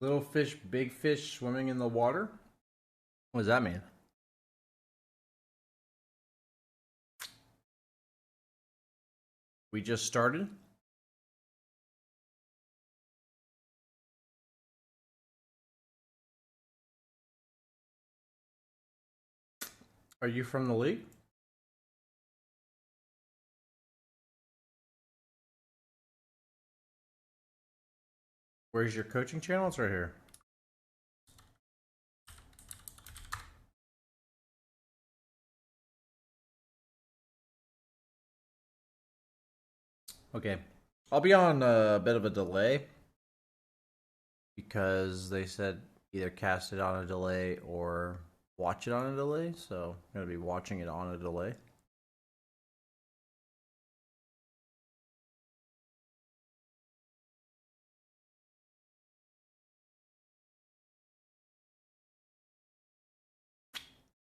Little fish, big fish swimming in the water? What does that mean? We just started? Are you from the league? Where's your coaching channel? It's right here. Okay. I'll be on a bit of a delay because they said either cast it on a delay or watch it on a delay. So I'm going to be watching it on a delay.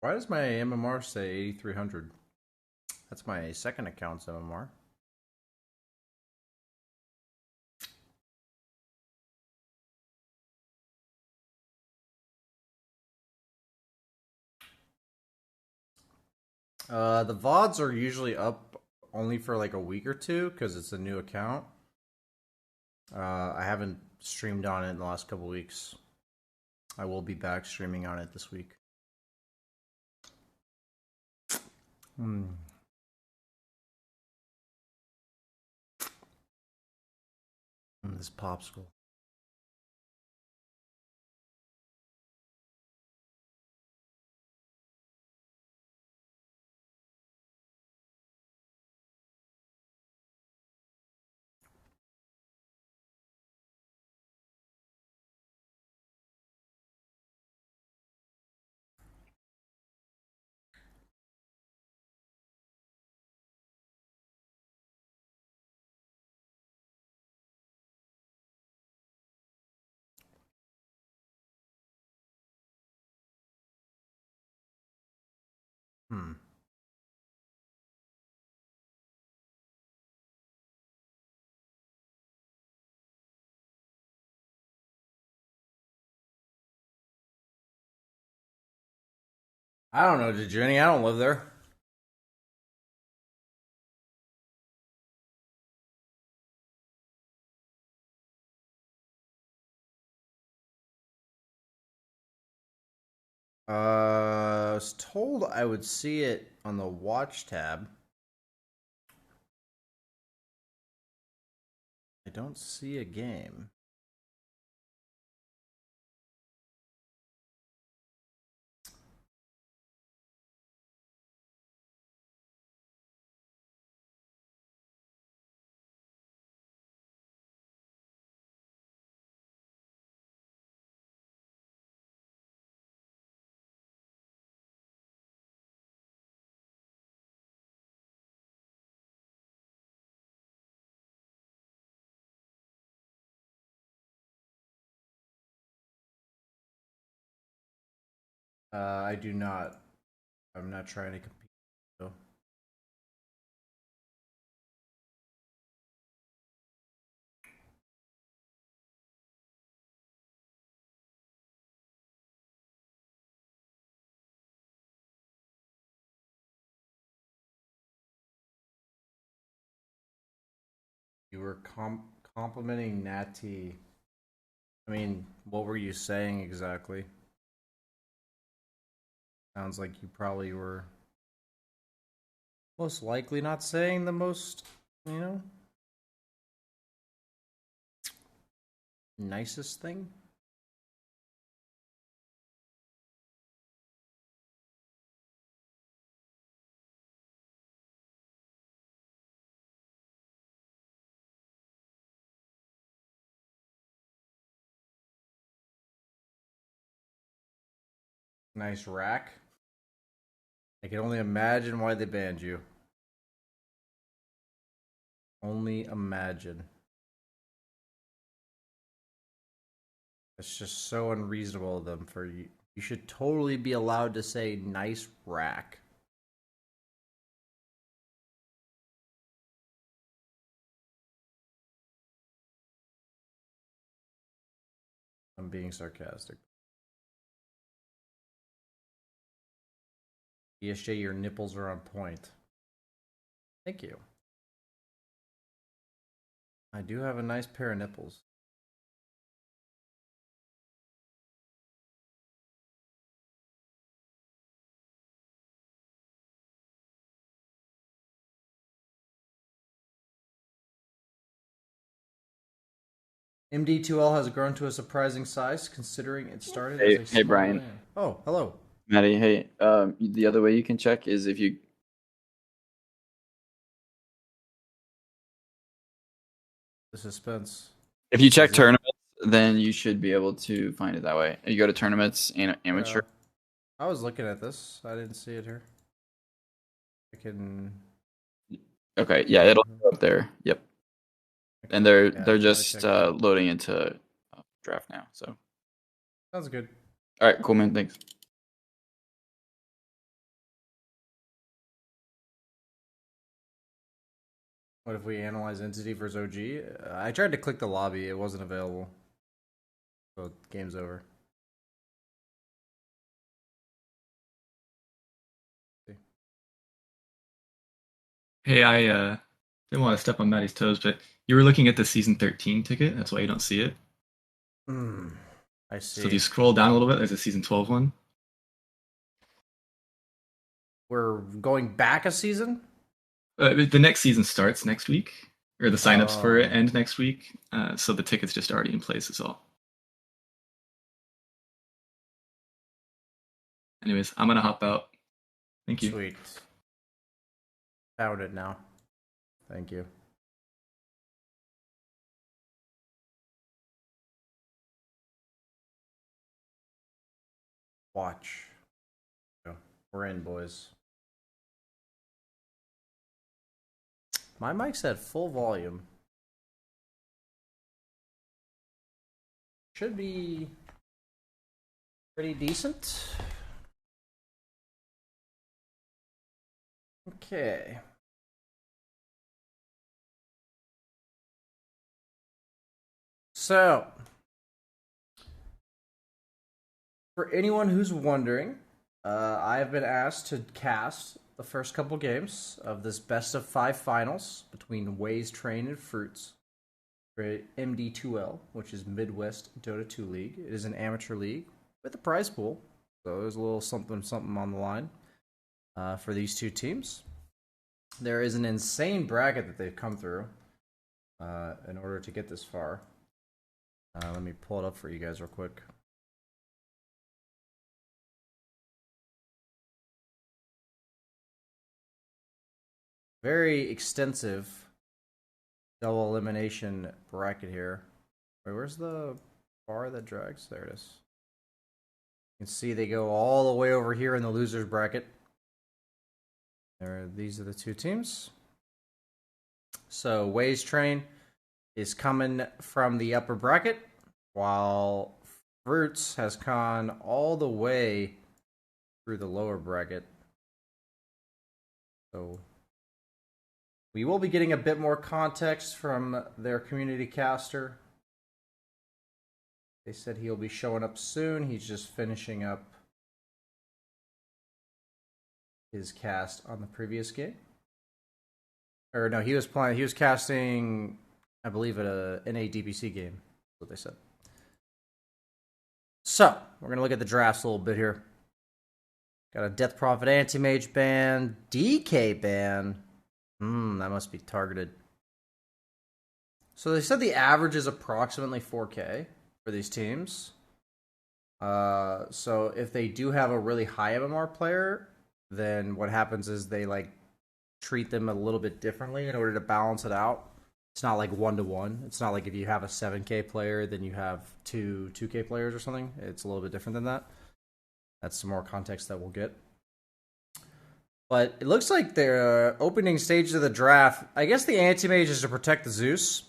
Why does my MMR say 8,300? That's my second account's MMR. The VODs are usually up only for like a week or two because it's a new account. I haven't streamed on it in the last couple weeks. I will be back streaming on it this week. This popsicle. I don't know, did Jenny? I don't live there. I was told I would see it on the watch tab. I don't see a game. I do not. I'm not trying to compete. So. You were complimenting Natty. I mean, what were you saying exactly? Sounds like you probably were most likely not saying the most, you know, nicest thing. Nice rack. I can only imagine why they banned you. Only imagine. It's just so unreasonable of them for you. You should totally be allowed to say nice rack. I'm being sarcastic. ESJ, your nipples are on point. Thank you. I do have a nice pair of nipples. MD2L has grown to a surprising size considering it started as a Hey, small Brian. man. Oh, hello. Maddie, hey, the other way you can check is if you The suspense. check Is it? tournaments, then you should be able to find it that way. You go to tournaments and amateur. I was looking at this. I didn't see it here. I can. Okay, yeah, it'll go up there. Yep, Okay. and they're Yeah, I just checked it. loading into draft now. So, Sounds good. all right, cool, man. Thanks. What if we analyze entity versus OG? I tried to click the lobby. It wasn't available. So game's over. Hey, I didn't want to step on Maddie's toes, but you were looking at the season 13 ticket. That's why you don't see it. I So if see. you scroll down a little bit, there's a season 12 one. We're going back a season? The next season starts next week, or the signups for it Oh. end next week. So the ticket's just already in place, is all. Anyways, I'm gonna hop out. Thank you. Sweet. Found it now. Thank you. Watch. We're in, boys. My mic's at full volume. Should be pretty decent. Okay. So, for anyone who's wondering, I've been asked to cast the first couple games of this best of 5 finals between Ways Train and Fruits for MD2L, which is Midwest Dota 2 League. It is an amateur league with a prize pool, so there's a little something on the line for these two teams. There is an insane bracket that they've come through in order to get this far. Let me pull it up for you guys real quick. Very extensive double elimination bracket here. Wait, where's the bar that drags? There it is. You can see they go all the way over here in the losers bracket. These are the two teams. So Ways Train is coming from the upper bracket, while Fruits has gone all the way through the lower bracket. So we will be getting a bit more context from their community caster. They said he'll be showing up soon. He's just finishing up his cast on the previous game. Or no, he was casting, I believe, at a NA DPC game. That's what they said. So, we're going to look at the drafts a little bit here. Got a Death Prophet Anti-Mage ban, DK ban. That must be targeted. So they said the average is approximately 4K for these teams. So if they do have a really high MMR player, then what happens is they like treat them a little bit differently in order to balance it out. It's not like 1-to-1. It's not like if you have a 7K player, then you have two 2K players or something. It's a little bit different than that. That's some more context that we'll get. But it looks like their opening stage of the draft, I guess the Anti-Mage is to protect the Zeus.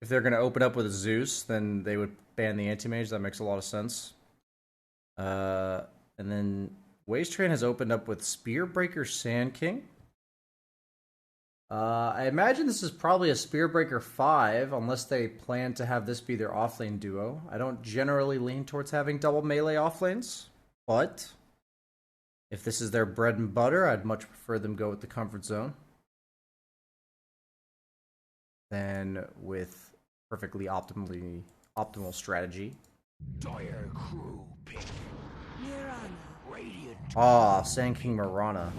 If they're going to open up with a Zeus, then they would ban the Anti-Mage. That makes a lot of sense. And then Waste Train has opened up with Spearbreaker Sand King. I imagine this is probably a Spearbreaker 5, unless they plan to have this be their offlane duo. I don't generally lean towards having double melee offlanes, but if this is their bread and butter, I'd much prefer them go with the comfort zone than with perfectly optimal strategy. Dire crew pick. Radiant. Sand King Mirana.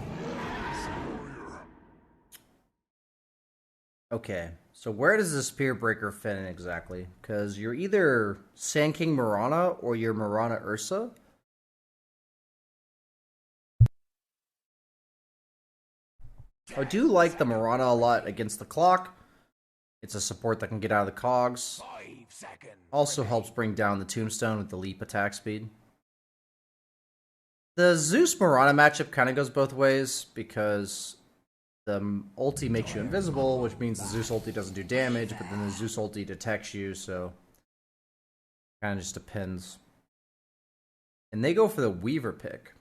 Okay, so where does the Spearbreaker fit in exactly? Because you're either Sand King Mirana or you're Mirana Ursa. I do like the Mirana a lot against the clock. It's a support that can get out of the cogs. 5 seconds. Also helps bring down the Tombstone with the leap attack speed. The Zeus Mirana matchup kind of goes both ways because the ulti makes you invisible, which means the Zeus ulti doesn't do damage, but then the Zeus ulti detects you, so kind of just depends. And they go for the Weaver pick.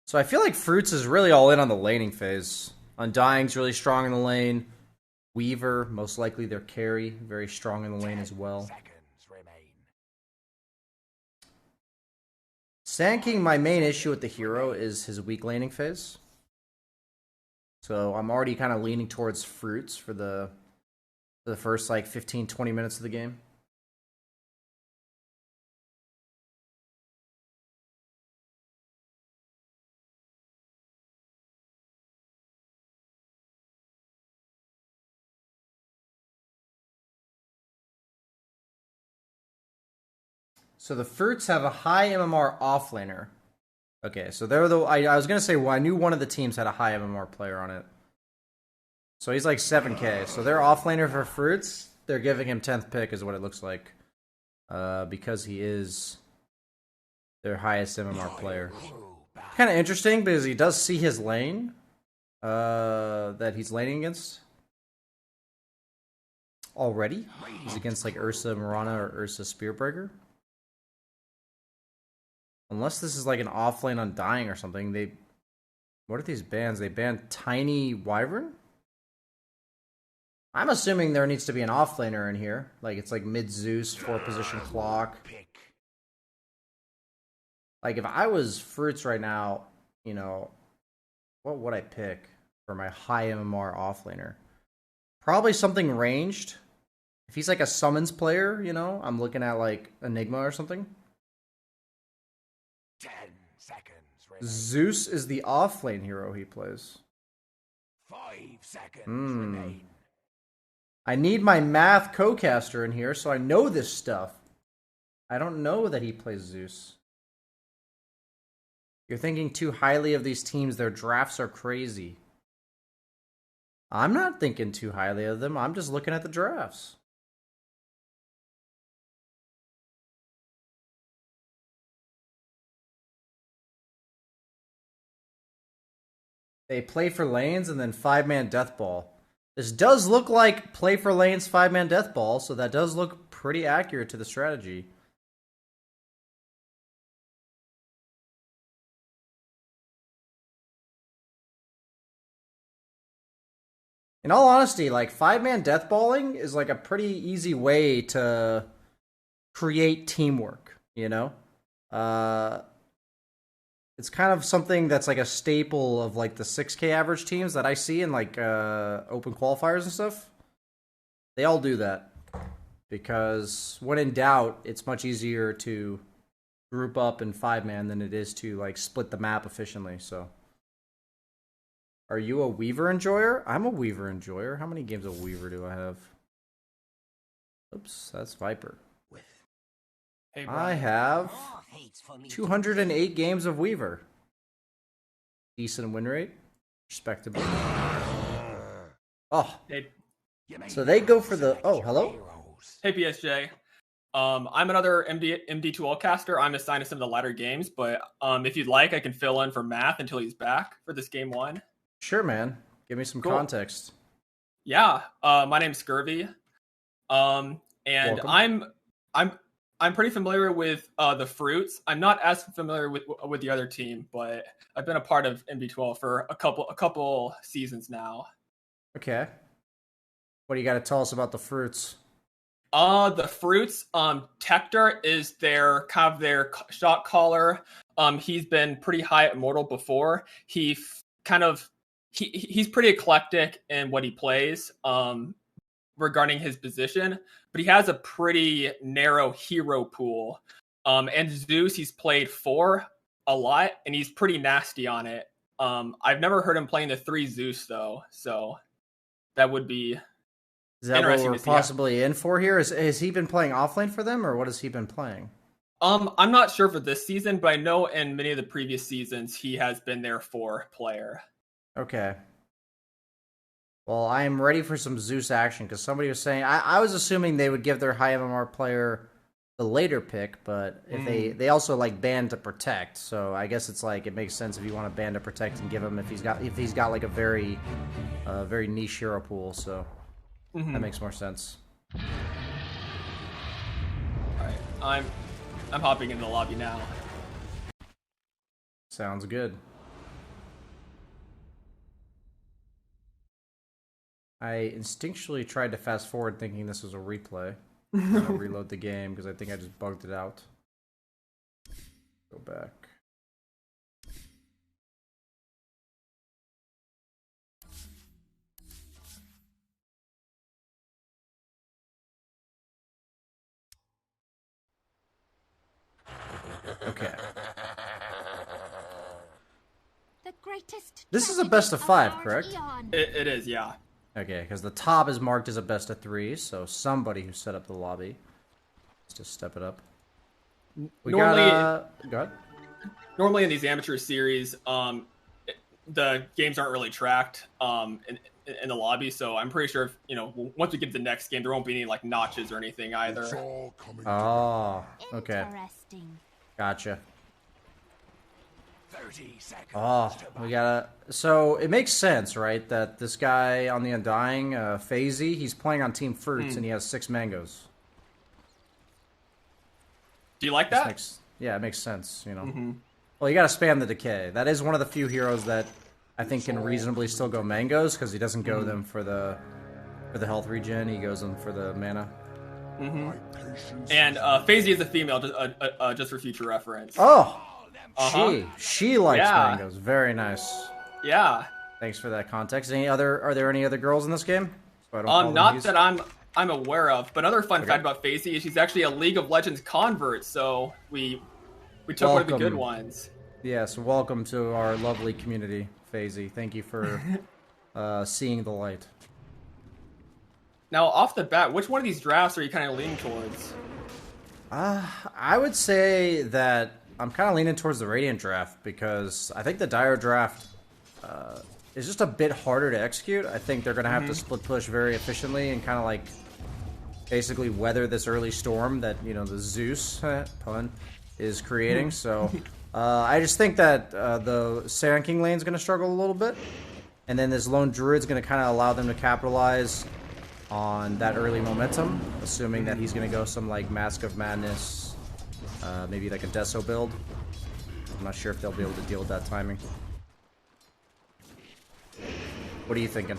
So I feel like Fruits is really all in on the laning phase. Undying's really strong in the lane. Weaver, most likely their carry, very strong in the lane as well. Sand King, my main issue with the hero is his weak laning phase. So I'm already kind of leaning towards Fruits for the first like 15-20 minutes of the game. So the Fruits have a high MMR offlaner. Okay, so they're the I was gonna say, well, I knew one of the teams had a high MMR player on it. So he's like 7K. So their offlaner for Fruits, they're giving him 10th pick is what it looks like. Because he is their highest MMR player. Kind of interesting because he does see his lane that he's laning against already. He's against like Ursa Mirana or Ursa Spearbreaker. Unless this is like an offlane Undying or something. What are these bans? They banned Tiny Wyvern? I'm assuming there needs to be an offlaner in here. Like it's like mid Zeus, 4-position clock. Like if I was Fruits right now, you know, what would I pick for my high MMR offlaner? Probably something ranged. If he's like a summons player, you know, I'm looking at like Enigma or something. 10 seconds. Zeus is the offlane hero he plays. 5 seconds remain. I need my math co-caster in here so I know this stuff. I don't know that he plays Zeus. You're thinking too highly of these teams. Their drafts are crazy. I'm not thinking too highly of them. I'm just looking at the drafts. They play for lanes and then 5-man death ball. This does look like play for lanes 5-man death ball, so that does look pretty accurate to the strategy. In all honesty, like 5-man deathballing is like a pretty easy way to create teamwork, you know? It's kind of something that's like a staple of like the 6K average teams that I see in like open qualifiers and stuff. They all do that because when in doubt, it's much easier to group up in 5-man than it is to like split the map efficiently. So, are you a Weaver enjoyer? I'm a Weaver enjoyer. How many games of Weaver do I have? Oops, that's Viper. Hey, I Brian. have 208 games of Weaver. Decent win rate. Respectable. Oh. Hey, So they go for the... Oh, hello? hey, PSJ. I'm another MD2L caster. I'm assigned to some of the latter games, but if you'd like, I can fill in for Math until he's back for this game 1. Sure, man. Give me some Cool. context. Yeah, my name's Scurvy, and Welcome. I'm pretty familiar with the Fruits. I'm not as familiar with the other team, but I've been a part of MD12 for a couple seasons now. Okay. What do you got to tell us about the Fruits? The Fruits, Tector is their shot caller. He's been pretty high at Mortal before. He's pretty eclectic in what he plays, regarding his position, but he has a pretty narrow hero pool. And Zeus, he's played 4 a lot, and he's pretty nasty on it. I've never heard him playing the 3 Zeus though, so that would be... Is that what interesting we're to see. possibly in for here? Has he been playing offlane for them, or what has he been playing? I'm not sure for this season, but I know in many of the previous seasons he has been their 4 player. Okay. Well, I am ready for some Zeus action, because somebody was saying... I was assuming they would give their high MMR player the later pick, but if they also like ban to protect, so I guess it's like it makes sense if you want to ban to protect and give him if he's got like a very niche hero pool, so that makes more sense. Alright, I'm hopping into the lobby now. Sounds good. I instinctually tried to fast forward thinking this was a replay. I'm gonna reload the game because I think I just bugged it out. Go back. Okay. The greatest This is a tragedy best of 5, our correct? eon. It is, yeah. Okay, because the top is marked as a best of 3, so somebody who set up the lobby. Let's just step it up. We Normally- go ahead. Normally in these amateur series, the games aren't really tracked in the lobby, so I'm pretty sure once we get to the next game, there won't be any like notches or anything either. Oh, okay. Interesting. Gotcha. 30 seconds. Oh, we gotta... So, it makes sense, right? That this guy on the Undying, FaZe, he's playing on Team Fruits and he has 6 mangoes. Do you like that? Yeah, it makes sense, you know. Well, you gotta spam the decay. That is one of the few heroes that I think can reasonably still go mangoes, because he doesn't go them for the health regen, he goes them for the mana. And FaZe is a female, just for future reference. Oh! Uh-huh. She likes Yeah. mangoes. Very nice. Yeah. Thanks for that context. Are there any other girls in this game? So I don't call them Not these? that I'm aware of. But another fun fact about FaZe is she's actually a League of Legends convert. So we took one of the good Welcome. ones. Yes, welcome to our lovely community, FaZe. Thank you for seeing the light. Now, off the bat, which one of these drafts are you kind of leaning towards? I would say that I'm kind of leaning towards the Radiant draft, because I think the Dire draft is just a bit harder to execute. I think they're going to have to split push very efficiently and kind of like basically weather this early storm that, the Zeus, pun, is creating. So I just think that the Sand King lane is going to struggle a little bit. And then this Lone Druid's going to kind of allow them to capitalize on that early momentum, assuming that he's going to go some like Mask of Madness, maybe like a Deso build. I'm not sure if they'll be able to deal with that timing. What are you thinking?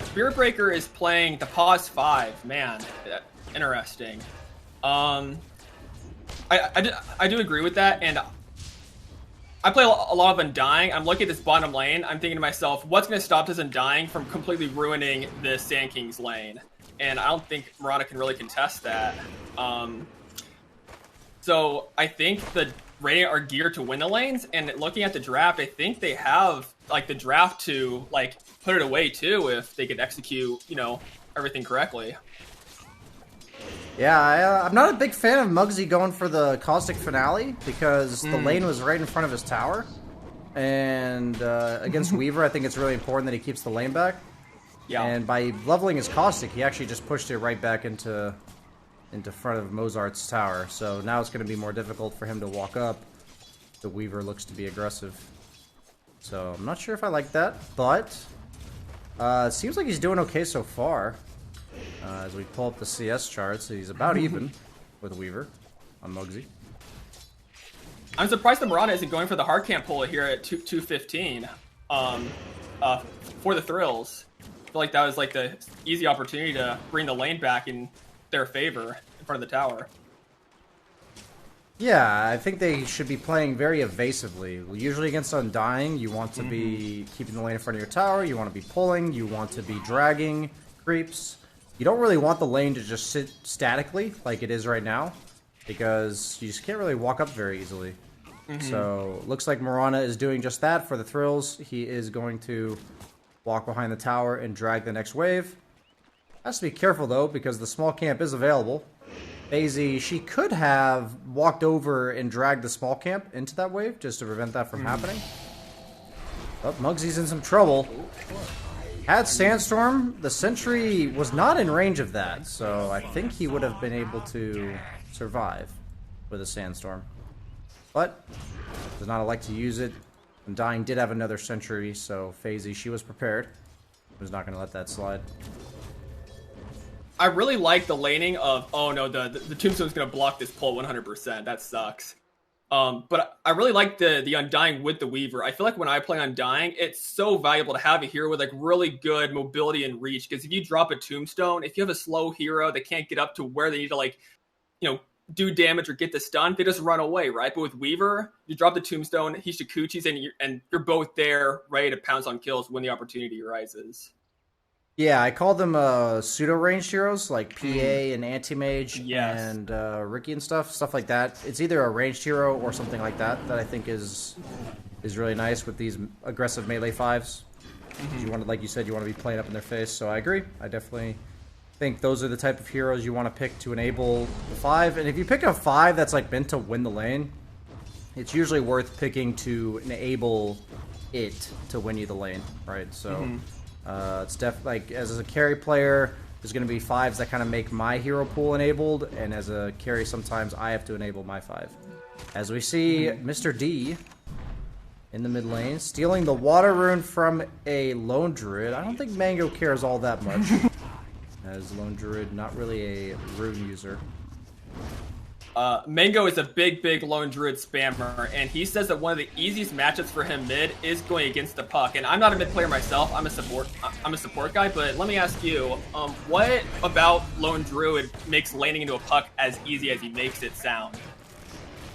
Spirit Breaker is playing the Pause 5. Man, interesting. I do agree with that, and I play a lot of Undying. I'm looking at this bottom lane. I'm thinking to myself, what's going to stop this Undying from completely ruining the Sand King's lane? And I don't think Mirana can really contest that. So I think the Radiant are geared to win the lanes, and looking at the draft, I think they have like the draft to like put it away too if they could execute, everything correctly. Yeah, I'm not a big fan of Muggsy going for the Caustic Finale because the lane was right in front of his tower. And against Weaver, I think it's really important that he keeps the lane back. Yeah. And by leveling his Caustic, he actually just pushed it right back into front of Mozart's tower. So now it's going to be more difficult for him to walk up. The Weaver looks to be aggressive. So I'm not sure if I like that, but it seems like he's doing okay so far. As we pull up the CS charts, he's about even with Weaver on Muggsy. I'm surprised the Mirana isn't going for the hard camp pull here at 215 for the thrills. I feel like that was like the easy opportunity to bring the lane back in their favor in front of the tower. Yeah, I think they should be playing very evasively. Usually against Undying, you want to be keeping the lane in front of your tower, you want to be pulling, you want to be dragging creeps. You don't really want the lane to just sit statically like it is right now, because you just can't really walk up very easily. So, looks like Mirana is doing just that for the thrills. He is going to walk behind the tower and drag the next wave. Has to be careful though, because the small camp is available. FaZe, she could have walked over and dragged the small camp into that wave just to prevent that from happening. But Muggsy's in some trouble. Had Sandstorm, the Sentry was not in range of that, so I think he would have been able to survive with a Sandstorm. But does not like to use it. Undying did have another Sentry, so FaZe, she was prepared. Was not going to let that slide. I really like the laning of, oh no, the Tombstone's going to block this pull 100%. That sucks. But I really like the Undying with the Weaver. I feel like when I play Undying, it's so valuable to have a hero with like really good mobility and reach. Because if you drop a Tombstone, if you have a slow hero that can't get up to where they need to do damage or get the stun, they just run away, right? But with Weaver, you drop the Tombstone, he Shikuchis, and you're both there, ready to pounce on kills when the opportunity arises. Yeah, I call them pseudo-ranged heroes, like PA and Anti-Mage and Ricky and stuff like that. It's either a ranged hero or something like that I think is really nice with these aggressive melee 5s. Like you said, you want to be playing up in their face, so I agree. I definitely think those are the type of heroes you want to pick to enable the 5. And if you pick a 5 that's like meant to win the lane, it's usually worth picking to enable it to win you the lane, right? So... it's like as a carry player, there's going to be 5s that kind of make my hero pool enabled, and as a carry, sometimes I have to enable my 5. As we see, Mr. D in the mid lane, stealing the water rune from a lone druid. I don't think Mango cares all that much, as lone druid not really a rune user. Mango is a big lone druid spammer, and he says that one of the easiest matchups for him mid is going against the puck. And I'm not a mid player myself. I'm a support guy. But let me ask you, what about lone druid makes laning into a puck as easy as he makes it sound?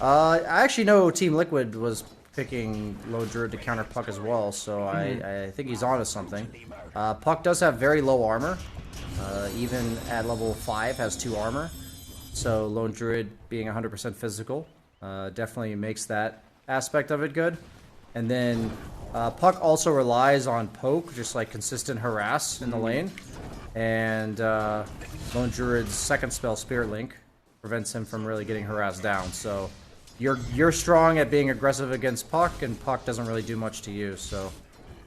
I actually know Team Liquid was picking lone druid to counter puck as well, so I think he's onto something. Puck does have very low armor. Even at level 5 has 2 armor. So Lone Druid being 100% physical definitely makes that aspect of it good. And then Puck also relies on poke, just like consistent harass in the lane. And Lone Druid's second spell, Spirit Link, prevents him from really getting harassed down. So you're strong at being aggressive against Puck, and Puck doesn't really do much to you. So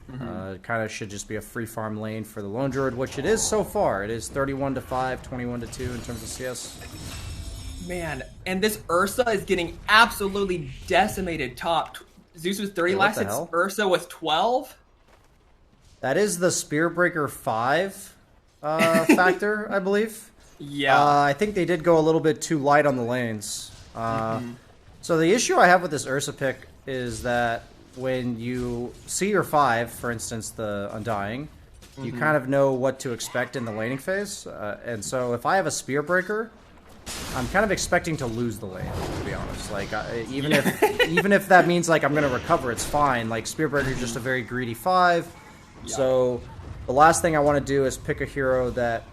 it kind of should just be a free farm lane for the Lone Druid, which it is so far. It is 31-5, 21-2 in terms of CS. Man, and this Ursa is getting absolutely decimated top. Zeus was 30 last hit, Ursa was 12? That is the Spearbreaker 5 factor, I believe. Yeah. I think they did go a little bit too light on the lanes. So the issue I have with this Ursa pick is that when you see your 5, for instance, the Undying, you kind of know what to expect in the laning phase. And so if I have a Spear Breaker, I'm kind of expecting to lose the lane, to be honest. Like, even if that means like I'm going to recover, it's fine. Like, Spear Breaker is just a very greedy 5. Yeah. So the last thing I want to do is pick a hero that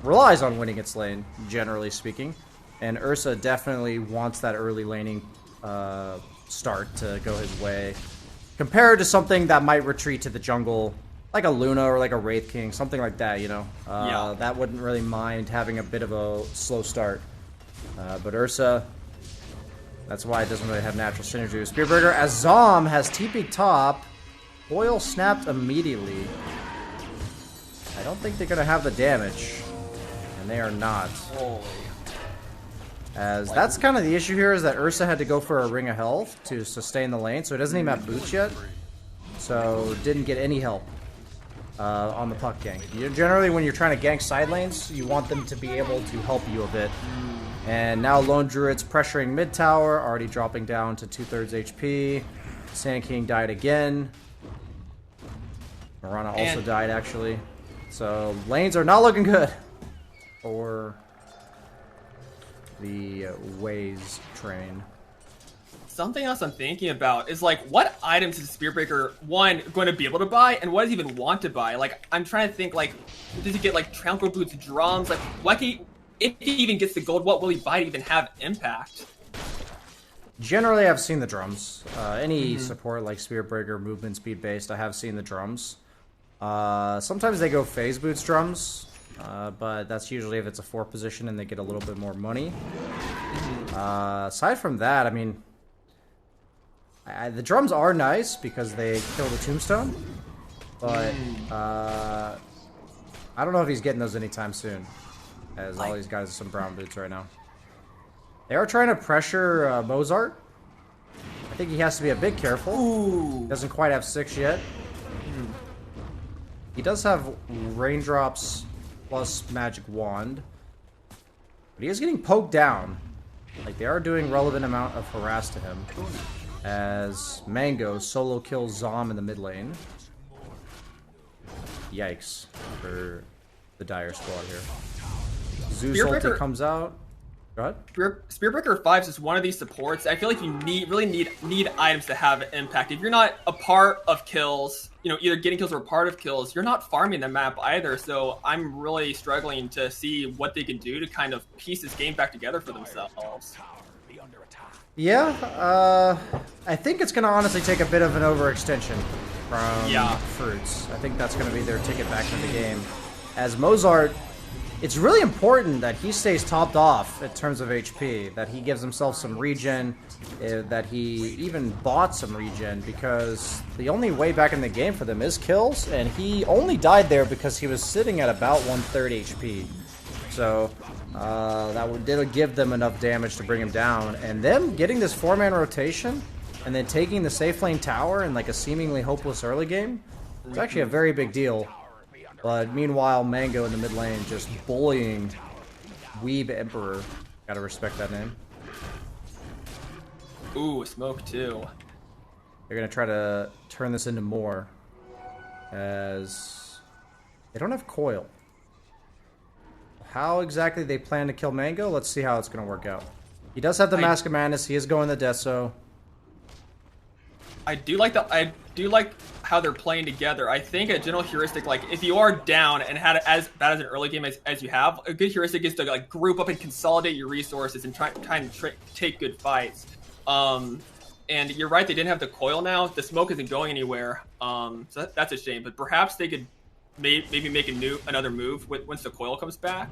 relies on winning its lane, generally speaking. And Ursa definitely wants that early laning start to go his way, compared to something that might retreat to the jungle, like a Luna or like a Wraith King, something like that, you know? That wouldn't really mind having a bit of a slow start. But Ursa, that's why it doesn't really have natural synergy with Spearbreaker. As Zom has TP top, Boil snapped immediately. I don't think they're going to have the damage, and they are not. Holy. As that's kind of the issue here, is that Ursa had to go for a Ring of Health to sustain the lane, so it doesn't even have boots yet. So didn't get any help on the puck gank. Generally, when you're trying to gank side lanes, you want them to be able to help you a bit. And now Lone Druid's pressuring mid tower, already dropping down to 2/3 HP. Sand King died again. Marana also died, actually. So lanes are not looking good for the Waze train. Something else I'm thinking about is, like, what items is Spearbreaker, one, going to be able to buy, and what does he even want to buy? Like, I'm trying to think, like, does he get, like, Trample Boots, drums? Like, what if he even gets the gold, what will he buy to even have impact? Generally, I've seen the drums. Any support like Spearbreaker, movement speed based, I have seen the drums. Sometimes they go Phase Boots drums, but that's usually if it's a 4 position and they get a little bit more money. Aside from that, I mean, the drums are nice because they kill the tombstone, but I don't know if he's getting those anytime soon, as all he's got is some brown boots right now. They are trying to pressure Mozart. I think he has to be a bit careful. Ooh. Doesn't quite have 6 yet. He does have Raindrops plus Magic Wand, but he is getting poked down. Like, they are doing relevant amount of harass to him, as Mango solo kills Zom in the mid lane. Yikes for the Dire squad here. Zeus ulti comes out. Go ahead. Spearbreaker 5 is one of these supports. I feel like you really need items to have impact. If you're not a part of kills, you know, either getting kills or a part of kills, you're not farming the map either. So I'm really struggling to see what they can do to kind of piece this game back together for themselves. Yeah, I think it's going to honestly take a bit of an overextension from Fruits. I think that's going to be their ticket back to the game. As Mozart, it's really important that he stays topped off in terms of HP, that he gives himself some regen, that he even bought some regen, because the only way back in the game for them is kills, and he only died there because he was sitting at about 1/3 HP. So that did give them enough damage to bring him down, and them getting this 4-man rotation and then taking the safe lane tower in like a seemingly hopeless early game, it's actually a very big deal. But meanwhile, Mango in the mid lane just bullying Weeb Emperor. Gotta respect that name. Ooh, smoke too. They're gonna try to turn this into more, as they don't have coil. How exactly they plan to kill Mango? Let's see how it's gonna work out. He does have the Mask of Madness. He is going the Deso. I do like how they're playing together. I think a general heuristic, like, if you are down and had it as bad as an early game as you have, a good heuristic is to, like, group up and consolidate your resources and try and take good fights. And you're right, they didn't have the coil now. The smoke isn't going anywhere. So that's a shame. But perhaps they could maybe make another move once the coil comes back.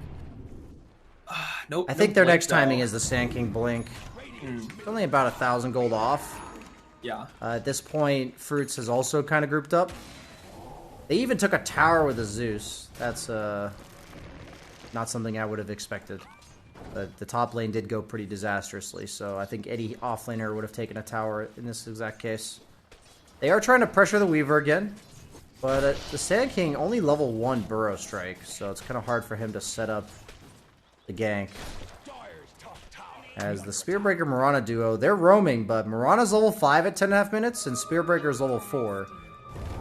Nope. I think their next timing is the Sand King Blink. It's only about 1,000 gold off. Yeah. At this point, Fruits has also kind of grouped up. They even took a tower with a Zeus. That's not something I would have expected. But the top lane did go pretty disastrously, so I think any offlaner would have taken a tower in this exact case. They are trying to pressure the Weaver again, but the Sand King only level 1 Burrow Strike, so it's kind of hard for him to set up the gank. As the Spearbreaker Mirana duo, they're roaming, but Mirana's level 5 at 10.5 minutes, and Spearbreaker's level 4.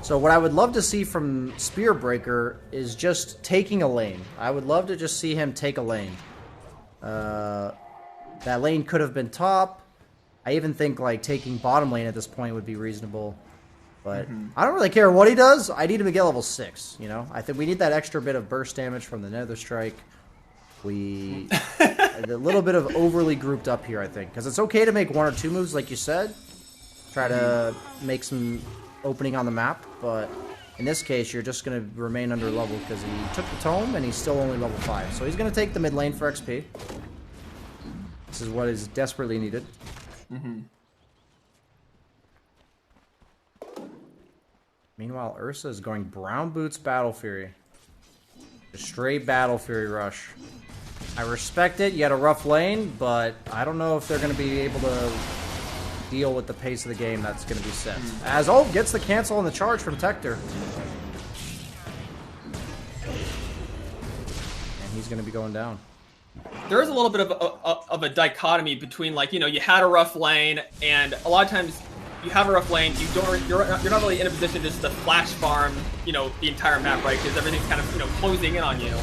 So what I would love to see from Spearbreaker is just taking a lane. I would love to just see him take a lane. That lane could have been top. I even think like taking bottom lane at this point would be reasonable. But I don't really care what he does. I need him to get level 6, you know? I think we need that extra bit of burst damage from the Nether Strike. We... a little bit of overly grouped up here, I think. Because it's okay to make 1 or 2 moves, like you said. Try to make some opening on the map. But in this case, you're just going to remain under level because he took the tome and he's still only level 5. So he's going to take the mid lane for XP. This is what is desperately needed. Meanwhile, Ursa is going Brown Boots Battle Fury. A straight Battle Fury rush. I respect it. You had a rough lane, but I don't know if they're going to be able to deal with the pace of the game that's going to be set. As gets the cancel on the charge from Tector. And he's going to be going down. There is a little bit of a dichotomy between, like, you know, you had a rough lane, and a lot of times you have a rough lane, you're not really in a position just to flash farm, you know, the entire map, right? Because everything's kind of, you know, closing in on you.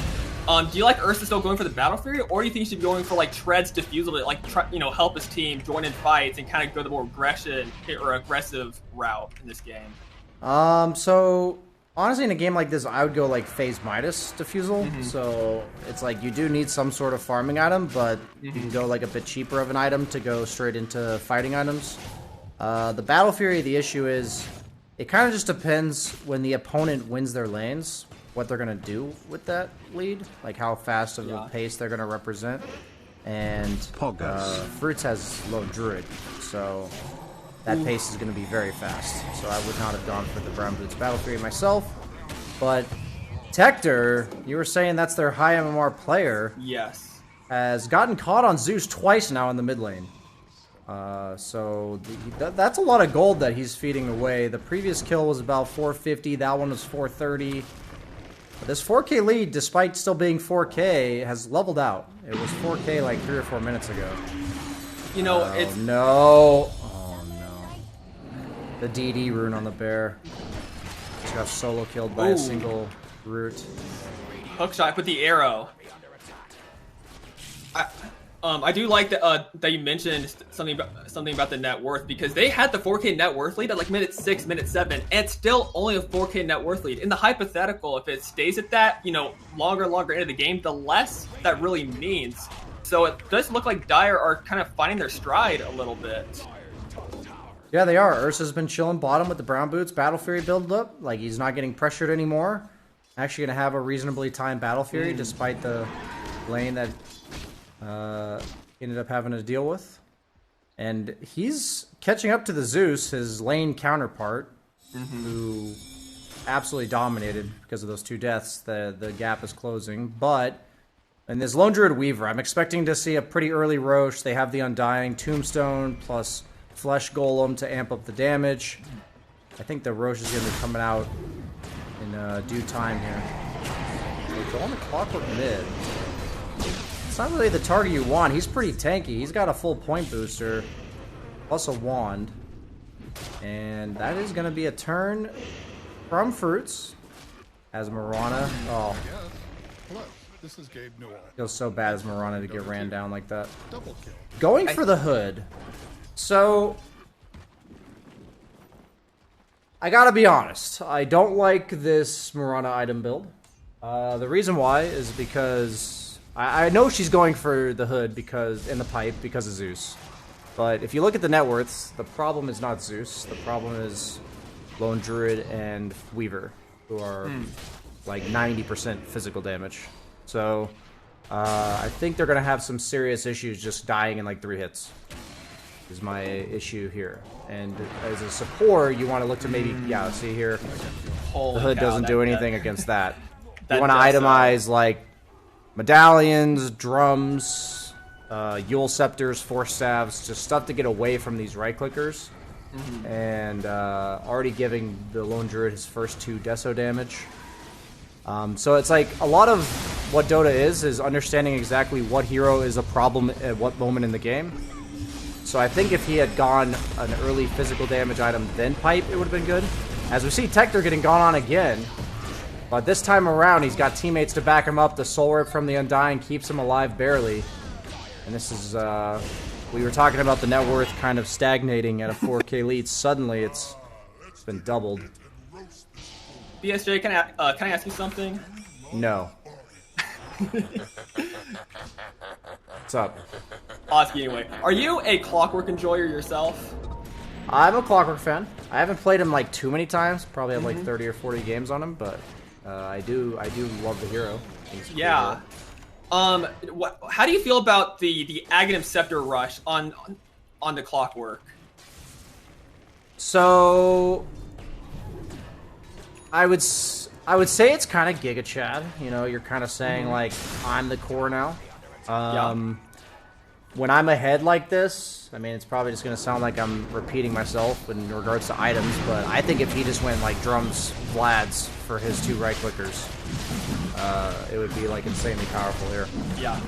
Do you like Ursa still going for the Battle Fury, or do you think he should be going for like Tread's defusal to like you know, help his team join in fights and kind of go the more aggressive route in this game? So honestly, in a game like this, I would go like Phase Midas defusal. So it's like you do need some sort of farming item, but you can go like a bit cheaper of an item to go straight into fighting items. The Battle Fury, the issue is, it kind of just depends when the opponent wins their lanes, what they're going to do with that lead, like how fast of a pace they're going to represent. And Fruits has low Druid, so that pace is going to be very fast. So I would not have gone for the Brown Boots Battle Fury myself. But Tector, you were saying that's their high MMR player. Yes. Has gotten caught on Zeus twice now in the mid lane. So that's a lot of gold that he's feeding away. The previous kill was about 450. That one was 430. But this 4K lead, despite still being 4K, has leveled out. It was 4K like 3 or 4 minutes ago. You know, Oh no. The DD rune on the bear. Just got solo killed by a single root. Hookshot with the arrow. I do like that you mentioned something about the net worth, because they had the 4K net worth lead at like minute 6, minute 7, and it's still only a 4K net worth lead. In the hypothetical, if it stays at that, you know, longer into the game, the less that really means. So it does look like Dire are kind of finding their stride a little bit. Yeah, they are. Ursa's been chilling bottom with the Brown Boots Battle Fury build up. Like, he's not getting pressured anymore. Actually going to have a reasonably timed Battle Fury, despite the lane that ended up having to deal with. And he's catching up to the Zeus, his lane counterpart, who absolutely dominated because of those 2 deaths. The gap is closing. But in this Lone Druid Weaver, I'm expecting to see a pretty early Roche. They have the Undying, Tombstone, plus Flesh Golem to amp up the damage. I think the Roche is going to be coming out in due time here. They go on the Clockwork mid. It's not really the target you want. He's pretty tanky. He's got a full point booster, plus a wand. And that is going to be a turn from Fruits. As Mirana... Oh. This is Gabe Newell. Feels so bad as Mirana to get ran down like that. Going for the hood. So... I gotta be honest. I don't like this Mirana item build. The reason why is because... I know she's going for the hood in the pipe because of Zeus. But if you look at the net worths, the problem is not Zeus. The problem is Lone Druid and Weaver, who are like 90% physical damage. So I think they're going to have some serious issues just dying in like 3 hits. Is my issue here. And as a support, you want to look to maybe, see here, the hood doesn't do anything against that. You want to itemize like medallions, drums, Yule Scepters, Force Staves, just stuff to get away from these right clickers. And already giving the Lone Druid his first 2 Deso damage. So it's like a lot of what Dota is understanding exactly what hero is a problem at what moment in the game. So I think if he had gone an early physical damage item, then Pipe, it would have been good. As we see, Tector getting gone on again. But this time around, he's got teammates to back him up. The Soul Rip from the Undying keeps him alive barely. And this is, we were talking about the net worth kind of stagnating at a 4K lead. Suddenly, it's been doubled. BSJ, can I ask you something? No. What's up? I'll ask you anyway. Are you a Clockwork enjoyer yourself? I'm a Clockwork fan. I haven't played him like too many times. Probably have like 30 or 40 games on him, but I do love the hero. He's a cool Yeah. hero. How do you feel about the Aghanim Scepter rush on the Clockwork? So I would say it's kind of Giga Chad. You know, you're kind of saying like I'm the core now. When I'm ahead like this, I mean, it's probably just going to sound like I'm repeating myself in regards to items, but I think if he just went like drums Vlad's for his 2 right clickers, it would be like insanely powerful here. Yeah.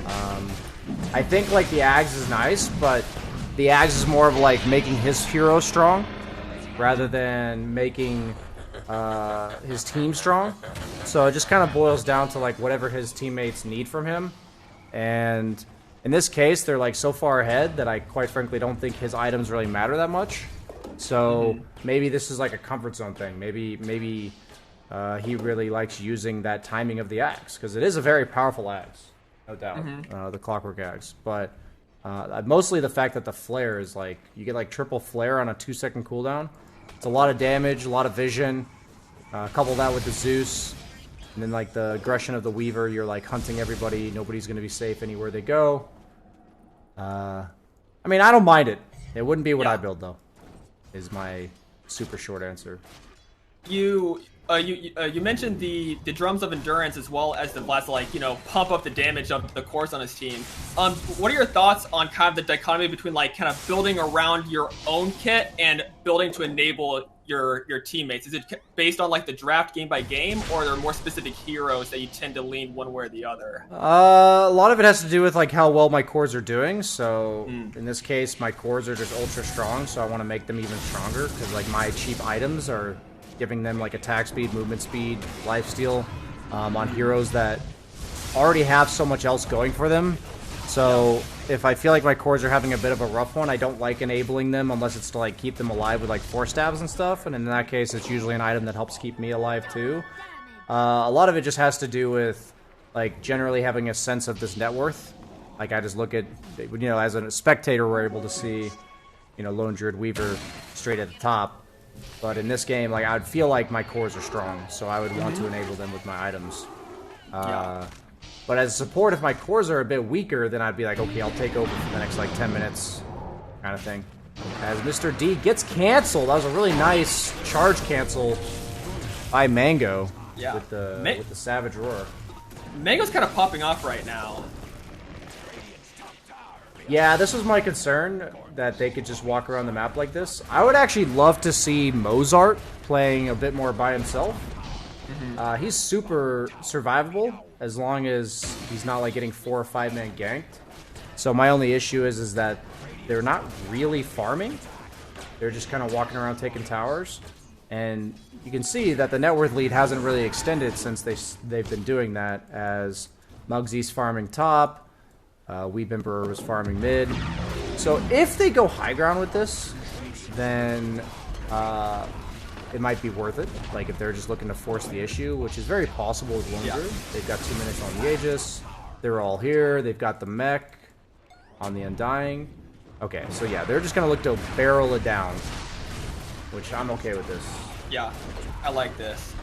I think like the Ags is nice, but the Ags is more of like making his hero strong rather than making his team strong. So it just kind of boils down to like whatever his teammates need from him. And in this case, they're like so far ahead that I quite frankly don't think his items really matter that much. So maybe this is like a comfort zone thing. Maybe he really likes using that timing of the axe, because it is a very powerful axe, no doubt. The Clockwork axe, but mostly the fact that the flare is like you get like triple flare on a 2-second cooldown. It's a lot of damage, a lot of vision. Couple that with the Zeus. And then, like, the aggression of the Weaver, you're, like, hunting everybody. Nobody's going to be safe anywhere they go. I mean, I don't mind it. It wouldn't be what I build, though, is my super short answer. You mentioned the drums of endurance as well as the Vlad's, like, you know, pump up the damage of the cores on his team. What are your thoughts on kind of the dichotomy between, like, kind of building around your own kit and building to enable your teammates? Is it based on like the draft game by game, or are there more specific heroes that you tend to lean one way or the other? A lot of it has to do with like how well my cores are doing. So in this case, my cores are just ultra strong, so I want to make them even stronger because like my cheap items are giving them like attack speed, movement speed, lifesteal on heroes that already have so much else going for them. So if I feel like my cores are having a bit of a rough one, I don't like enabling them unless it's to like keep them alive with like 4 stabs and stuff. And in that case, it's usually an item that helps keep me alive too. A lot of it just has to do with like generally having a sense of this net worth. Like I just look at, you know, as a spectator, we're able to see, you know, Lone Druid Weaver straight at the top. But in this game, like I would feel like my cores are strong, so I would want to enable them with my items. But as support, if my cores are a bit weaker, then I'd be like, okay, I'll take over for the next like 10 minutes, kind of thing. As Mr. D gets canceled, that was a really nice charge cancel by Mango with the Savage Roar. Mango's kind of popping off right now. Yeah, this was my concern, that they could just walk around the map like this. I would actually love to see Mozart playing a bit more by himself. He's super survivable as long as he's not like getting 4 or 5 man ganked. So my only issue is that they're not really farming. They're just kind of walking around taking towers. And you can see that the net worth lead hasn't really extended since they've been doing that, as Mugsy's farming top, Weebimber was farming mid. So if they go high ground with this, then it might be worth it. Like if they're just looking to force the issue, which is very possible with Lone Druid. They've got 2 minutes on the Aegis. They're all here. They've got the mech on the Undying. Okay, so yeah, they're just going to look to barrel it down, which I'm okay with this. Yeah, I like this.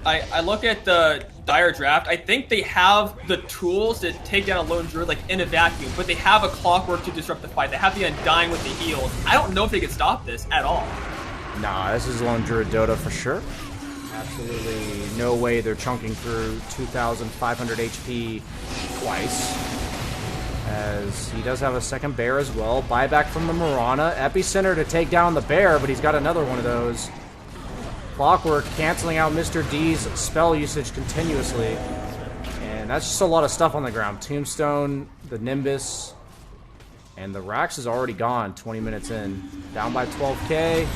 I look at the Dire draft. I think they have the tools to take down a Lone Druid like in a vacuum, but they have a Clockwork to disrupt the fight. They have the Undying with the heals. I don't know if they can stop this at all. Nah, this is Lone Druid Dota for sure. Absolutely no way they're chunking through 2,500 HP twice. As he does have a second bear as well. Buyback from the Mirana. Epicenter to take down the bear, but he's got another one of those. Clockwork canceling out Mr. D's spell usage continuously. And And that's just a lot of stuff on the ground. Tombstone, the Nimbus, and the Rax is already gone 20 minutes in. Down by 12k.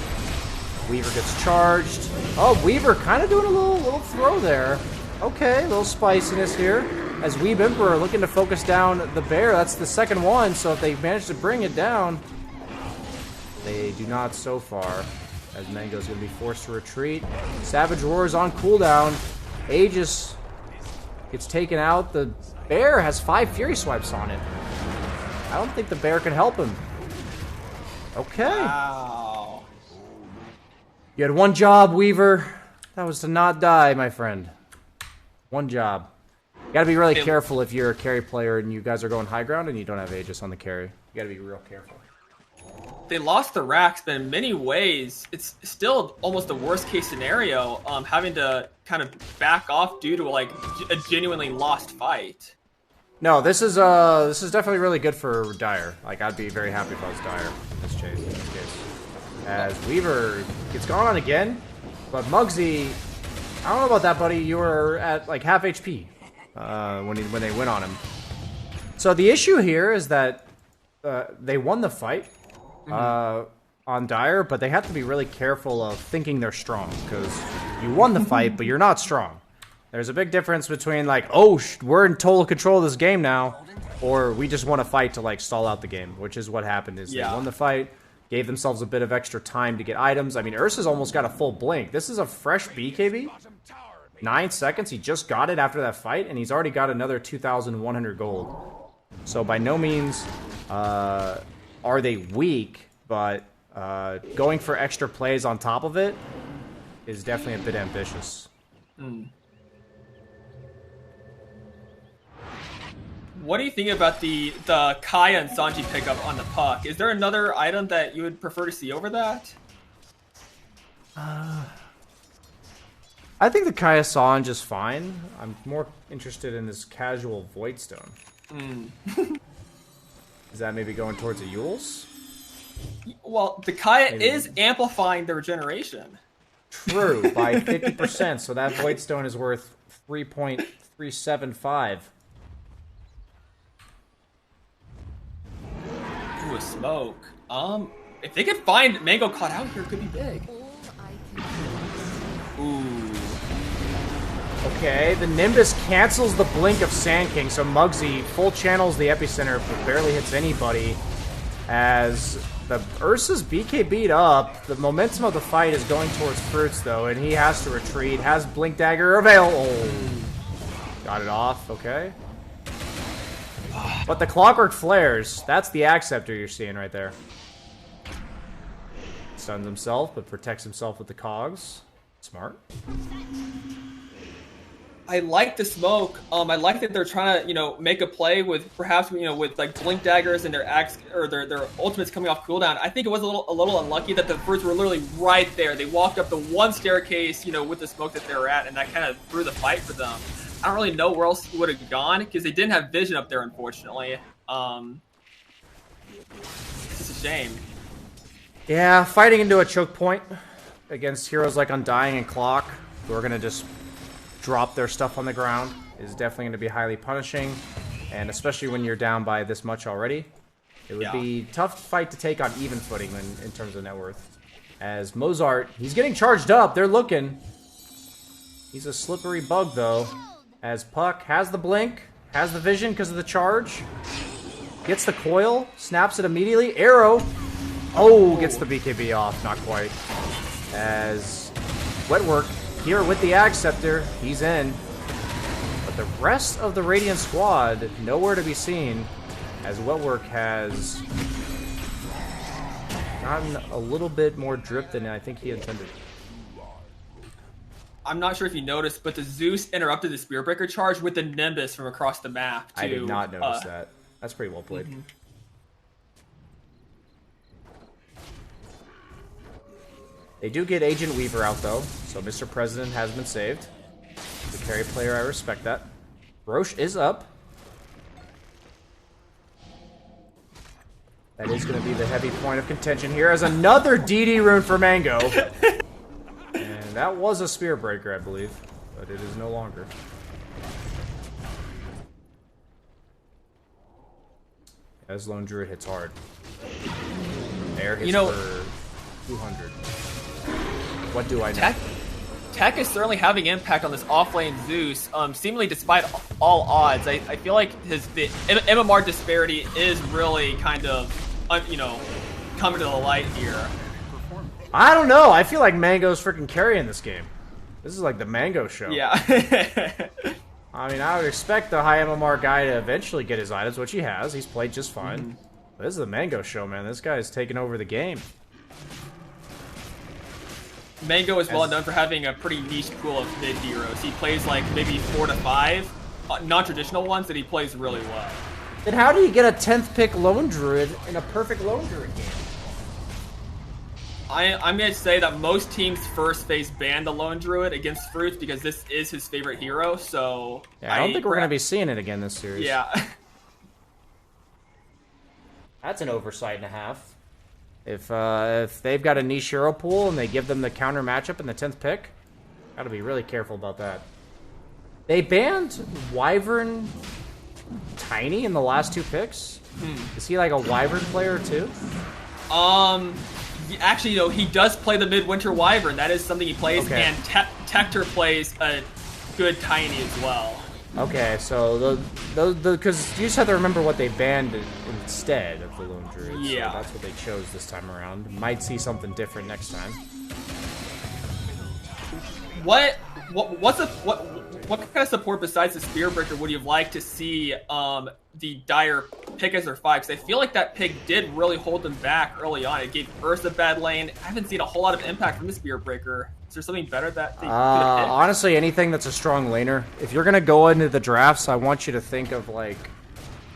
Weaver gets charged. Oh, Weaver kind of doing a little throw there. Okay, a little spiciness here. As Weeb Emperor looking to focus down the bear. That's the second one, so if they manage to bring it down, they do not so far. As Mango's going to be forced to retreat. Savage Roar is on cooldown. Aegis gets taken out. The bear has 5 Fury Swipes on it. I don't think the bear can help him. Okay. Wow. You had one job, Weaver. That was to not die, my friend. One job. You gotta be really careful if you're a carry player and you guys are going high ground and you don't have Aegis on the carry. You gotta be real careful. They lost the Rax, but in many ways, it's still almost the worst case scenario, having to kind of back off due to like a genuinely lost fight. No, this is definitely really good for Dire. Like, I'd be very happy if I was Dire in this case. As Weaver gets gone on again, but Muggsy, I don't know about that, buddy. You were at like half HP when they went on him. So the issue here is that they won the fight on Dire, but they have to be really careful of thinking they're strong, because you won the fight, but you're not strong. There's a big difference between like, oh, we're in total control of this game now, or we just want to fight to like stall out the game, which is what happened. Is they won the fight, gave themselves a bit of extra time to get items. I mean, Ursa's almost got a full blink. This is a fresh BKB. 9 seconds. He just got it after that fight, and he's already got another 2,100 gold. So by no means are they weak, but going for extra plays on top of it is definitely a bit ambitious. What do you think about the Kaya and Sanji pickup on the puck? Is there another item that you would prefer to see over that? I think the Kaya Sanj is fine. I'm more interested in this casual Voidstone. Is that maybe going towards a Yules? Well, the Kaya is amplifying the regeneration. True, by 50%, so that Voidstone is worth 3.375. Ooh, a smoke. If they could find Mango caught out here, it could be big. Ooh. Okay, the Nimbus cancels the blink of Sand King, so Muggsy full channels the epicenter, but barely hits anybody. As the Ursa's BKB'd up, the momentum of the fight is going towards Fruits, though, and he has to retreat. Has Blink Dagger available. Oh. Got it off, okay. But the Clockwork Flares, that's the Acceptor you're seeing right there. Stuns himself, but protects himself with the Cogs. Smart. I like the smoke. I like that they're trying to, make a play with perhaps, with like blink daggers and their axe or their ultimates coming off cooldown. I think it was a little unlucky that the Fruits were literally right there. They walked up the one staircase, with the smoke that they were at, and that kind of threw the fight for them. I don't really know where else he would have gone because they didn't have vision up there, unfortunately. It's just a shame. Yeah, fighting into a choke point against heroes like Undying and Clock, who are going to just drop their stuff on the ground, is definitely going to be highly punishing, and especially when you're down by this much already. It would be a tough fight to take on even footing in terms of net worth. As Mozart, he's getting charged up, they're looking. He's a slippery bug, though. As Puck has the blink, has the vision because of the charge, gets the coil, snaps it immediately, arrow. Oh, gets the BKB off, not quite. As Wetwork here with the Acceptor, he's in. But the rest of the Radiant squad, nowhere to be seen, as Wetwork has gotten a little bit more drip than I think he intended. I'm not sure if you noticed, but the Zeus interrupted the Spearbreaker charge with the Nimbus from across the map. I did not notice that. That's pretty well played. They do get Agent Weaver out, though, so Mr. President has been saved. The carry player, I respect that. Roche is up. That is going to be the heavy point of contention here, as another DD rune for Mango. And that was a Spearbreaker, I believe, but it is no longer. As Lone Druid hits hard. Air hits You know- for 200. What do I know? Tech is certainly having impact on this offlane Zeus, seemingly despite all odds. I feel like the MMR disparity is really kind of, coming to the light here. I don't know. I feel like Mango's freaking carrying this game. This is like the Mango show. Yeah. I mean, I would expect the high MMR guy to eventually get his items, which he has. He's played just fine. But this is the Mango show, man. This guy's taking over the game. Mango is well known for having a pretty niche pool of mid heroes. He plays like maybe 4 to 5 non-traditional ones that he plays really well. Then how do you get a 10th pick Lone Druid in a perfect Lone Druid game? I'm going to say that most teams first phase ban the Lone Druid against Fruits because this is his favorite hero, so... Yeah, I don't think we're going to be seeing it again this series. Yeah. That's an oversight and a half. If they've got a niche hero pool and they give them the counter matchup in the 10th pick, gotta be really careful about that. They banned Wyvern Tiny in the last 2 picks? Is he like a Wyvern player too? Actually, though, he does play the Midwinter Wyvern. That is something he plays, Okay. and Tector plays a good Tiny as well. Okay, so because you just have to remember what they banned instead of the Lone Druid. Yeah. So that's what they chose this time around. Might see something different next time. What kind of support besides the Spearbreaker would you have liked to see the Dire pick as their 5? Because I feel like that pick did really hold them back early on. It gave Ursa a bad lane. I haven't seen a whole lot of impact from the Spearbreaker. Is there something better that they could have picked? Honestly, anything that's a strong laner. If you're gonna go into the drafts, I want you to think of like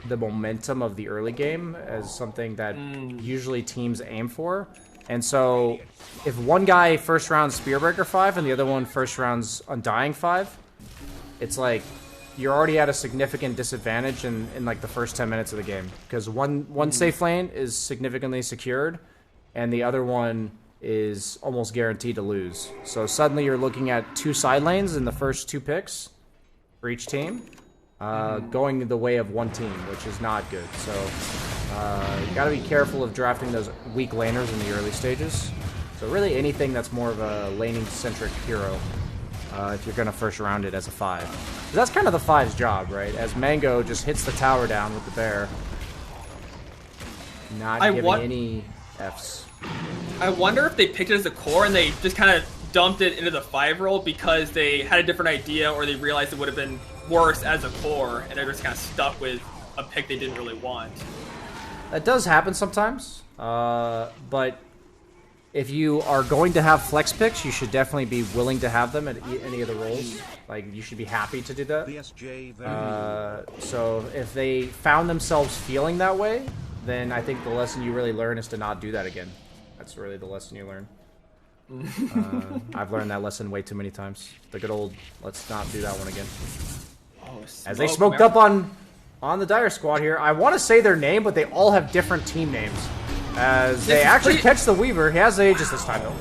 the momentum of the early game as something that usually teams aim for. And so, if one guy first rounds Spearbreaker 5 and the other one first rounds Undying 5, it's like you're already at a significant disadvantage in like the first 10 minutes of the game. Because one safe lane is significantly secured, and the other one is almost guaranteed to lose. So suddenly you're looking at 2 side lanes in the first 2 picks for each team, going the way of one team, which is not good. So you gotta be careful of drafting those weak laners in the early stages. So really anything that's more of a laning-centric hero, if you're gonna first round it as a 5. 'Cause that's kind of the 5's job, right? As Mango just hits the tower down with the bear, not giving any Fs. I wonder if they picked it as a core and they just kind of dumped it into the 5 role because they had a different idea or they realized it would have been worse as a core and they're just kind of stuck with a pick they didn't really want. That does happen sometimes, but if you are going to have flex picks, you should definitely be willing to have them at any of the roles. Like, you should be happy to do that. So if they found themselves feeling that way, then I think the lesson you really learn is to not do that again. That's really the lesson you learn. I've learned that lesson way too many times. The good old, let's not do that one again. As they smoked up on the Dire squad here. I want to say their name, but they all have different team names. As they actually catch the Weaver. He has Aegis this time, though.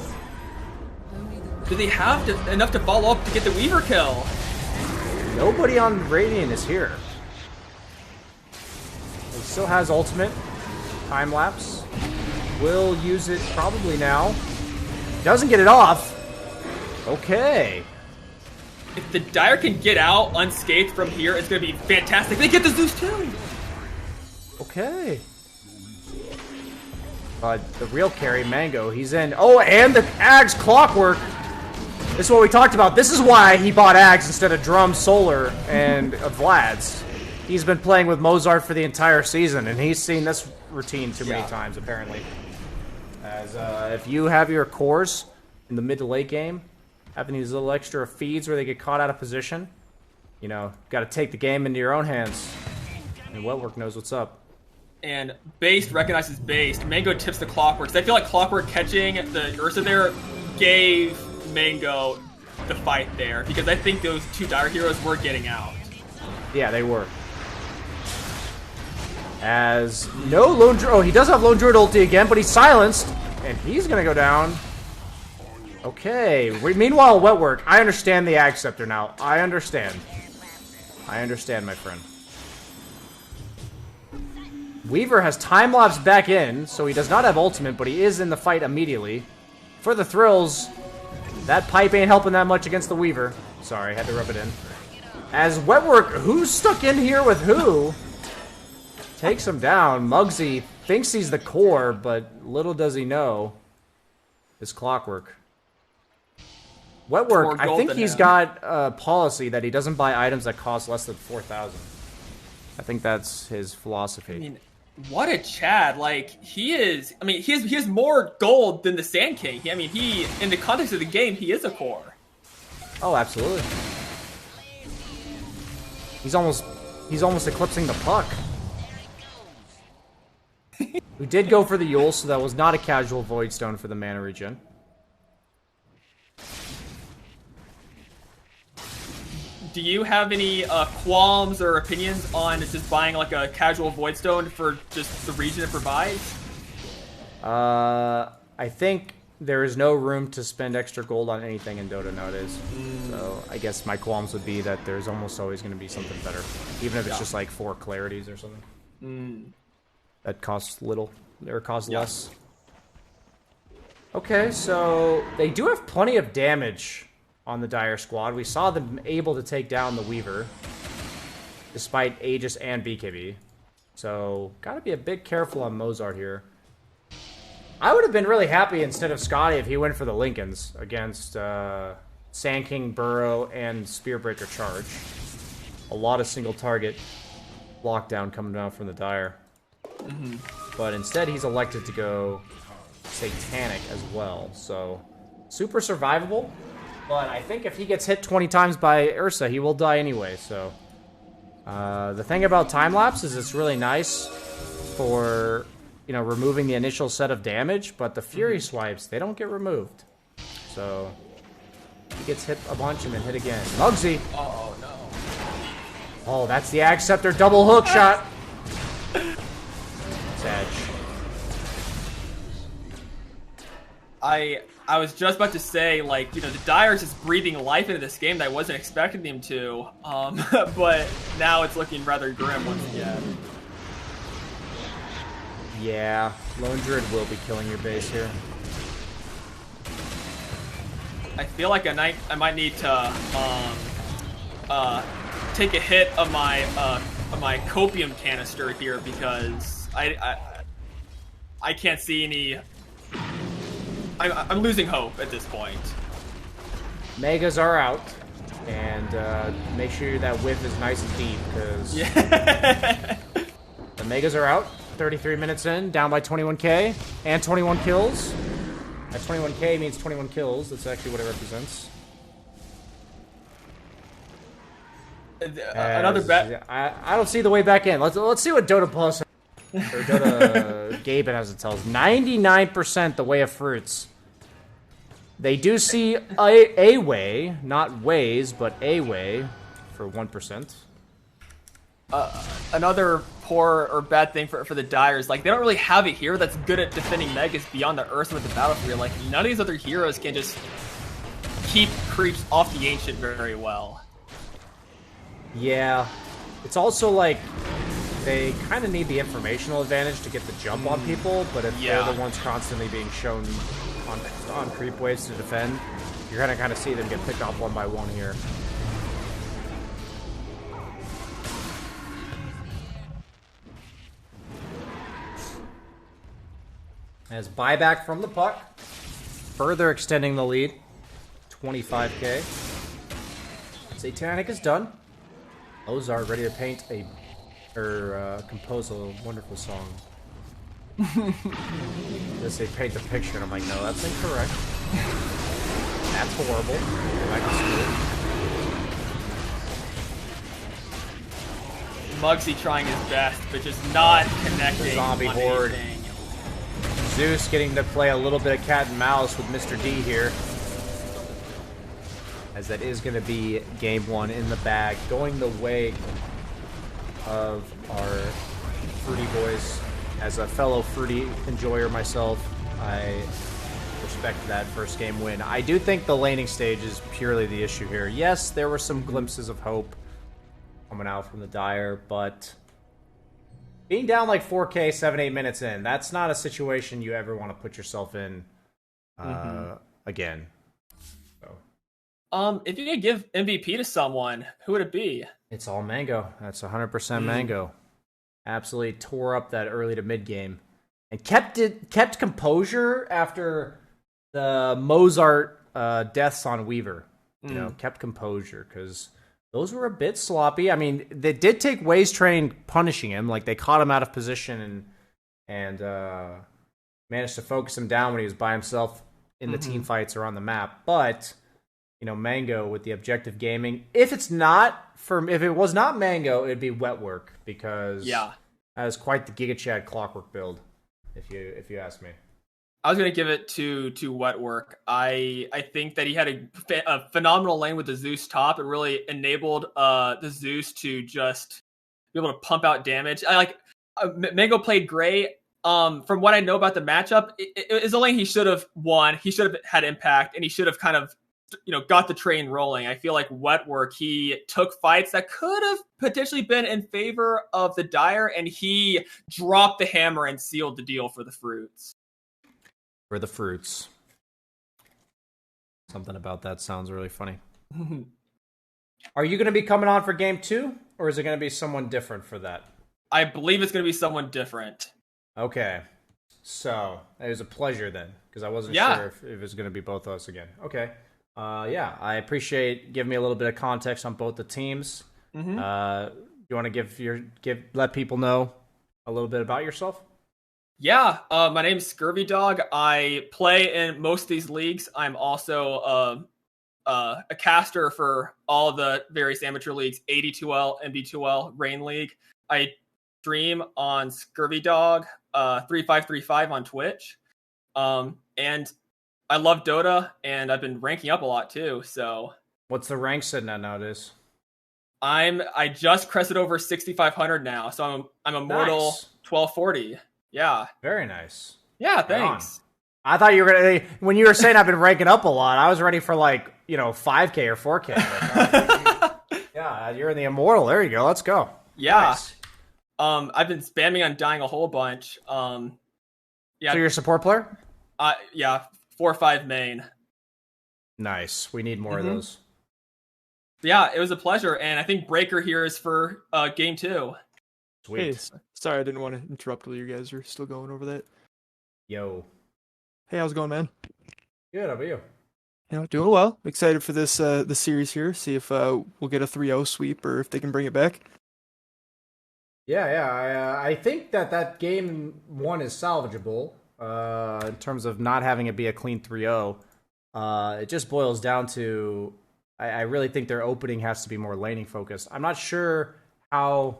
Do they have enough to follow up to get the Weaver kill? Nobody on Radiant is here. He still has ultimate. Time lapse. Will use it probably now. Doesn't get it off. Okay. If the Dire can get out unscathed from here, it's going to be fantastic. They get the Zeus too! Okay. But the real carry, Mango, he's in. Oh, and the Ags Clockwork. This is what we talked about. This is why he bought Ags instead of Drum, Solar, and Vlad's. He's been playing with Mozart for the entire season, and he's seen this routine too many times, apparently. As if you have your cores in the mid to late game, having these little extra feeds where they get caught out of position, you know, got to take the game into your own hands. And Wetwork knows what's up. And Based recognizes Based. Mango tips the Clockwork. So I feel like Clockwork catching the Ursa there gave Mango the fight there. Because I think those 2 Dire heroes were getting out. Yeah, they were. As no Lone Druid. Oh, he does have Lone Druid ulti again, but he's silenced. And he's going to go down. Okay. Meanwhile, Wetwork. I understand the Ag Scepter now. I understand. I understand, my friend. Weaver has time-lapse back in, so he does not have ultimate, but he is in the fight immediately. For the thrills, that pipe ain't helping that much against the Weaver. Sorry, had to rub it in. As Wetwork, who's stuck in here with who, takes him down. Muggsy thinks he's the core, but little does he know it's Clockwork. Wetwork, I think he's got a policy that he doesn't buy items that cost less than 4,000. I think that's his philosophy. I mean, what a Chad! Like he has more gold than the Sand King. I mean, he in the context of the game, he is a core. Oh, absolutely. He's almost eclipsing the puck. We did go for the Yule, so that was not a casual Void Stone for the mana regen. Do you have any qualms or opinions on just buying like a casual Void Stone for just the regen it provides? I think there is no room to spend extra gold on anything in Dota nowadays. So I guess my qualms would be that there's almost always going to be something better, even if it's just like 4 clarities or something. That costs little or costs less. Okay, so they do have plenty of damage on the Dire squad. We saw them able to take down the Weaver, despite Aegis and BKB. So, gotta be a bit careful on Mozart here. I would have been really happy instead of Scotty if he went for the Lincolns against Sand King, Burrow, and Spearbreaker Charge. A lot of single target lockdown coming down from the Dire. But instead he's elected to go Satanic as well. So, super survivable. But I think if he gets hit 20 times by Ursa, he will die anyway, so... the thing about time-lapse is it's really nice for, you know, removing the initial set of damage, but the Fury swipes, they don't get removed. So, he gets hit a bunch and then hit again. Muggsy! Oh, no. Oh, that's the Axe Scepter double hook shot! Sag. I was just about to say, like, you know, the Dire's just breathing life into this game that I wasn't expecting them to. But now it's looking rather grim once again. Yeah, Lone Druid will be killing your base here. I feel like I might need to take a hit of my copium canister here because I can't see any. I'm losing hope at this point. Megas are out, and make sure that whiff is nice and deep, because the Megas are out. 33 minutes in, down by 21k, and 21 kills. That 21k means 21 kills. That's actually what it represents. Another bet. I don't see the way back in. Let's see what Dota Plus or Dota Gaben has to tell us. 99% the way of fruits. They do see a way, not ways, but a way for 1%. Another poor or bad thing for the Dire is, like, they don't really have a hero that's good at defending Megas beyond the Ursa with the battlefield. Like, none of these other heroes can just keep creeps off the Ancient very well. Yeah. It's also like they kind of need the informational advantage to get the jump on people, but if they're the ones constantly being shown on creep waves to defend, you're gonna kind of see them get picked off one by one here. As buyback from the puck, further extending the lead, 25k. Satanic is done. Ozark ready to paint compose a wonderful song. They say paint the picture, and I'm like, no, that's incorrect. That's horrible. I can Muggsy trying his best, but just not connecting. The zombie horde. Anything. Zeus getting to play a little bit of cat and mouse with Mr. D here. As that is going to be game one in the bag, going the way of our Fruity boys. As a fellow Fruity enjoyer myself, I respect that first game win. I do think the laning stage is purely the issue here. Yes, there were some glimpses of hope coming out from the Dire, but being down like 4K 7-8 minutes in, that's not a situation you ever want to put yourself in again. So. If you could give MVP to someone, who would it be? It's all Mango. That's 100% Mango. Absolutely tore up that early to mid game and kept composure after the Mozart deaths on Weaver. You know, kept composure because those were a bit sloppy. I mean, they did take Wei's train punishing him. Like, they caught him out of position and managed to focus him down when he was by himself in the team fights or on the map. But, you know, Mango with the objective gaming. If it was not Mango, it'd be Wetwork because that is quite the Giga Chad clockwork build, if you ask me. I was going to give it to Wetwork. I think that he had a phenomenal lane with the Zeus top. It really enabled the Zeus to just be able to pump out damage. Mango played great. From what I know about the matchup, it is a lane he should have won. He should have had impact, and he should have kind of, got the train rolling. I feel like Wetwork, he took fights that could have potentially been in favor of the Dire, and he dropped the hammer and sealed the deal for the Fruits. For the Fruits. Something about that sounds really funny. Are you going to be coming on for game 2, or is it going to be someone different for that? I believe it's going to be someone different. Okay. So, it was a pleasure then, because I wasn't sure if it was going to be both of us again. Okay. I appreciate giving me a little bit of context on both the teams. You want to let people know a little bit about yourself? Yeah, my name's Scurvy Dog. I play in most of these leagues. I'm also a caster for all the various amateur leagues, 82L, MD2L, Rain League. I stream on Scurvy Dog 3535 on Twitch. And I love Dota, and I've been ranking up a lot too. So, what's the rank sitting at nowadays? I just crested over 6,500 now, so I'm Immortal 1240. Yeah. Very nice. Yeah, thanks. I thought you were gonna when you were saying I've been ranking up a lot, I was ready for 5K or 4K. Yeah, you're in the Immortal. There you go. Let's go. Yeah. Nice. I've been spamming on dying a whole bunch. So you're a support player? Yeah, 4-5 main. Nice. We need more of those. Yeah, it was a pleasure, and I think Breaker here is for game 2. Sweet. Hey, sorry, I didn't want to interrupt while you guys are still going over that. Yo. Hey, how's it going, man? Good, how about you? Doing well. Excited for this the series here. See if we'll get a 3-0 sweep or if they can bring it back. Yeah. I think that game 1 is salvageable in terms of not having it be a clean 3-0. It just boils down to I really think their opening has to be more laning focused. I'm not sure how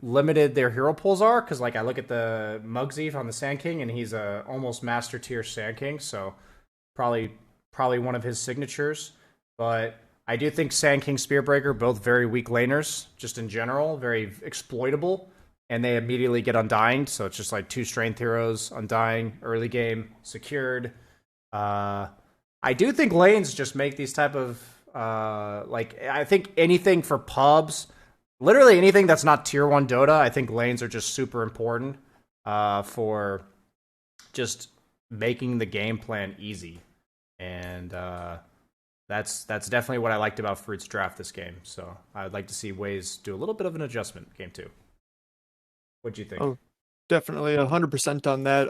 limited their hero pools are, because I look at the Mugsy on the Sand King, and he's a almost master tier Sand King, so probably one of his signatures. But I do think Sand King, Spearbreaker, both very weak laners, just in general, very exploitable, and they immediately get Undying, so it's just 2 strength heroes, Undying, early game, secured. I do think lanes just make these type of, I think anything for pubs, literally anything that's not tier 1 Dota, I think lanes are just super important for just making the game plan easy. And that's definitely what I liked about Fruit's draft this game. So I'd like to see Waze do a little bit of an adjustment game 2. What'd you think? Oh, definitely 100% on that.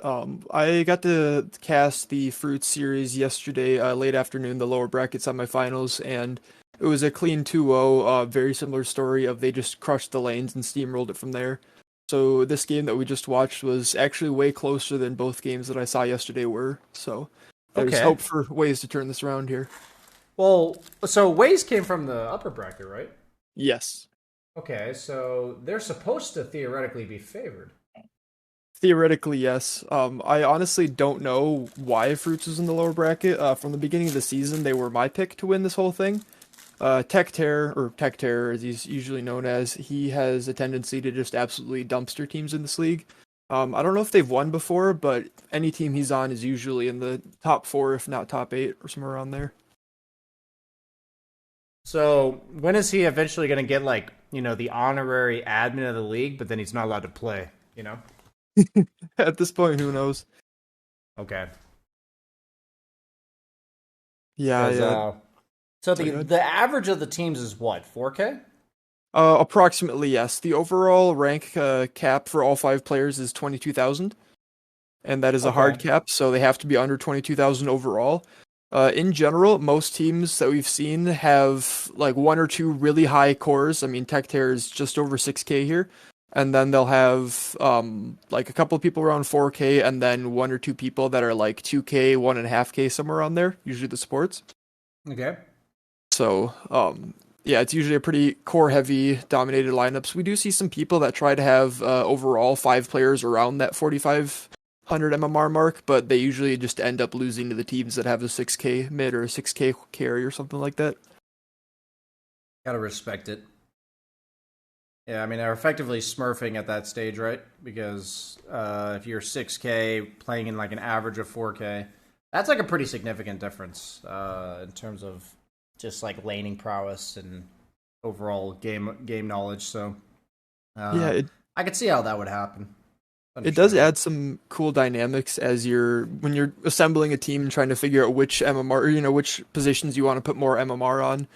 I got to cast the Fruit series yesterday, late afternoon, the lower bracket semifinals, and it was a clean 2-0, very similar story of they just crushed the lanes and steamrolled it from there. So this game that we just watched was actually way closer than both games that I saw yesterday were. So there's hope for Waze to turn this around here. Well, so Waze came from the upper bracket, right? Yes. Okay, so they're supposed to theoretically be favored. Theoretically, yes. I honestly don't know why Fruits was in the lower bracket. From the beginning of the season, they were my pick to win this whole thing. Tech Terror, as he's usually known as, he has a tendency to just absolutely dumpster teams in this league. I don't know if they've won before, but any team he's on is usually in the top 4, if not top 8, or somewhere around there. So when is he eventually going to get like, the honorary admin of the league, but then he's not allowed to play, At this point, who knows? Okay. Yeah, yeah. So Sorry, go ahead. the average of the teams is what, 4K? Approximately, yes. The overall rank cap for all 5 players is 22,000, and that is a hard Okay. cap, so they have to be under 22,000 overall. In general, most teams that we've seen have like 1 or 2 really high cores. I mean, Tech Terror is just over 6K here, and then they'll have like a couple of people around 4K, and then 1 or 2 people that are like 2K, 1.5K, somewhere around there. Usually the supports. Okay. So, yeah, it's usually a pretty core-heavy dominated lineups. We do see some people that try to have overall 5 players around that 4,500 MMR mark, but they usually just end up losing to the teams that have a 6K mid or a 6K carry or something like that. Gotta respect it. Yeah, I mean, they're effectively smurfing at that stage, right? Because if you're 6K playing in like an average of 4K, that's like a pretty significant difference in terms of just like laning prowess and overall game knowledge. So Yeah, I could see how that would happen. it does add some cool dynamics as when you're assembling a team and trying to figure out which MMR, or, which positions you want to put more MMR on.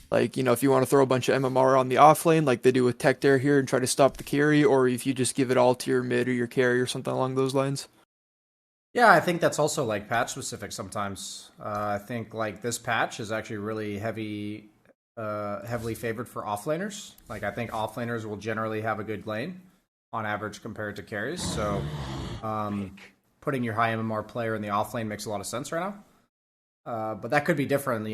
Like, if you want to throw a bunch of MMR on the off lane, like they do with Tech Dare here, and try to stop the carry, or if you just give it all to your mid or your carry or something along those lines. Yeah, I think that's also like patch specific sometimes. I think like this patch is actually really heavily favored for offlaners. Like I think offlaners will generally have a good lane on average compared to carries. So putting your high MMR player in the offlane makes a lot of sense right now. But that could be different,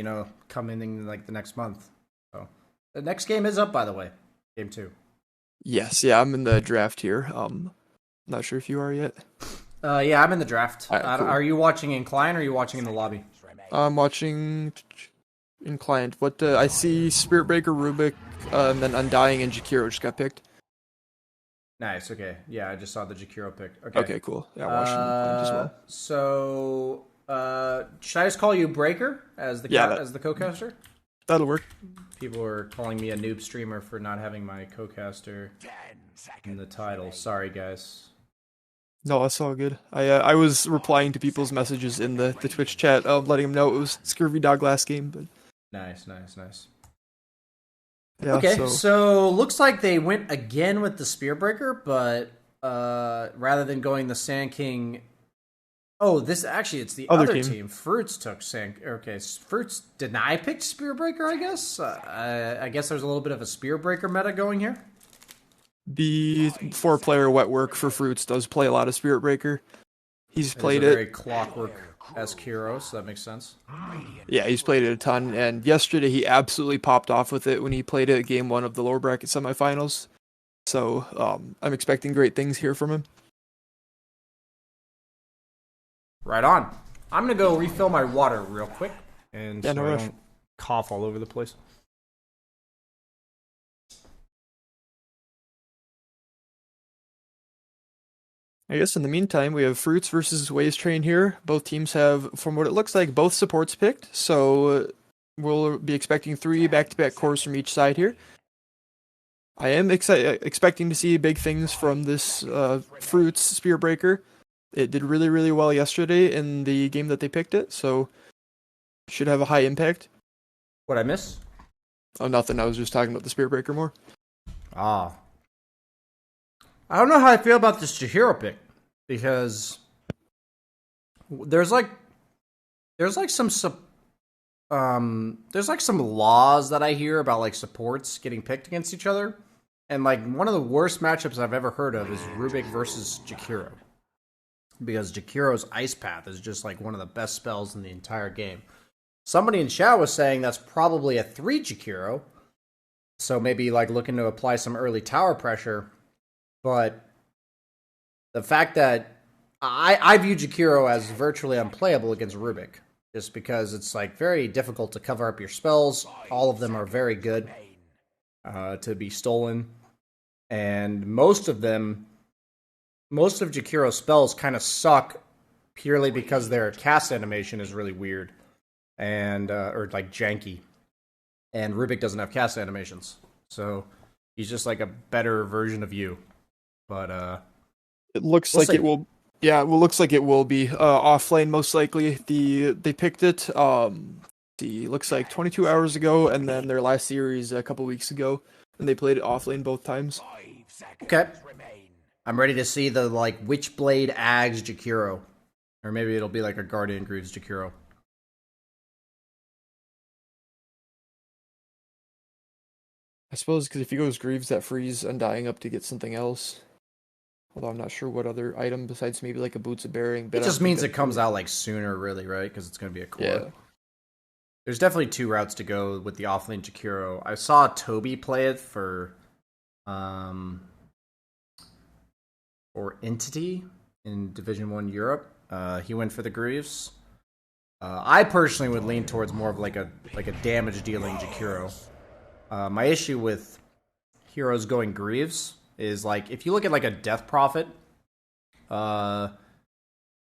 coming in like the next month. So the next game is up, by the way, game 2. Yes, yeah, I'm in the draft here. Not sure if you are yet. Yeah, I'm in the draft. All right, cool. Are you watching in client or are you watching in the lobby? I'm watching in client. What I see Spirit Breaker, Rubik, and then Undying and Jakiro just got picked. Nice. Okay. Yeah, I just saw the Jakiro pick. Okay. Okay, cool. Yeah, I'm watching in client as well. So, should I just call you Breaker as the as the co-caster? That'll work. People are calling me a noob streamer for not having my co-caster in the title. Sorry, guys. No, that's all good. I was replying to people's messages in the Twitch chat, letting them know it was Scurvy Dog last game, but Nice. yeah. Okay, so looks like they went again with the Spearbreaker, but rather than going the Sand King. Oh, it's the other team. Fruits took Sand. Okay, Fruits did I pick Spearbreaker? I guess. I guess there's a little bit of a Spearbreaker meta going here. The 4-player wet work for Fruits does play a lot of Spirit Breaker. He's played it. Very clockwork-esque hero, so that makes sense. Yeah, he's played it a ton, and yesterday he absolutely popped off with it when he played it at Game 1 of the lower bracket semifinals. So I'm expecting great things here from him. Right on. I'm going to go refill my water real quick, and I don't cough all over the place. I guess in the meantime, we have Fruits versus Waze Train here. Both teams have, from what it looks like, both supports picked. So we'll be expecting 3 back-to-back cores from each side here. I am expecting to see big things from this Fruits Spear Breaker. It did really, really well yesterday in the game that they picked it, so should have a high impact. What'd I miss? Oh, nothing. I was just talking about the Spear Breaker more. Ah. I don't know how I feel about this Chihiro pick, because there's some laws that I hear about like supports getting picked against each other, and like one of the worst matchups I've ever heard of is Rubik versus Jakiro, because Jakiro's Ice Path is just like one of the best spells in the entire game. Somebody in chat was saying that's probably a 3 Jakiro, so maybe like looking to apply some early tower pressure. But the fact that I view Jakiro as virtually unplayable against Rubik, just because it's like very difficult to cover up your spells. All of them are very good to be stolen, and most of Jakiro's spells kind of suck purely because their cast animation is really weird and or like janky. and Rubik doesn't have cast animations, so he's just like a better version of you. But It looks we'll like see. it will. Yeah, well, looks like it will be offlane most likely. They picked it. Looks like 22 hours ago, and then their last series a couple weeks ago, and they played it offlane both times. 5 seconds Okay. remain. I'm ready to see the like Witchblade Ags Jakiro, or maybe it'll be like a Guardian Greaves Jakiro. I suppose because if he goes Greaves, that frees Undying up to get something else. Although I'm not sure what other item besides maybe like a Boots of Bearing. It just means it comes out like sooner, really, right? Because it's going to be a core. Yeah. There's definitely two routes to go with the offlane Jakiro. I saw Toby play it for Entity in Division 1 Europe. He went for the Greaves. I personally would lean towards more of like a damage dealing Jakiro. My issue with heroes going Greaves is like if you look at like a Death Prophet,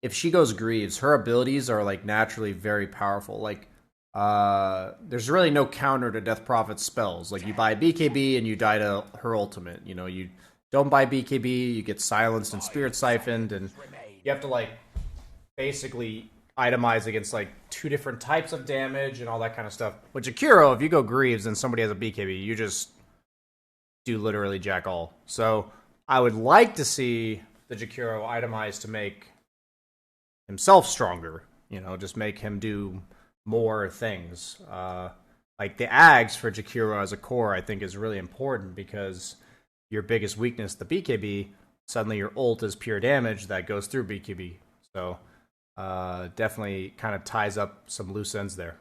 if she goes Greaves, her abilities are like naturally very powerful. Like there's really no counter to Death Prophet's spells. Like you buy BKB and you die to her ultimate. You know, you don't buy BKB, you get silenced and spirit siphoned, and you have to like basically itemize against like two different types of damage and all that kind of stuff. With Jakiro, if you go Greaves and somebody has a BKB, you just do literally jack all. So I would like to see the Jakiro itemized to make himself stronger. You know, just make him do more things. Like the Ags for Jakiro as a core, I think is really important because your biggest weakness, the BKB, suddenly your ult is pure damage that goes through BKB. So definitely kind of ties up some loose ends there.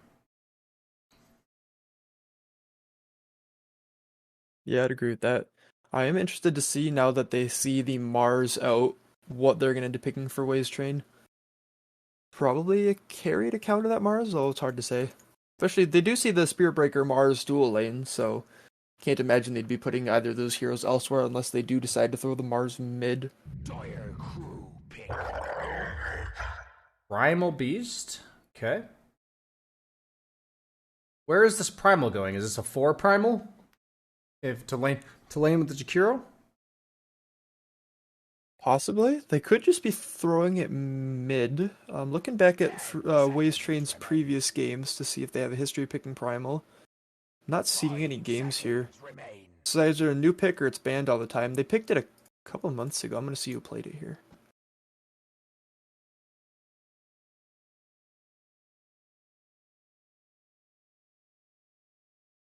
Yeah, I'd agree with that. I am interested to see now that they see the Mars out, what they're going to end up picking for Waze Train. Probably a carry to counter that Mars, though it's hard to say. Especially, they do see the Spirit Breaker Mars dual lane, so can't imagine they'd be putting either of those heroes elsewhere unless they do decide to throw the Mars mid. Dire crew pick. Primal Beast? Okay. Where is this Primal going? Is this a 4 Primal? If to lane with the Jakiro? Possibly. They could just be throwing it mid. Looking back at Waze Train's previous games to see if they have a history of picking Primal. Not seeing any games here. So either a new pick or it's banned all the time. They picked it a couple months ago. I'm going to see who played it here.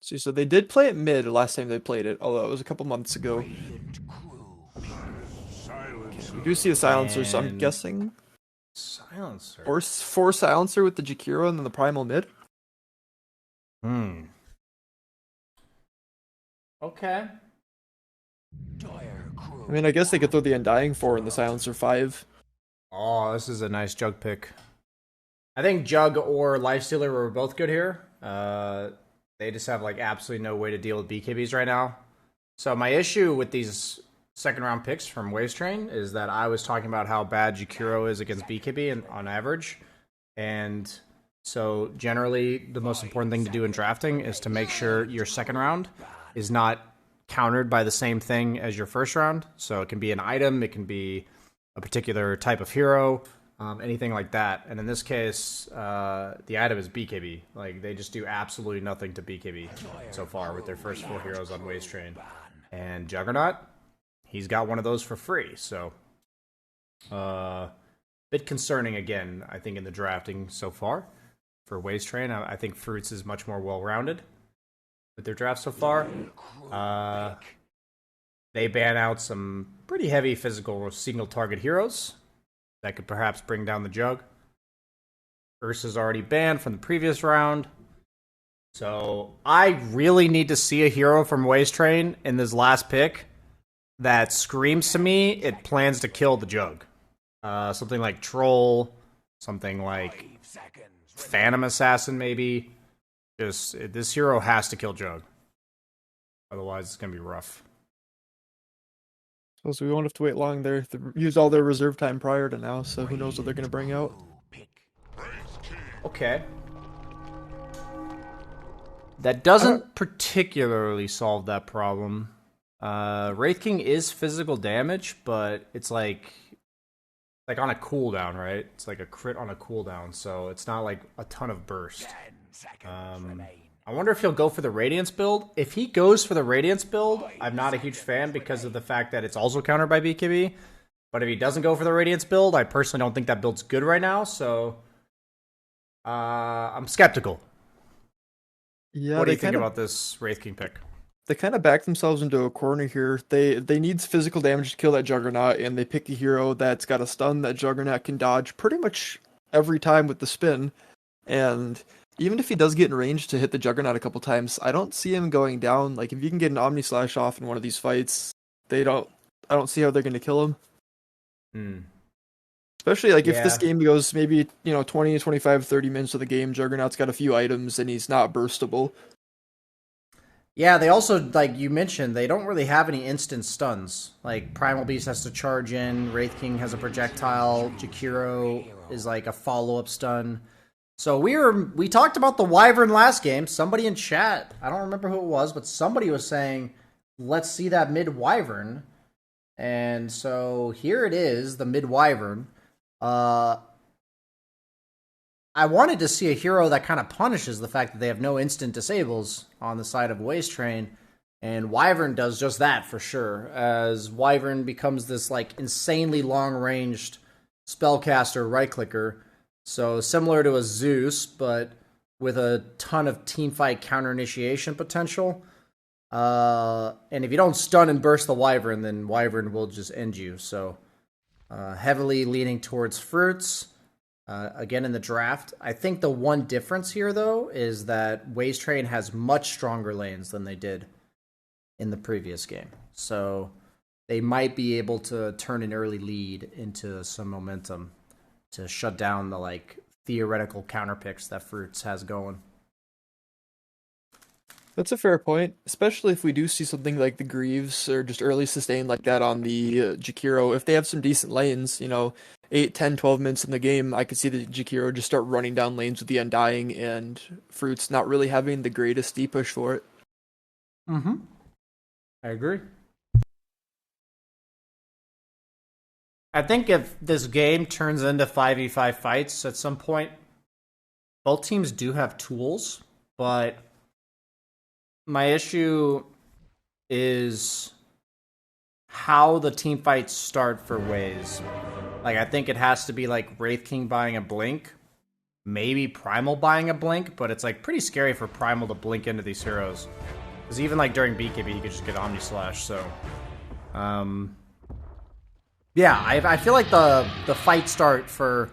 See, so they did play it mid last time they played it, although it was a couple months ago. We do see a silencer, so I'm And- guessing Silencer. or 4 silencer with the Jakiro and then the Primal mid. Okay. Dire crew. I mean, I guess they could throw the Undying 4 and the silencer 5. Oh, this is a nice Jug pick. I think Jug or Lifestealer were both good here. They just have like absolutely no way to deal with BKBs right now. So my issue with these second round picks from Waves Train is that I was talking about how bad Jakiro is against BKB on average. And so generally the most important thing to do in drafting is to make sure your second round is not countered by the same thing as your first round. So it can be an item, it can be a particular type of hero, anything like that. And in this case, the item is BKB. Like, they just do absolutely nothing to BKB so far with their first 4 heroes on Waze Train. And Juggernaut, he's got one of those for free. So, bit concerning again, I think, in the drafting so far for Waze Train. I think Fruits is much more well-rounded with their draft so far. They ban out some pretty heavy physical single target heroes that could perhaps bring down the Jug. Ursa's already banned from the previous round. So I really need to see a hero from Waze Train in this last pick that screams to me it plans to kill the Jug. Something like Troll, something like Phantom Assassin maybe. Just, this hero has to kill Jug. Otherwise it's going to be rough. So we won't have to wait long there. They used all their reserve time prior to now, so who knows what they're going to bring out. Okay. That doesn't particularly solve that problem. Wraith King is physical damage, but it's like on a cooldown, right? It's like a crit on a cooldown, so it's not like a ton of burst. 10 seconds remain. I wonder if he'll go for the Radiance build. If he goes for the Radiance build, I'm not a huge fan because of the fact that it's also countered by BKB. But if he doesn't go for the Radiance build, I personally don't think that build's good right now, so I'm skeptical. Yeah, What do you think about this Wraith King pick? They kind of back themselves into a corner here. They need physical damage to kill that Juggernaut, and they pick a hero that's got a stun that Juggernaut can dodge pretty much every time with the spin. And even if he does get in range to hit the Juggernaut a couple times, I don't see him going down. Like, if you can get an Omni Slash off in one of these fights, I don't see how they're going to kill him. Especially, like, if this game goes maybe, 20, 25, 30 minutes of the game, Juggernaut's got a few items, and he's not burstable. Yeah, they also, like you mentioned, they don't really have any instant stuns. Like, Primal Beast has to charge in, Wraith King has a projectile, Jakiro is like a follow-up stun. So we talked about the Wyvern last game. Somebody in chat, I don't remember who it was, but somebody was saying, let's see that mid-Wyvern. And so here it is, the mid-Wyvern. I wanted to see a hero that kind of punishes the fact that they have no instant disables on the side of Waste Train, and Wyvern does just that for sure, as Wyvern becomes this like insanely long-ranged spellcaster right-clicker, so similar to a Zeus, but with a ton of teamfight counter-initiation potential. And if you don't stun and burst the Wyvern, then Wyvern will just end you, so heavily leaning towards fruits. Again in the draft. I think the one difference here, though, is that Waste Train has much stronger lanes than they did in the previous game. So they might be able to turn an early lead into some momentum to shut down the like theoretical counter picks that Fruits has going. That's a fair point, especially if we do see something like the Greaves or just early sustain like that on the Jakiro. If they have some decent lanes, 8, 10, 12 minutes in the game, I could see the Jakiro just start running down lanes with the Undying and Fruits not really having the greatest D-push for it. Mm-hmm. I agree. I think if this game turns into 5v5 fights at some point, both teams do have tools, but my issue is how the team fights start for Waze. Like, I think it has to be like Wraith King buying a blink, maybe Primal buying a blink, but it's like pretty scary for Primal to blink into these heroes. Because even like during BKB, he could just get Omni Slash. So, yeah, I feel like the fight start for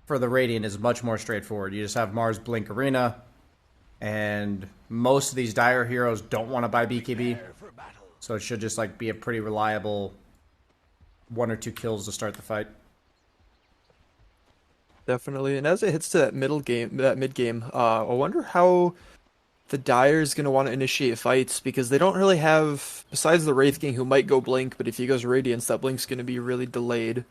the Radiant is much more straightforward. You just have Mars blink Arena, and most of these dire heroes don't want to buy BKB, so it should just like be a pretty reliable 1 or 2 kills to start the fight. Definitely, and as it hits to that mid game, I wonder how the Dire is going to want to initiate fights, because they don't really have, besides the Wraith King who might go Blink, but if he goes Radiance, that Blink's going to be really delayed.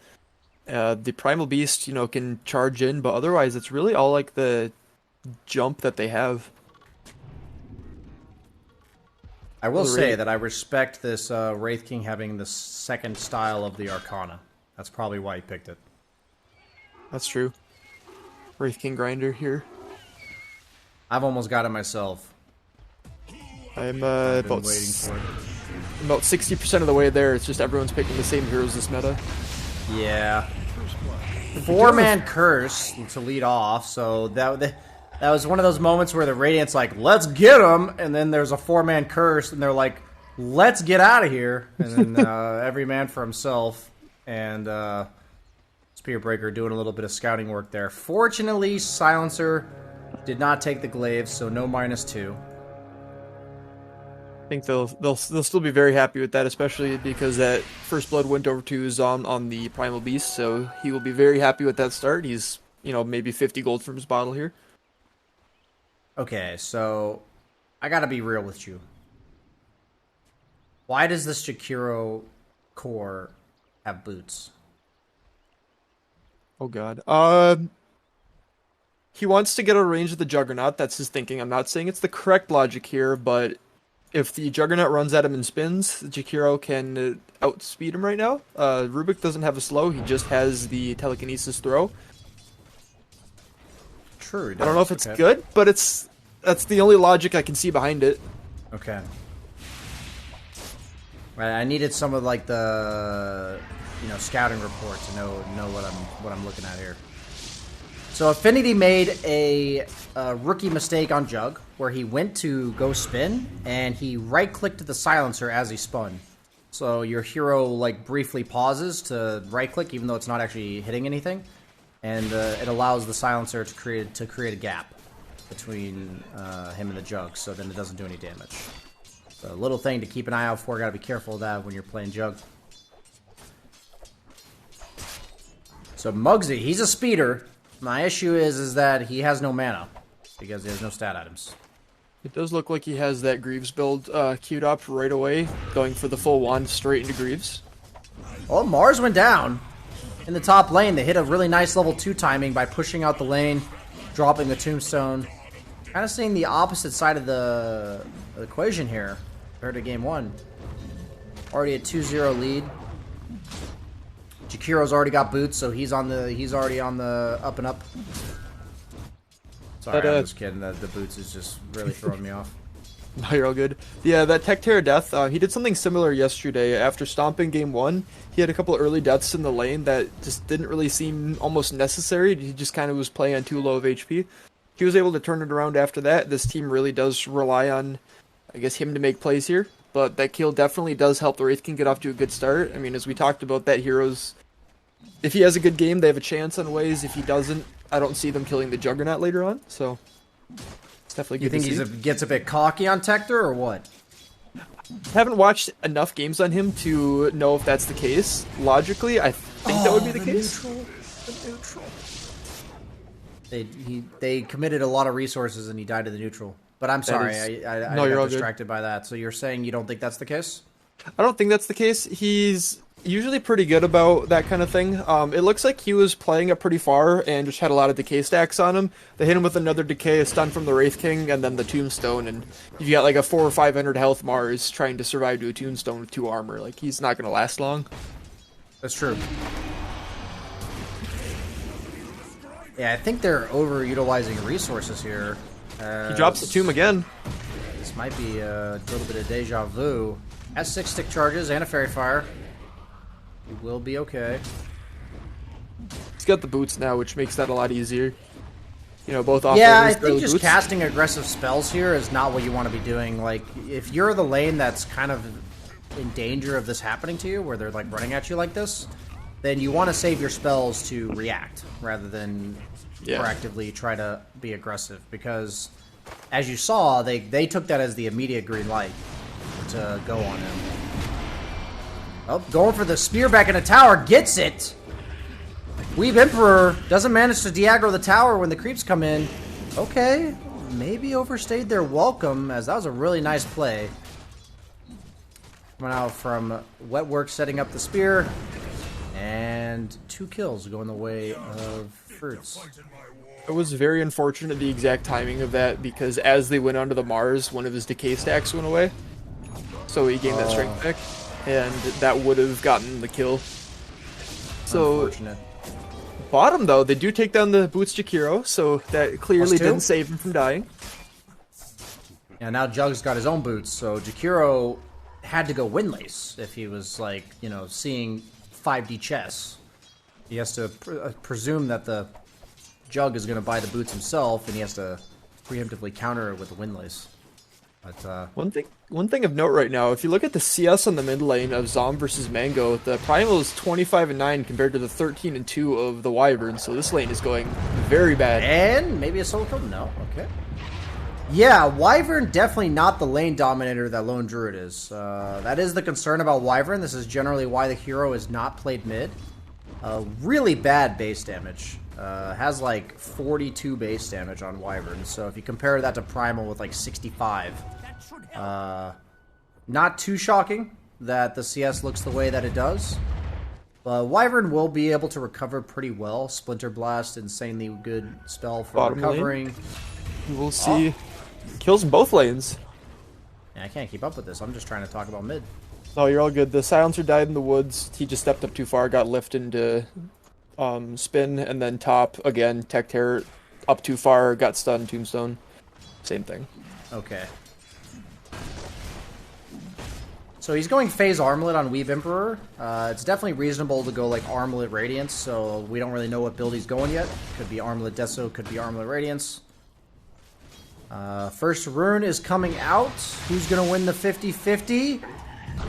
The Primal Beast, can charge in, but otherwise it's really all like the jump that they have. I will say that I respect this Wraith King having the second style of the Arcana. That's probably why he picked it. That's true. Wraith King grinder here. I've almost got it myself. I'm I've been about waiting for it. about 60% of the way there. It's just everyone's picking the same heroes this meta. Yeah. 4-man curse to lead off, so that was one of those moments where the Radiant's like, let's get him, and then there's a 4-man curse, and they're like, let's get out of here, and then every man for himself, and Spear Breaker doing a little bit of scouting work there. Fortunately, Silencer did not take the glaive, so no -2. I think they'll still be very happy with that, especially because that First Blood went over to Zom on the Primal Beast, so he will be very happy with that start. He's, maybe 50 gold from his bottle here. Okay, so I gotta be real with you. Why does this Jakiro core have boots? Oh god. he wants to get out of range of the Juggernaut. That's his thinking. I'm not saying it's the correct logic here, but if the Juggernaut runs at him and spins, Jakiro can outspeed him right now. Rubik doesn't have a slow. He just has the telekinesis throw. True. I don't know if it's good, but that's the only logic I can see behind it. Okay. Right, I needed some of like the scouting report to know what I'm looking at here. So Affinity made a rookie mistake on Jug where he went to go spin and he right-clicked the silencer as he spun. So your hero like briefly pauses to right-click even though it's not actually hitting anything, and it allows the silencer to create a gap between him and the Jug, so then it doesn't do any damage. So a little thing to keep an eye out for. Gotta be careful of that when you're playing Jug. So Muggsy, he's a speeder. My issue is that he has no mana because he has no stat items. It does look like he has that Greaves build queued up right away, going for the full wand straight into Greaves. Oh, Mars went down in the top lane. They hit a really nice level 2 timing by pushing out the lane, dropping the tombstone. Kind of seeing the opposite side of the equation here compared to game 1. Already a 2-0 lead. Jakiro's already got boots, so he's already on the up and up. Sorry, I'm just kidding. The boots is just really throwing me off. No, you're all good. Yeah, that Tech Terror death, he did something similar yesterday. After stomping game 1, he had a couple of early deaths in the lane that just didn't really seem almost necessary. He just kind of was playing on too low of HP. He was able to turn it around after that. This team really does rely on, I guess, him to make plays here. But that kill definitely does help the Wraith King get off to a good start. I mean, as we talked about, that hero's... If he has a good game, they have a chance on ways. If he doesn't, I don't see them killing the Juggernaut later on. So, it's definitely good to see. You think he gets a bit cocky on Tector, or what? Haven't watched enough games on him to know if that's the case. Logically, I think that would be the case. Neutral. They committed a lot of resources and he died to the neutral. But I'm sorry, I got distracted by that. So you're saying you don't think that's the case? I don't think that's the case. He's usually pretty good about that kind of thing. It looks like he was playing it pretty far and just had a lot of decay stacks on him. They hit him with another decay, a stun from the Wraith King, and then the Tombstone, and you've got like a 400 or 500 health Mars trying to survive to a Tombstone with 2 armor. Like, he's not going to last long. That's true. Yeah, I think they're overutilizing resources here. He drops the tomb again. This might be a little bit of deja vu. Has 6 stick charges and a fairy fire. He will be okay. He's got the boots now, which makes that a lot easier. You know, both off. Yeah, I think just casting aggressive spells here is not what you want to be doing. Like, if you're the lane that's kind of in danger of this happening to you, where they're like running at you like this, then you want to save your spells to react rather than proactively try to be aggressive. Because, as you saw, they took that as the immediate green light to go on him. Oh, going for the spear back in the tower, gets it! Weave Emperor doesn't manage to de-aggro the tower when the creeps come in. Okay, maybe overstayed their welcome, as that was a really nice play. Coming out from Wetwork setting up the spear. And 2 kills going the way of Fruits. It was very unfortunate, the exact timing of that, because as they went onto the Mars, one of his decay stacks went away. So he gained that strength back, and that would have gotten the kill. So, unfortunate. Bottom though, they do take down the Boots Jakiro, so that clearly didn't save him from dying. Yeah, now Jug's got his own boots, so Jakiro had to go Windlace if he was, like, you know, seeing 5D chess. He has to presume that the Jug is going to buy the boots himself, and he has to preemptively counter it with the Windlace. But one thing of note right now, if you look at the CS on the mid lane of Zom versus Mango, the Primal is 25-9 compared to the 13-2 of the Wyvern, so this lane is going very bad. And maybe a solo kill? No, okay. Yeah, Wyvern definitely not the lane dominator that Lone Druid is. That is the concern about Wyvern. This is generally why the hero is not played mid. Really bad base damage. Has like 42 base damage on Wyvern. So if you compare that to Primal with like 65, not too shocking that the CS looks the way that it does. Wyvern will be able to recover pretty well. Splinter Blast, insanely good spell for Bottom recovering. lane. We'll see. Kills both lanes. Yeah, I can't keep up with this. I'm just trying to talk about mid. Oh, you're all good. The silencer died in the woods. He just stepped up too far, got lifted into spin, and then top again. Tech terror up too far, got stunned. Tombstone. Same thing. Okay. So he's going phase Armlet on Weave Emperor. It's definitely reasonable to go like Armlet Radiance, so we don't really know what build he's going yet. Could be Armlet Deso, could be Armlet Radiance. First rune is coming out. Who's going to win the 50-50?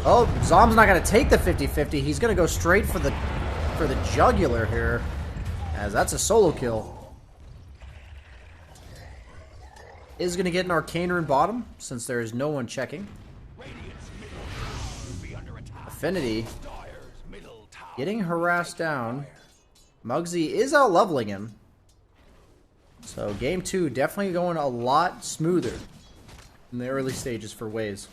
Oh, Zom's not going to take the 50-50. He's going to go straight for the jugular here, as that's a solo kill. Is going to get an Arcane Rune bottom, since there is no one checking. Affinity getting harassed down. Muggsy is out leveling him. So game 2 definitely going a lot smoother in the early stages for Waze.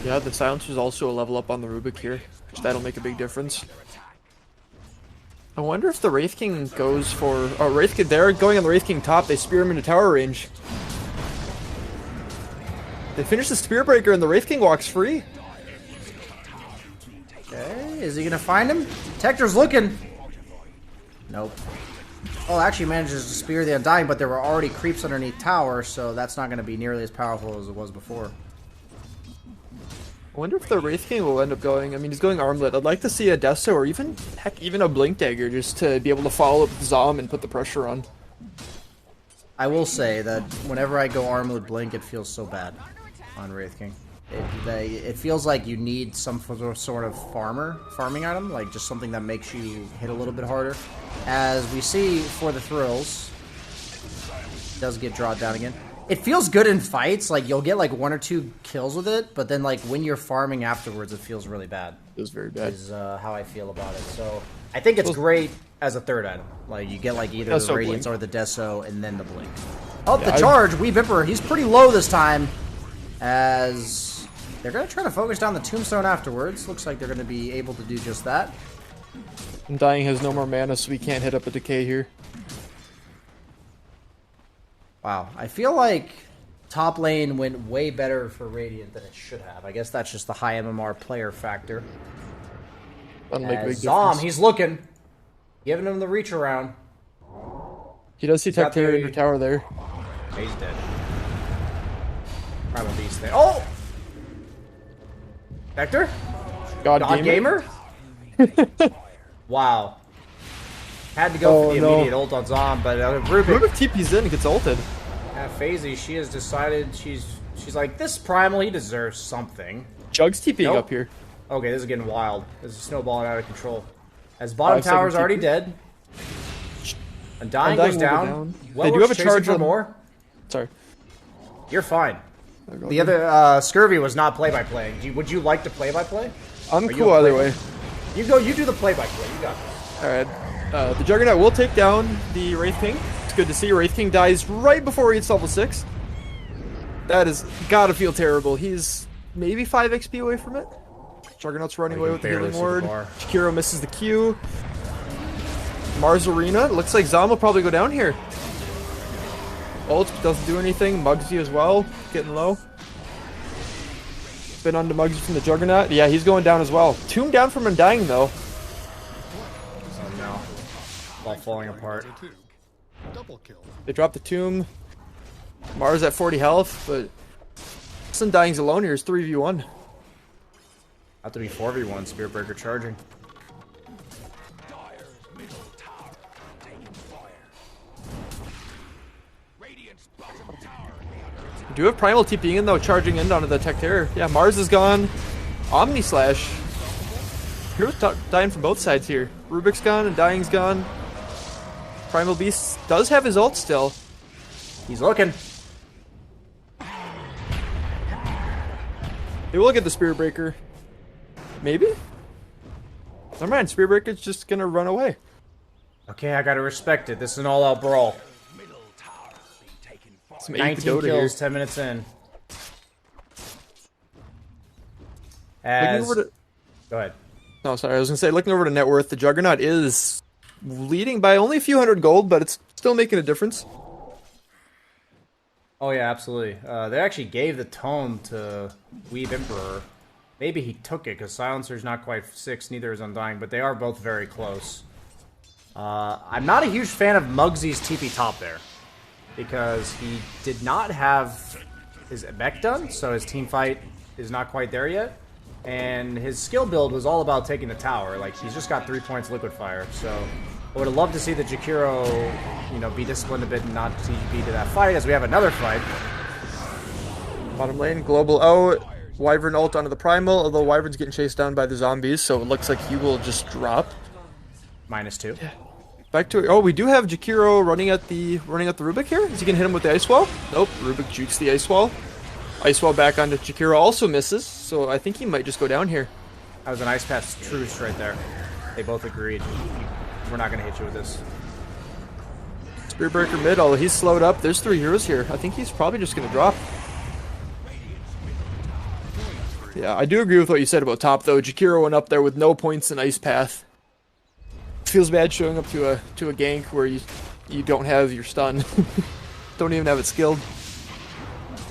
Yeah, the silencer is also a level up on the Rubik here. That'll make a big difference. I wonder if the Wraith King goes for... Oh, Wraith King, they're going on the Wraith King top. They spear him into tower range. They finish the Spear Breaker and the Wraith King walks free. Okay, is he gonna find him? Tector's looking. Nope. Oh, actually manages to spear the Undying, but there were already creeps underneath tower, so that's not gonna be nearly as powerful as it was before. I wonder if the Wraith King will end up going... I mean, he's going Armlet. I'd like to see a Deso or even, heck, even a Blink Dagger just to be able to follow up with Zom and put the pressure on. I will say that whenever I go Armlet Blink, it feels so bad on Wraith King. It feels like you need some sort of farming item, like just something that makes you hit a little bit harder. As we see for the thrills, it does get drawn down again. It feels good in fights, like you'll get like 1 or 2 kills with it, but then like when you're farming afterwards, it feels really bad. It was very bad. Is how I feel about it. So I think it's great as a third item. Like you get like either the Radiance or the Deso and then the Blink. Oh, the charge, Weave Emperor, he's pretty low this time, as they're going to try to focus down the Tombstone afterwards. Looks like they're going to be able to do just that. Undying has no more mana, so we can't hit up a Decay here. Wow, I feel like top lane went way better for Radiant than it should have. I guess that's just the high MMR player factor. That'll make a big Zom, difference. he's looking. Giving him the reach around. He does see Tech Terror in your tower there. He's dead. Primal Beast there. Oh! Vector? God Gamer? Wow. Had to go for the immediate ult on Zom, but Rubik TP's in and gets ulted. FaZe, she has decided she's like, this Primal, he deserves something. Jug's TPing up here. Okay, this is getting wild. This is snowballing out of control. As bottom tower's already dead. Undying goes down. They do have a charge on more. Sorry. You're fine. The other Scurvy was not play-by-play. Would you like to play-by-play? I'm cool either way. You do the play-by-play. You got this. Alright. The Juggernaut will take down the Wraith King. It's good to see. Wraith King dies right before he hits level 6. That is gotta feel terrible. He's maybe 5 XP away from it. Juggernaut's running away with the healing ward. Shakiro misses the Q. Mars Arena. Looks like Zom will probably go down here. Ult doesn't do anything. Muggsy as well. Getting low. Spin onto Muggsy from the Juggernaut. Yeah, he's going down as well. Tomb down from Undying though. Oh no. All falling apart. Double kill. They drop the Tomb. Mars at 40 health, but Undying's alone here is 3v1. Have to be 4v1. Spirit Breaker charging. We do have Primal TPing in though, charging in onto the Tech Terror. Yeah, Mars is gone. Omni Slash. Heroes dying from both sides here. Rubik's gone and Dying's gone. Primal Beast does have his ult still. He's looking. They will get the Spear Breaker. Maybe? Never mind, Spear Breaker's just gonna run away. Okay, I gotta respect it. This is an all-out brawl. Some 19 kills, here. 10 minutes in. Go Go ahead. No, sorry, I was gonna say, looking over to net worth, the Juggernaut is leading by only a few hundred gold, but it's still making a difference. Oh yeah, absolutely. They actually gave the tome to Weeb Emperor. Maybe he took it, because Silencer's not quite 6, neither is Undying, but they are both very close. I'm not a huge fan of Muggsy's TP top there, because he did not have his mech done, so his team fight is not quite there yet. And his skill build was all about taking the tower. Like, he's just got 3 points liquid fire, so I would have loved to see the Jakiro, be disciplined a bit and not TP to that fight, as we have another fight. Bottom lane, global out. Wyvern ult onto the Primal, although Wyvern's getting chased down by the zombies, so it looks like he will just drop. -2. Yeah. Back to we do have Jakiro running at the Rubik here. Is he gonna hit him with the ice wall? Nope. Rubik jukes the ice wall. Ice wall back onto Jakiro, also misses, so I think he might just go down here. That was an ice pass truce right there. They both agreed. We're not gonna hit you with this. Spearbreaker mid, although he's slowed up. There's 3 heroes here. I think he's probably just gonna drop. Yeah, I do agree with what you said about top though. Jakiro went up there with no points in ice path. Feels bad showing up to a gank where you don't have your stun. Don't even have it skilled.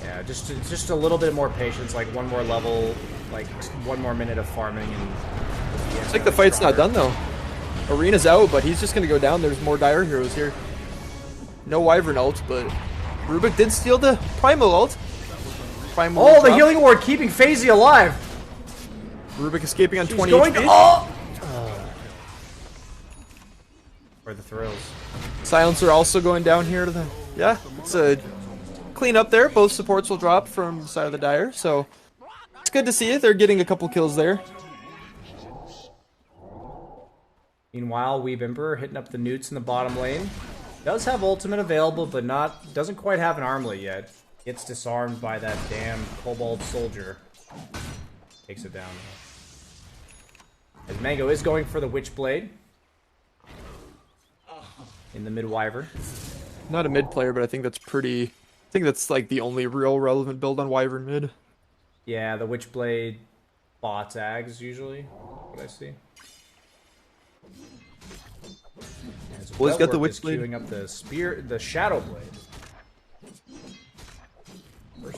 Yeah, just a little bit more patience, like one more level, like 1 more minute of farming, and It's like the fight's not done though. Arena's out, but he's just gonna go down. There's more dire heroes here. No Wyvern ult, but Rubik did steal the Primal ult. Primal oh, the healing ward keeping FaZe alive. Rubik escaping on He's 20 going HP. to, For the thrills. Silencer also going down here to the... Yeah, it's a clean up there. Both supports will drop from the side of the Dire, so it's good to see it. They're getting a couple kills there. Meanwhile, Weeb Emperor hitting up the newts in the bottom lane. Does have ultimate available, but doesn't quite have an armlet yet. Gets disarmed by that damn kobold soldier. Takes it down. As Mango is going for the Witchblade. In the mid-Wyvern. Not a mid player, but I think that's pretty... I think that's like the only real relevant build on Wyvern mid. Yeah, the Witchblade bots Ags usually. What I see. Well, he's got the Witchblade. Witchblade. Queuing up the spear, the Shadow Blade.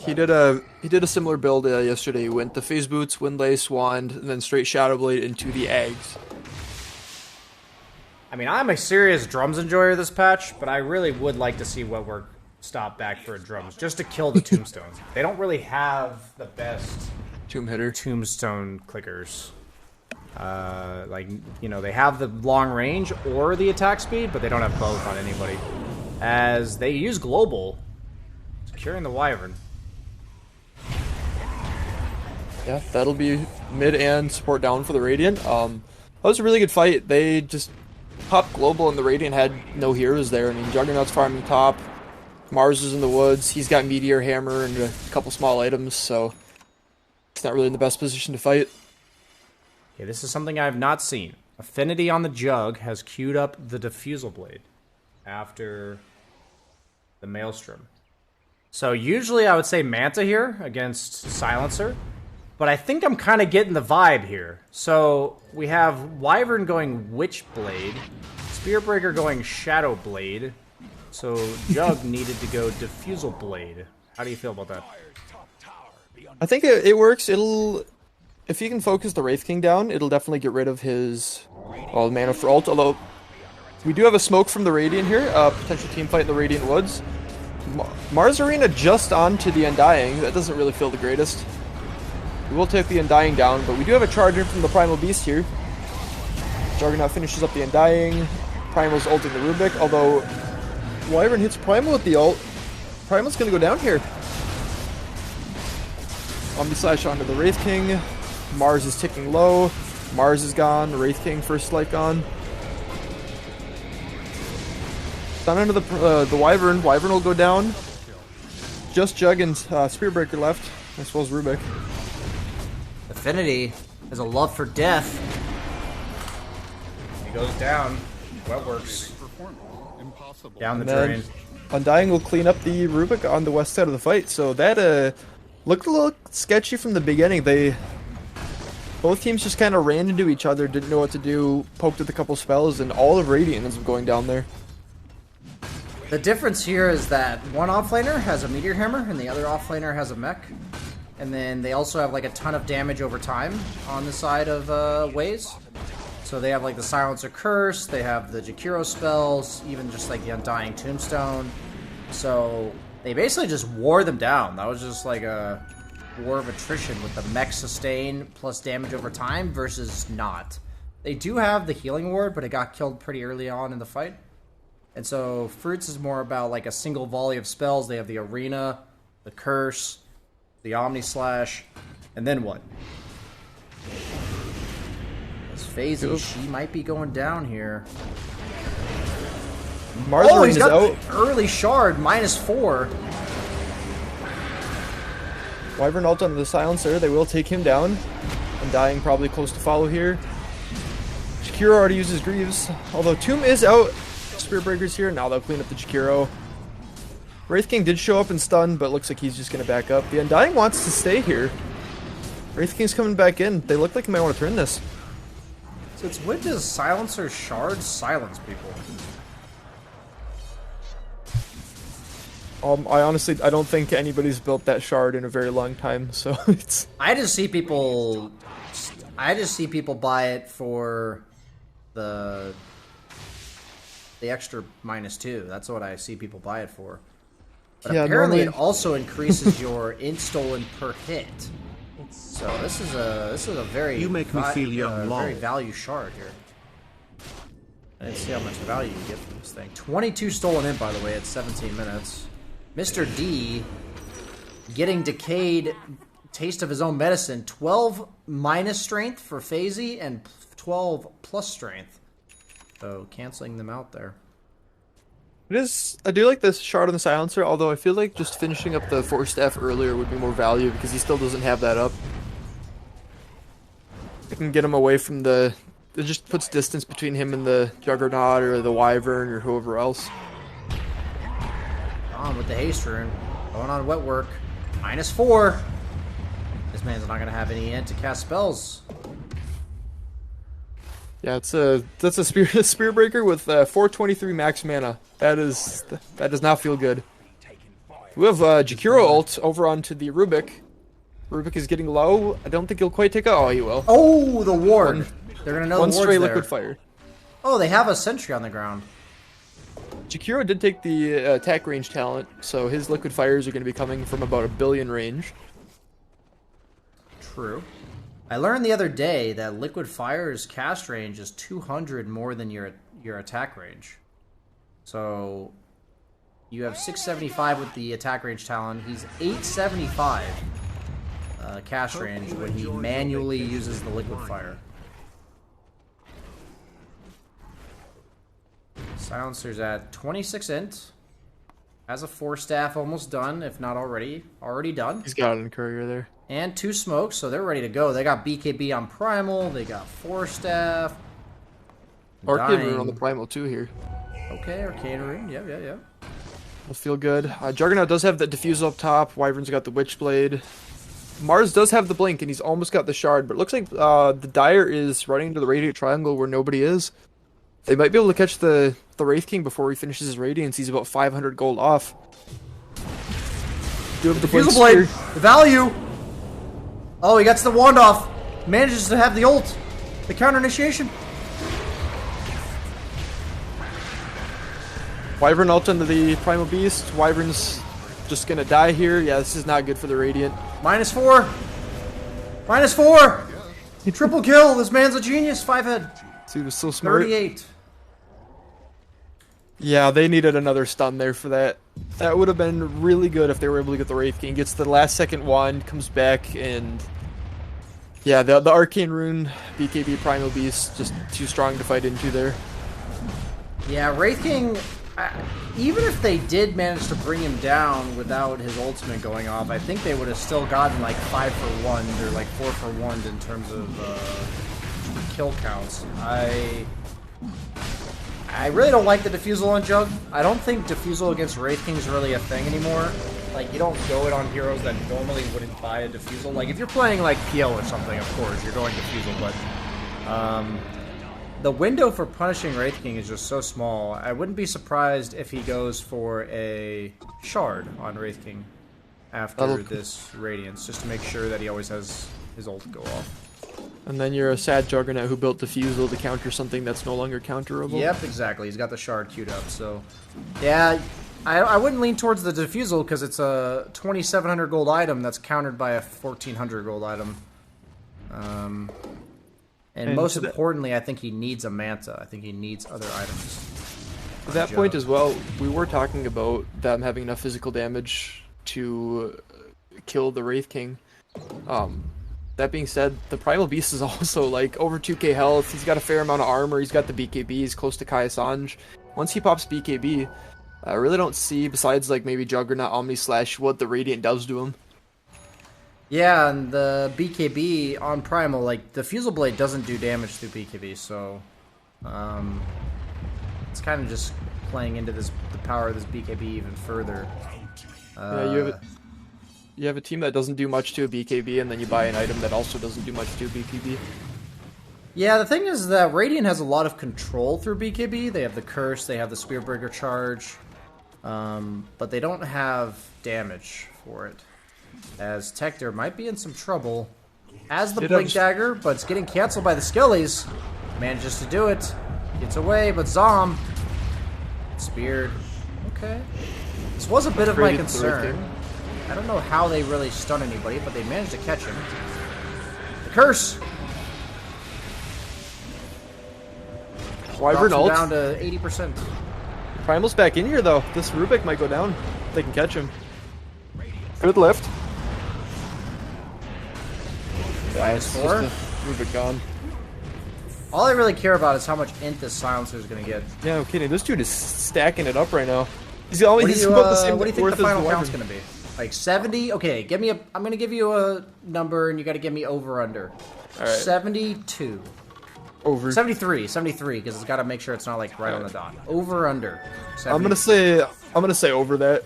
He did a similar build yesterday. He went the Phase Boots, Windlace, Wand, and then straight Shadow Blade into the Ags. I mean, I'm a serious drums enjoyer this patch, but I really would like to see Wetwork stop back for drums, just to kill the tombstones. They don't really have the best tombstone clickers. They have the long range or the attack speed, but they don't have both on anybody. As they use global, securing the Wyvern. Yeah, that'll be mid and support down for the Radiant. That was a really good fight. They just popped global and the Radiant had no heroes there. I mean, Juggernaut's farming top. Mars is in the woods. He's got Meteor Hammer and a couple small items, so it's not really in the best position to fight. Okay, this is something I have not seen. Affinity on the Jug has queued up the Diffusal Blade after the Maelstrom. So usually I would say Manta here against Silencer, but I think I'm kind of getting the vibe here. So we have Wyvern going Witchblade, Spearbreaker going Shadow Blade, so Jug needed to go Diffusal Blade. How do you feel about that? I think it works. If you can focus the Wraith King down, it'll definitely get rid of his mana for ult, although we do have a smoke from the Radiant here, potential team fight in the Radiant Woods. Mars Arena just onto the Undying. That doesn't really feel the greatest. We will take the Undying down, but we do have a charge in from the Primal Beast here. Juggernaut finishes up the Undying. Primal's ulting the Rubik, although Wyvern hits Primal with the ult. Primal's going to go down here. Omni Slash onto the Wraith King. Mars is ticking low. Mars is gone. Wraith King first light gone. Down under the Wyvern. Wyvern will go down. Just Jug and Spearbreaker left, as well as Rubik. Affinity has a love for death. He goes down. Wetworks. Down the drain. Undying will clean up the Rubik on the west side of the fight, so that looked a little sketchy from the beginning. They Both teams just kind of ran into each other, didn't know what to do, poked with a couple spells, and all of Radiant ends up going down there. The difference here is that one offlaner has a Meteor Hammer and the other offlaner has a mech. And then they also have like a ton of damage over time on the side of Waze. So they have like the Silencer Curse, they have the Jakiro spells, even just like the Undying Tombstone. So they basically just wore them down. That was just like a war of attrition with the mech sustain plus damage over time versus not. They do have the Healing Ward, but it got killed pretty early on in the fight. And so Fruits is more about like a single volley of spells. They have the Arena, the Curse, the Omni Slash, and then what? This FaZe, she might be going down here. Margarine he's is got out. early shard, -4. Wyvern ult onto the Silencer. They will take him down. Undying probably close to follow here. Jakiro already uses Greaves. Although Tomb is out. Spirit Breaker's here. Now they'll clean up the Jakiro. Wraith King did show up and stun, but looks like he's just going to back up. The Undying wants to stay here. Wraith King's coming back in. They look like they might want to turn this. So it's when does Silencer Shard silence people? I don't think anybody's built that shard in a very long time, so it's... I just see people buy it for the extra -2. That's what I see people buy it for. But Yeah, apparently normally- it also increases your int stolen per hit. So this is a very You make me feel young, lol. very value shard here. I didn't see how much value you get from this thing. 22 stolen int, by the way, at 17 minutes. Mr. D getting decayed taste of his own medicine. 12 minus strength for FaZe and 12 plus strength. So canceling them out there. It is. I do like this shard on the Silencer, although I feel like just finishing up the Force Staff earlier would be more value because he still doesn't have that up. I can get him away from the... It just puts distance between him and the Juggernaut or the Wyvern or whoever else. On with the haste rune. Going on wet work. -4. This man's not going to have any int to cast spells. Yeah, that's a Spirit Breaker with 423 max mana. That does not feel good. We have Jakiro ult over onto the Rubik. Rubik is getting low. I don't think he'll quite take out. Oh, he will. Oh, the ward. They're going to know One the ward's stray there. liquid fire. Oh, they have a sentry on the ground. Jakiro did take the attack range talent, so his liquid fires are going to be coming from about 1 billion range. True. I learned the other day that liquid fire's cast range is 200 more than your attack range. So you have 675 with the attack range talent. He's 875 cast range when he manually uses the liquid fire. Silencer's at 26 int. Has a 4 staff almost done, if not already done. He's got an courier there. And 2 smokes, so they're ready to go. They got BKB on Primal, they got 4 staff. Arcane Rune on the Primal too here. Okay, Arcane Rune, yeah. Will feel good. Juggernaut does have the Diffusal up top. Wyvern's got the Witchblade. Mars does have the Blink, and he's almost got the Shard, but it looks like the Dire is running into the Radiant Triangle where nobody is. They might be able to catch the Wraith King before he finishes his Radiance. He's about 500 gold off. Do have the Blink Blade, Spear. the value! Oh, he gets the wand off. Manages to have the ult. The counter initiation. Wyvern ult into the Primal Beast. Wyvern's just gonna die here. Yeah, this is not good for the Radiant. -4. -4. Triple kill. This man's a genius. 5 head. He was so smart. 38. Yeah, they needed another stun there for that. That would have been really good if they were able to get the Wraith King. Gets the last second wand, comes back, and... Yeah, the Arcane Rune, BKB Primal Beast, just too strong to fight into there. Yeah, Wraith King, even if they did manage to bring him down without his ultimate going off, I think they would have still gotten like 5 for 1 or like 4 for 1 in terms of kill counts. I I really don't like the Diffusal on Jug. I don't think Diffusal against Wraith King is really a thing anymore. Like, you don't go it on heroes that normally wouldn't buy a Diffusal. Like, if you're playing, like, PL or something, of course, you're going Diffusal, but... the window for punishing Wraith King is just so small. I wouldn't be surprised if he goes for a Shard on Wraith King after this Radiance, just to make sure that he always has his ult go off. And then you're a sad Juggernaut who built Diffusal to counter something that's no longer counterable. Yep, exactly. He's got the Shard queued up, so... Yeah, I wouldn't lean towards the Diffusal because it's a 2,700 gold item that's countered by a 1,400 gold item. And most importantly, I think he needs a Manta. I think he needs other items. At that point as well, we were talking about them having enough physical damage to kill the Wraith King. That being said, the Primal Beast is also like over 2k health. He's got a fair amount of armor. He's got the BKB. He's close to Kai Sanj. Once he pops BKB, I really don't see, besides like maybe Juggernaut, Omni Slash, what the Radiant does to him. Yeah, and the BKB on Primal, like, the Fusel Blade doesn't do damage through BKB, so it's kind of just playing into the power of this BKB even further. Yeah, you have a team that doesn't do much to a BKB, and then you buy an item that also doesn't do much to a BKB. Yeah, the thing is that Radiant has a lot of control through BKB. They have the Curse, they have the Spearbreaker charge, but they don't have damage for it. As Tector might be in some trouble. Has the Blink Dagger, but it's getting canceled by the Skillies. Manages to do it. Gets away, but Zom. Speared. Okay. This was a bit of my concern. I don't know how they really stun anybody, but they managed to catch him. The Curse! Wyvern ult. Down to 80%. Primal's back in here, though. This Rubik might go down. They can catch him. Good lift. -4. Rubik gone. All I really care about is how much int this Silencer is going to get. Yeah, no kidding. This dude is stacking it up right now. He's What he's do you, about the same what do you think worth the as final Wyvern. count's going to be? Like 70? Okay, give me a. I'm going to give you a number, and you got to give me over under. All right. 72. Over. 73, because it's got to make sure it's not like right on the dot. Over under. 70. I'm gonna say over that.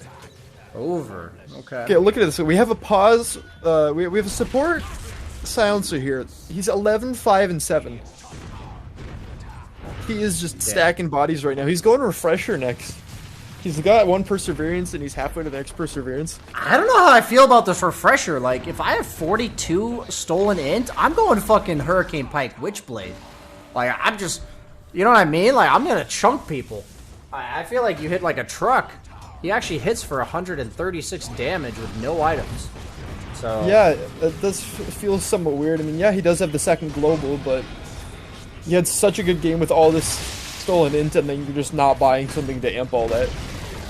Over. Okay. Okay, look at this. We have a pause. We have a support Silencer here. He's 11, 5, and 7. He is just stacking bodies right now. He's going Refresher next. He's got 1 Perseverance, and he's halfway to the next Perseverance. I don't know how I feel about this Refresher. Like, if I have 42 stolen int, I'm going fucking Hurricane Pike Witchblade. Like, I'm just, you know what I mean? Like, I'm gonna chunk people. I feel like you hit like a truck. He actually hits for 136 damage with no items. So Yeah, that does feel somewhat weird. I mean, yeah, he does have the second global, but he had such a good game with all this stolen int, and then you're just not buying something to amp all that.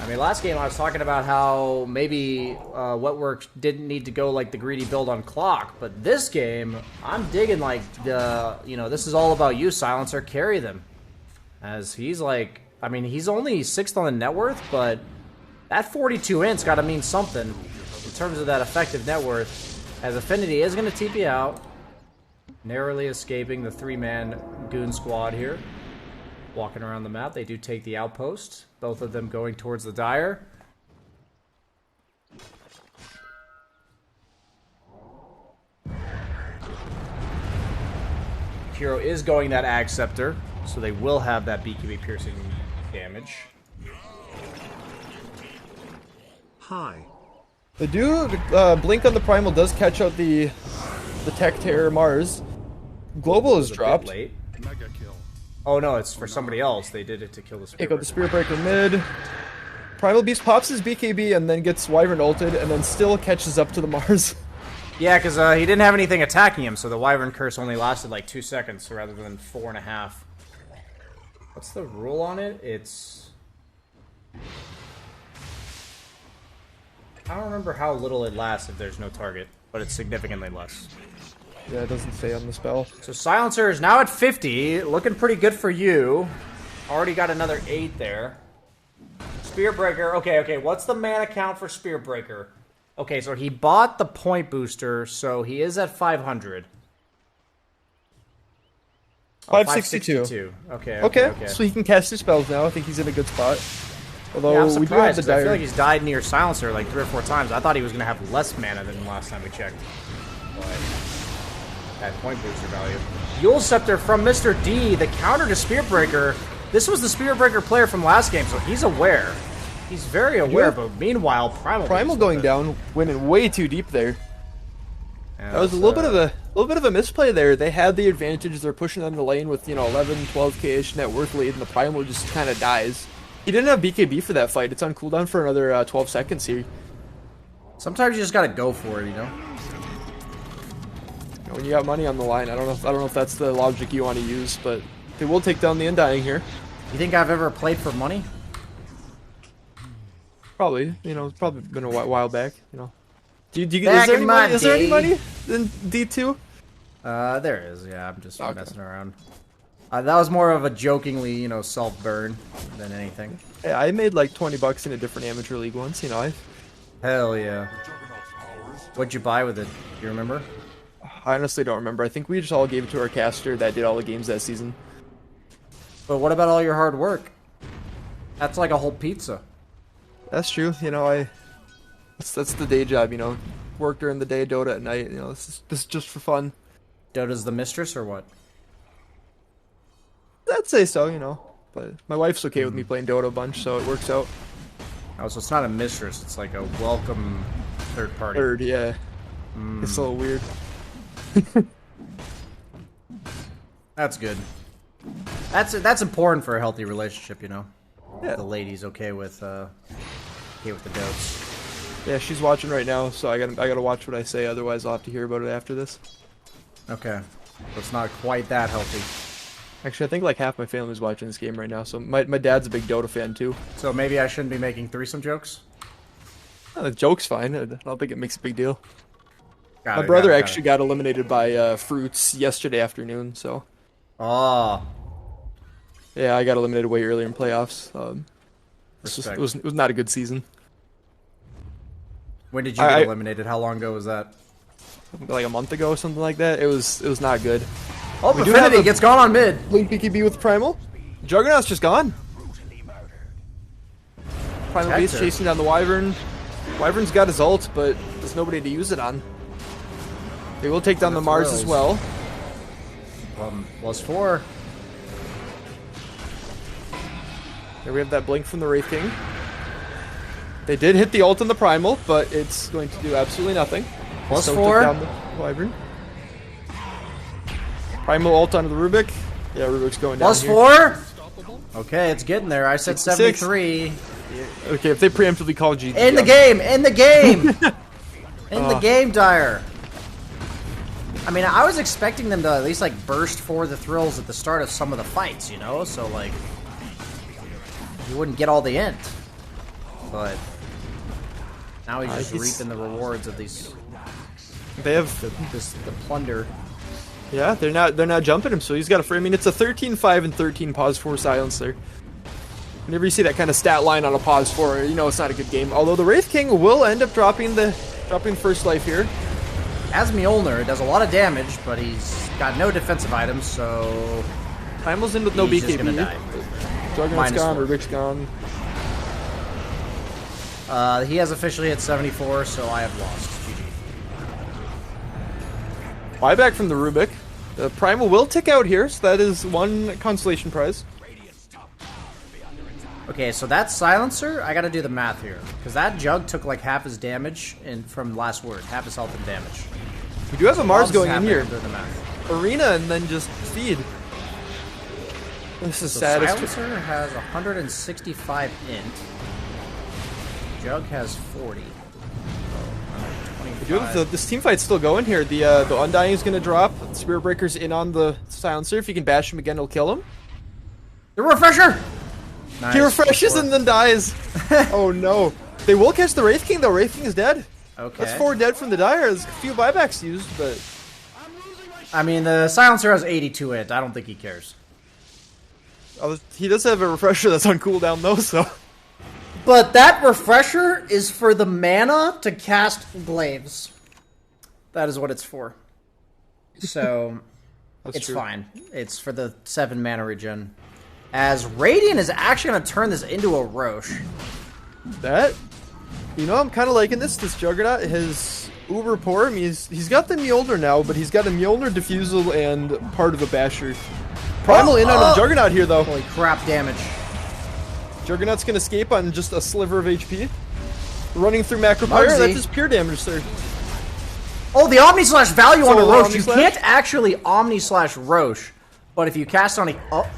I mean, last game I was talking about how maybe Wetworks didn't need to go like the greedy build on Clock, but this game, I'm digging like the, you know, this is all about you, Silencer, carry them. As he's like, I mean, he's only 6th on the net worth, but that 42 int's got to mean something in terms of that effective net worth, as Affinity is going to TP out, narrowly escaping the 3-man goon squad here. Walking around the map, they do take the outpost. Both of them going towards the Dire. Hero is going that Ag Scepter, so they will have that BKB piercing damage. Hi. The dude, Blink on the Primal does catch out the Tech Terror Mars. Global is dropped. Late. Mega kill. Oh no, it's for somebody else. They did it to kill the Take out the Spear. Spearbreaker mid. Primal Beast pops his BKB and then gets Wyvern ulted and then still catches up to the Mars. Yeah, because he didn't have anything attacking him, so the Wyvern Curse only lasted like 2 seconds rather than 4.5. What's the rule on it? It's... I don't remember how little it lasts if there's no target, but it's significantly less. Yeah, it doesn't say on the spell. So Silencer is now at 50, looking pretty good for you. Already got another 8 there. Spearbreaker, okay, what's the mana count for Spearbreaker? Okay, so he bought the point booster, so he is at 500. 562. Okay. Okay, so he can cast his spells now. I think he's in a good spot. Although Yeah, I'm we do have surprised, the 'cause I feel dire. like he's died near Silencer like 3 or 4 times. I thought he was going to have less mana than last time we checked. But that point booster value. Yule Scepter from Mr. D, the counter to Spirit Breaker. This was the Spirit Breaker player from last game, so he's aware. He's very aware, but meanwhile, Primal going down, winning way too deep there. Yeah, That was a little bit of a misplay there. They had the advantage. They're pushing on the lane with 11, 12k-ish net worth lead, and the Primal just kind of dies. He didn't have BKB for that fight. It's on cooldown for another 12 seconds here. Sometimes you just gotta go for it, you know. When you got money on the line, I don't know if that's the logic you want to use, but they will take down the Undying here. You think I've ever played for money? Probably, it's probably been a while back. Do you Back is there in any my money? Is there any day. money in D2? There is. Yeah, I'm just messing around. That was more of a jokingly, self-burn than anything. Yeah, I made like $20 in a different amateur league once. Hell yeah. What'd you buy with it? Do you remember? I honestly don't remember. I think we just all gave it to our caster that did all the games that season. But what about all your hard work? That's like a whole pizza. That's true. That's the day job. Work during the day, Dota at night. This is just for fun. Dota's the mistress or what? I'd say so. But my wife's okay with me playing Dota a bunch, so it works out. Oh, so it's not a mistress. It's like a welcome third party. Third, yeah. It's a little weird. That's good. That's important for a healthy relationship, Yeah. The lady's okay with the dotes. Yeah, she's watching right now, so I gotta watch what I say. Otherwise, I'll have to hear about it after this. Okay, so it's not quite that healthy. Actually, I think like half my family's watching this game right now. So my dad's a big Dota fan too. So maybe I shouldn't be making threesome jokes. The joke's fine. I don't think it makes a big deal. Got My it, brother got it, got actually it. got eliminated by Fruits yesterday afternoon. So Oh, yeah, I got eliminated way earlier in playoffs. respect. It was not a good season. When did you get eliminated? How long ago was that? Like a month ago or something like that. It was not good. Oh, We do have Affinity a- gets gone on mid. Link BKB with Primal. Juggernaut's just gone. Primal Protect Beast her. chasing down the Wyvern. Wyvern's got his ult, but there's nobody to use it on. They will take down the Mars as well. +4. There we have that blink from the Wraith King. They did hit the ult on the Primal, but it's going to do absolutely nothing. +4. So took down the Wyvern. Primal ult onto the Rubik. Yeah, Rubik's going down here. +4. Okay, it's getting there. I said 66. 73. Okay, if they preemptively call GG. In the game! In the game! In the game, Dire. I mean, I was expecting them to at least, burst for the thrills at the start of some of the fights, So, you wouldn't get all the int. But now he's just reaping the rewards of these... They have the plunder. Yeah, they're not jumping him, so he's got a free. I mean, it's a 13-5 and 13 pause 4 silencer. Whenever you see that kind of stat line on a pause 4, it's not a good game. Although the Wraith King will end up dropping first life here. As Mjolnir, it does a lot of damage, but he's got no defensive items, so Primal's in with no he's BKB. just gonna die. Juggernaut's gone, -4. Rubik's gone. He has officially hit 74, so I have lost. GG. Buyback from the Rubik. The Primal will tick out here, so that is one consolation prize. Okay, so that silencer, I gotta do the math here. Because that jug took half his damage from last word, half his health and damage. We do have a Mars I'll going just in here. have to do the math. Arena and then just feed. This is So sad. silencer has 165 int. Jug has 40. We do have this team fight's still going here. The Undying is going to drop. Spirit Breaker's in on the Silencer. If you can bash him again, it'll kill him. The refresher! Nice. He refreshes and then dies. Oh no. They will catch the Wraith King though. Wraith King is dead. Okay. That's 4 dead from the Dire. There's a few buybacks used, but... I mean, the silencer has 82 int. I don't think he cares. He does have a refresher that's on cooldown though, so... But that refresher is for the mana to cast glaives. That is what it's for. So, That's It's true. fine. It's for the 7 mana regen. As Radiant is actually going to turn this into a Roche. That, I'm kind of liking this. This Juggernaut has uber poor. I mean, he's got the Mjolnir now, but he's got a Mjolnir Diffusal and part of a Basher. Primal in on a Juggernaut here, though. Holy crap, damage. Juggernaut's gonna escape on just a sliver of HP. Running through Macro Pyre, Mugsy. that's just pure damage, sir. Oh, the Omni Slash value on a So, Roche. Omni You Slash? can't actually Omni Slash Roche, but if you cast on a... Oh.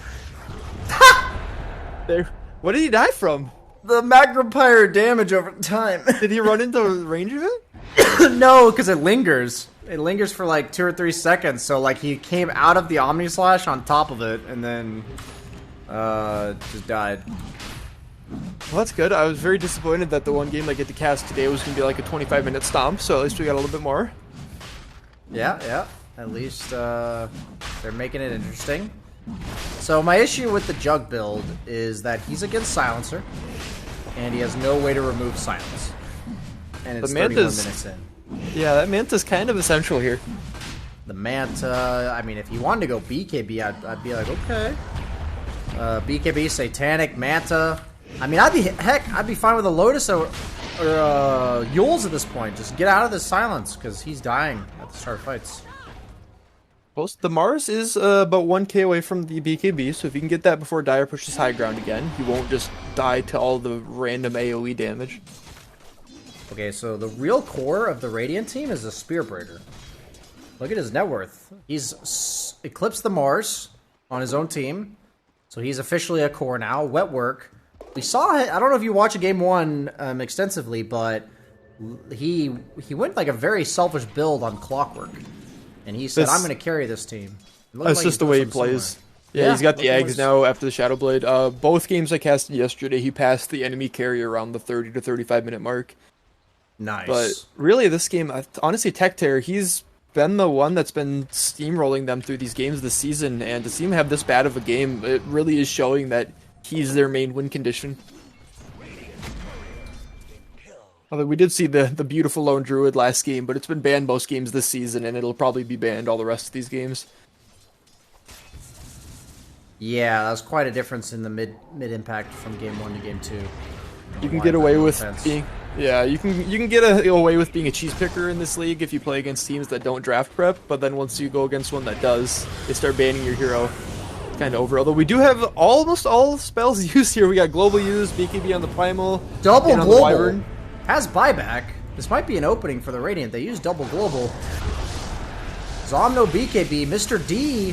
There. What did he die from? The Magropyre damage over time. Did he run into range of it? No, because it lingers. It lingers for like 2 or 3 seconds. So like he came out of the Omni Slash on top of it, and then just died. Well, that's good. I was very disappointed that the one game I get to cast today was gonna be like a 25-minute stomp. So at least we got a little bit more. Yeah. At least they're making it interesting. So my issue with the Jug build is that he's against Silencer, and he has no way to remove silence. And it's The 31 Manta's- minutes in. Yeah, that Manta's kind of essential here. The Manta, I mean, if he wanted to go BKB, I'd be like, okay. BKB, Satanic, Manta. I mean, I'd be fine with a Lotus or Yules at this point. Just get out of this silence, because he's dying at the start of fights. Well, the Mars is about 1k away from the BKB, so if you can get that before Dire pushes high ground again, he won't just die to all the random AoE damage. Okay, so the real core of the Radiant team is the Spearbreaker. Look at his net worth. He's eclipsed the Mars on his own team, so he's officially a core now. Wet work. We saw it. I don't know if you watched Game 1 extensively, but he went like a very selfish build on Clockwork, and he said, "I'm going to carry this team." That's just the way he plays. Yeah, he's got the eggs now after the Shadow Blade. Both games I casted yesterday, he passed the enemy carry around the 30 to 35 minute mark. Nice. But really, this game, honestly, Tech Terror, he's been the one that's been steamrolling them through these games this season, and to see him have this bad of a game, it really is showing that he's their main win condition. Although we did see the beautiful Lone Druid last game, but it's been banned most games this season, and it'll probably be banned all the rest of these games. Yeah, that was quite a difference in the mid impact from Game 1 to Game 2. You can get away with being... Yeah, you can get away with being a cheese picker in this league if you play against teams that don't draft prep, but then once you go against one that does, they start banning your hero. It's kind of over. Although we do have almost all spells used here. We got Global used, BKB on the Primal, Double and on the Global Wyvern. has buyback. This might be an opening for the Radiant. They use Double Global. Zomno BKB, Mr. D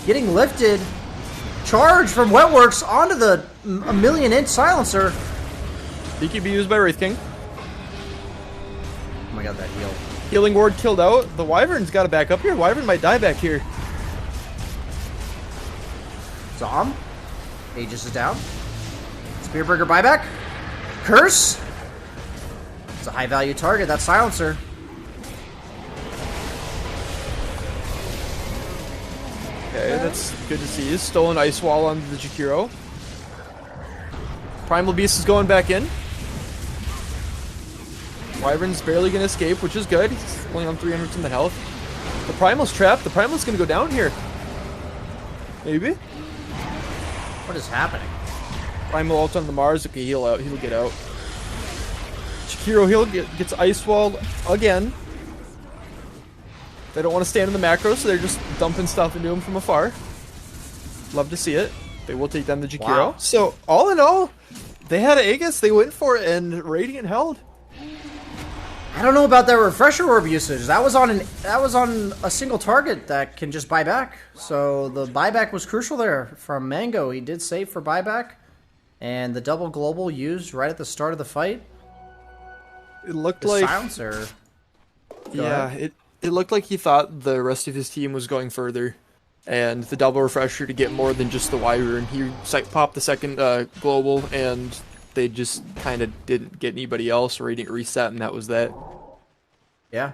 getting lifted. Charge from Wetworks onto the a million-inch silencer. BKB used by Wraith King. Oh my god, that heal. Healing Ward killed out. The Wyvern's got to back up here. Wyvern might die back here. Zom. Aegis is down. Spearbreaker buyback. Curse. It's a high-value target, that silencer. Okay, that's good to see. Stolen Ice Wall onto the Jakiro. Primal Beast is going back in. Wyvern's barely going to escape, which is good. He's only on 300 something health. The Primal's trapped. The Primal's going to go down here. Maybe? What is happening? Primal ult on the Mars. Okay, he'll out. He'll get out. Jakiro gets Ice Walled again. They don't want to stand in the macro, so they're just dumping stuff into him from afar. Love to see it. They will take down the Jakiro. Wow. So, all in all, they had Aegis, they went for it, and Radiant held. I don't know about that refresher orb usage. That was on a single target that can just buy back. So the buyback was crucial there from Mango. He did save for buyback, and the double global used right at the start of the fight. It looked The like... silencer. Go Yeah, ahead. it looked like he thought the rest of his team was going further. And the double refresher to get more than just the Wyvern. He popped the second global, and they just kind of didn't get anybody else. Radiant reset, and that was that. Yeah.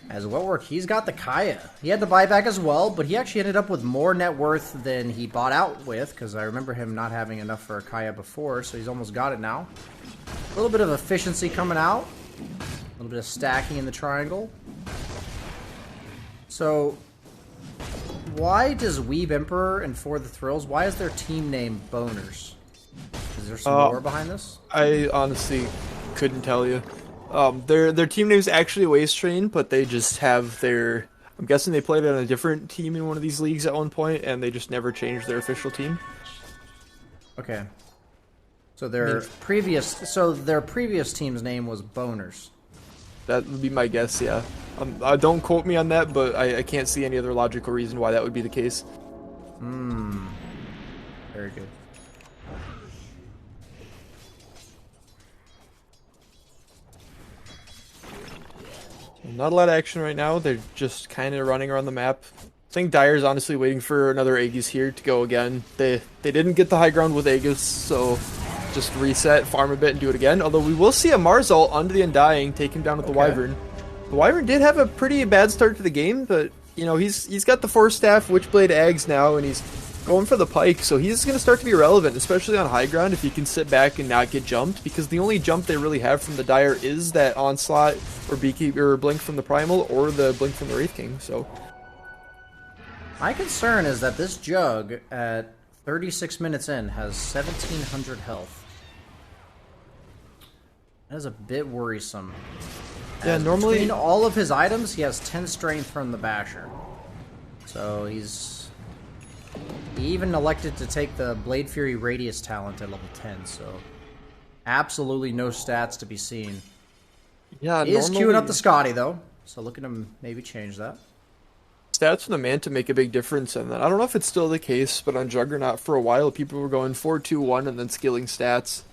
As Wetwork, he's got the Kaya. He had the buyback as well, but he actually ended up with more net worth than he bought out with, because I remember him not having enough for a Kaya before, so he's almost got it now. A little bit of efficiency coming out. A little bit of stacking in the triangle. So, why does Weeb Emperor and For the Thrills, why is their team name Boners? Is there some lore behind this? I honestly couldn't tell you. Their team name is actually Waste Train, but they just have their... I'm guessing they played on a different team in one of these leagues at one point, and they just never changed their official team. Okay. So their previous team's name was Boners. That would be my guess, yeah. Don't quote me on that, but I can't see any other logical reason why that would be the case. Very good. Not a lot of action right now. They're just kind of running around the map. I think Dire's honestly waiting for another Aegis here to go again. They didn't get the high ground with Aegis, so just reset, farm a bit, and do it again. Although we will see a Mars ult onto the Undying, take him down with the Wyvern. The Wyvern did have a pretty bad start to the game, but you know he's got the Force Staff, Witchblade, Ags now, and he's going for the Pike, so he's going to start to be relevant, especially on high ground if he can sit back and not get jumped, because the only jump they really have from the Dire is that Onslaught or Beekeeper or Blink from the Primal or the Blink from the Wraith King. So my concern is that this Jug at 36 minutes in has 1700 health. That is a bit worrisome. yeah, As normally between all of his items, he has 10 strength from the Basher. So he even elected to take the Blade Fury Radius talent at level 10, so absolutely no stats to be seen. yeah, He is normally queuing up the Scotty, though, so look at him maybe change that. stats from the Manta make a big difference, and I don't know if it's still the case, but on Juggernaut for a while people were going 4-2-1 and then skilling stats.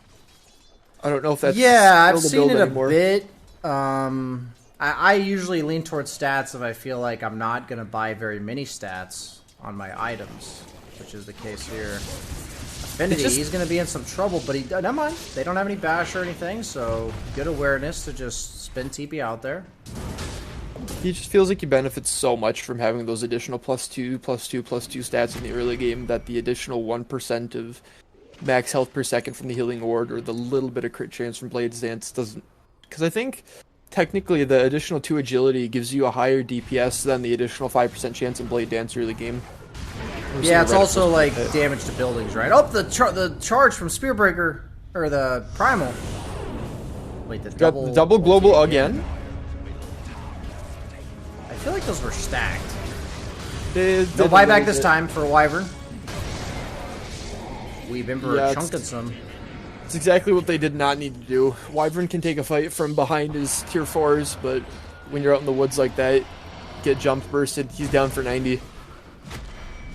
I don't know if that's I've still the seen build it anymore. a bit. I usually lean towards stats if I feel like I'm not going to buy very many stats on my items, which is the case here. Affinity, he's going to be in some trouble, but never mind. They don't have any bash or anything, so good awareness to just spin TP out there. He just feels like he benefits so much from having those additional +2, +2, +2 stats in the early game that the additional 1% of max health per second from the Healing Ward or the little bit of crit chance from Blade's Dance doesn't... Because I think technically the additional 2 agility gives you a higher DPS than the additional 5% chance in Blade Dance early game. Yeah, it's also like damage to buildings, right? Oh, the charge from Spearbreaker, or the Primal. Wait, the Got the double global again. I feel like those were stacked. They No did a buyback little this bit. time for Wyvern. We've Emperor Yeah, chunking some. It's exactly what they did not need to do. Wyvern can take a fight from behind his tier 4s, but when you're out in the woods like that, get jumped, bursted, he's down for 90.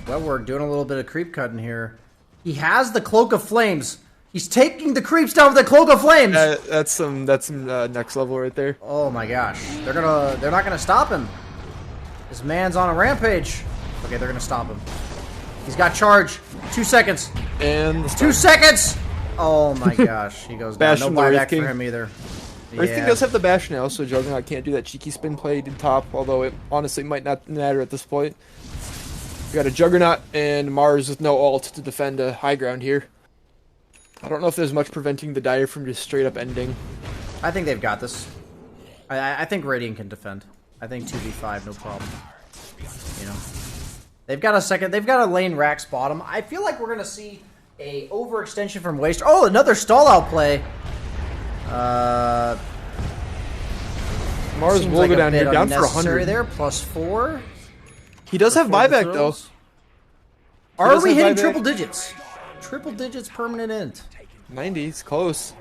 Well, we're doing a little bit of creep cutting here. He has the Cloak of Flames. He's taking the creeps down with the Cloak of Flames. That's some next level right there. Oh my gosh, they're not gonna stop him. This man's on a rampage. Okay, they're gonna stop him. He's got charge. 2 seconds. And 2 seconds. Oh my gosh, he goes down. Bash No from the Wraith buyback King. for him either. Wraith King does have the bash now, so Juggernaut can't do that cheeky spin play in top, although it honestly might not matter at this point. We got a Juggernaut and Mars with no ult to defend a high ground here. I don't know if there's much preventing the Dire from just straight up ending. I think they've got this. I think Radiant can defend. I think 2v5, no problem. You know, they've got a second. They've got a lane Rax bottom. I feel like we're gonna see a overextension from Waste. Oh, another stall out play. Mars Seems will like go a down bit here, down for unnecessary 100. there. +4. He does have For the buyback though. throws. Are does we have hitting buyback. triple digits? Triple digits permanent end. 90, it's close.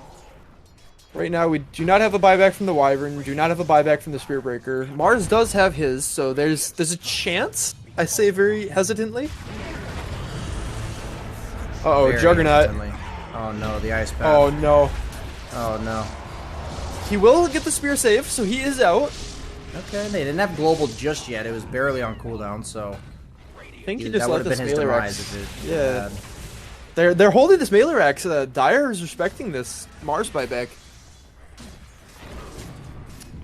Right now, we do not have a buyback from the Wyvern. We do not have a buyback from the Spearbreaker. Mars does have his, so there's a chance. I say very hesitantly. Uh-oh, Very Juggernaut. instantly. Oh no, the ice path. Oh no. Oh no. He will get the spear safe, so he is out. Okay, they didn't have global just yet. It was barely on cooldown, so I think he that just would let have this been his melee demise Rex. if it Yeah. had. They're holding this melee Rex. Dire is respecting this Mars buyback.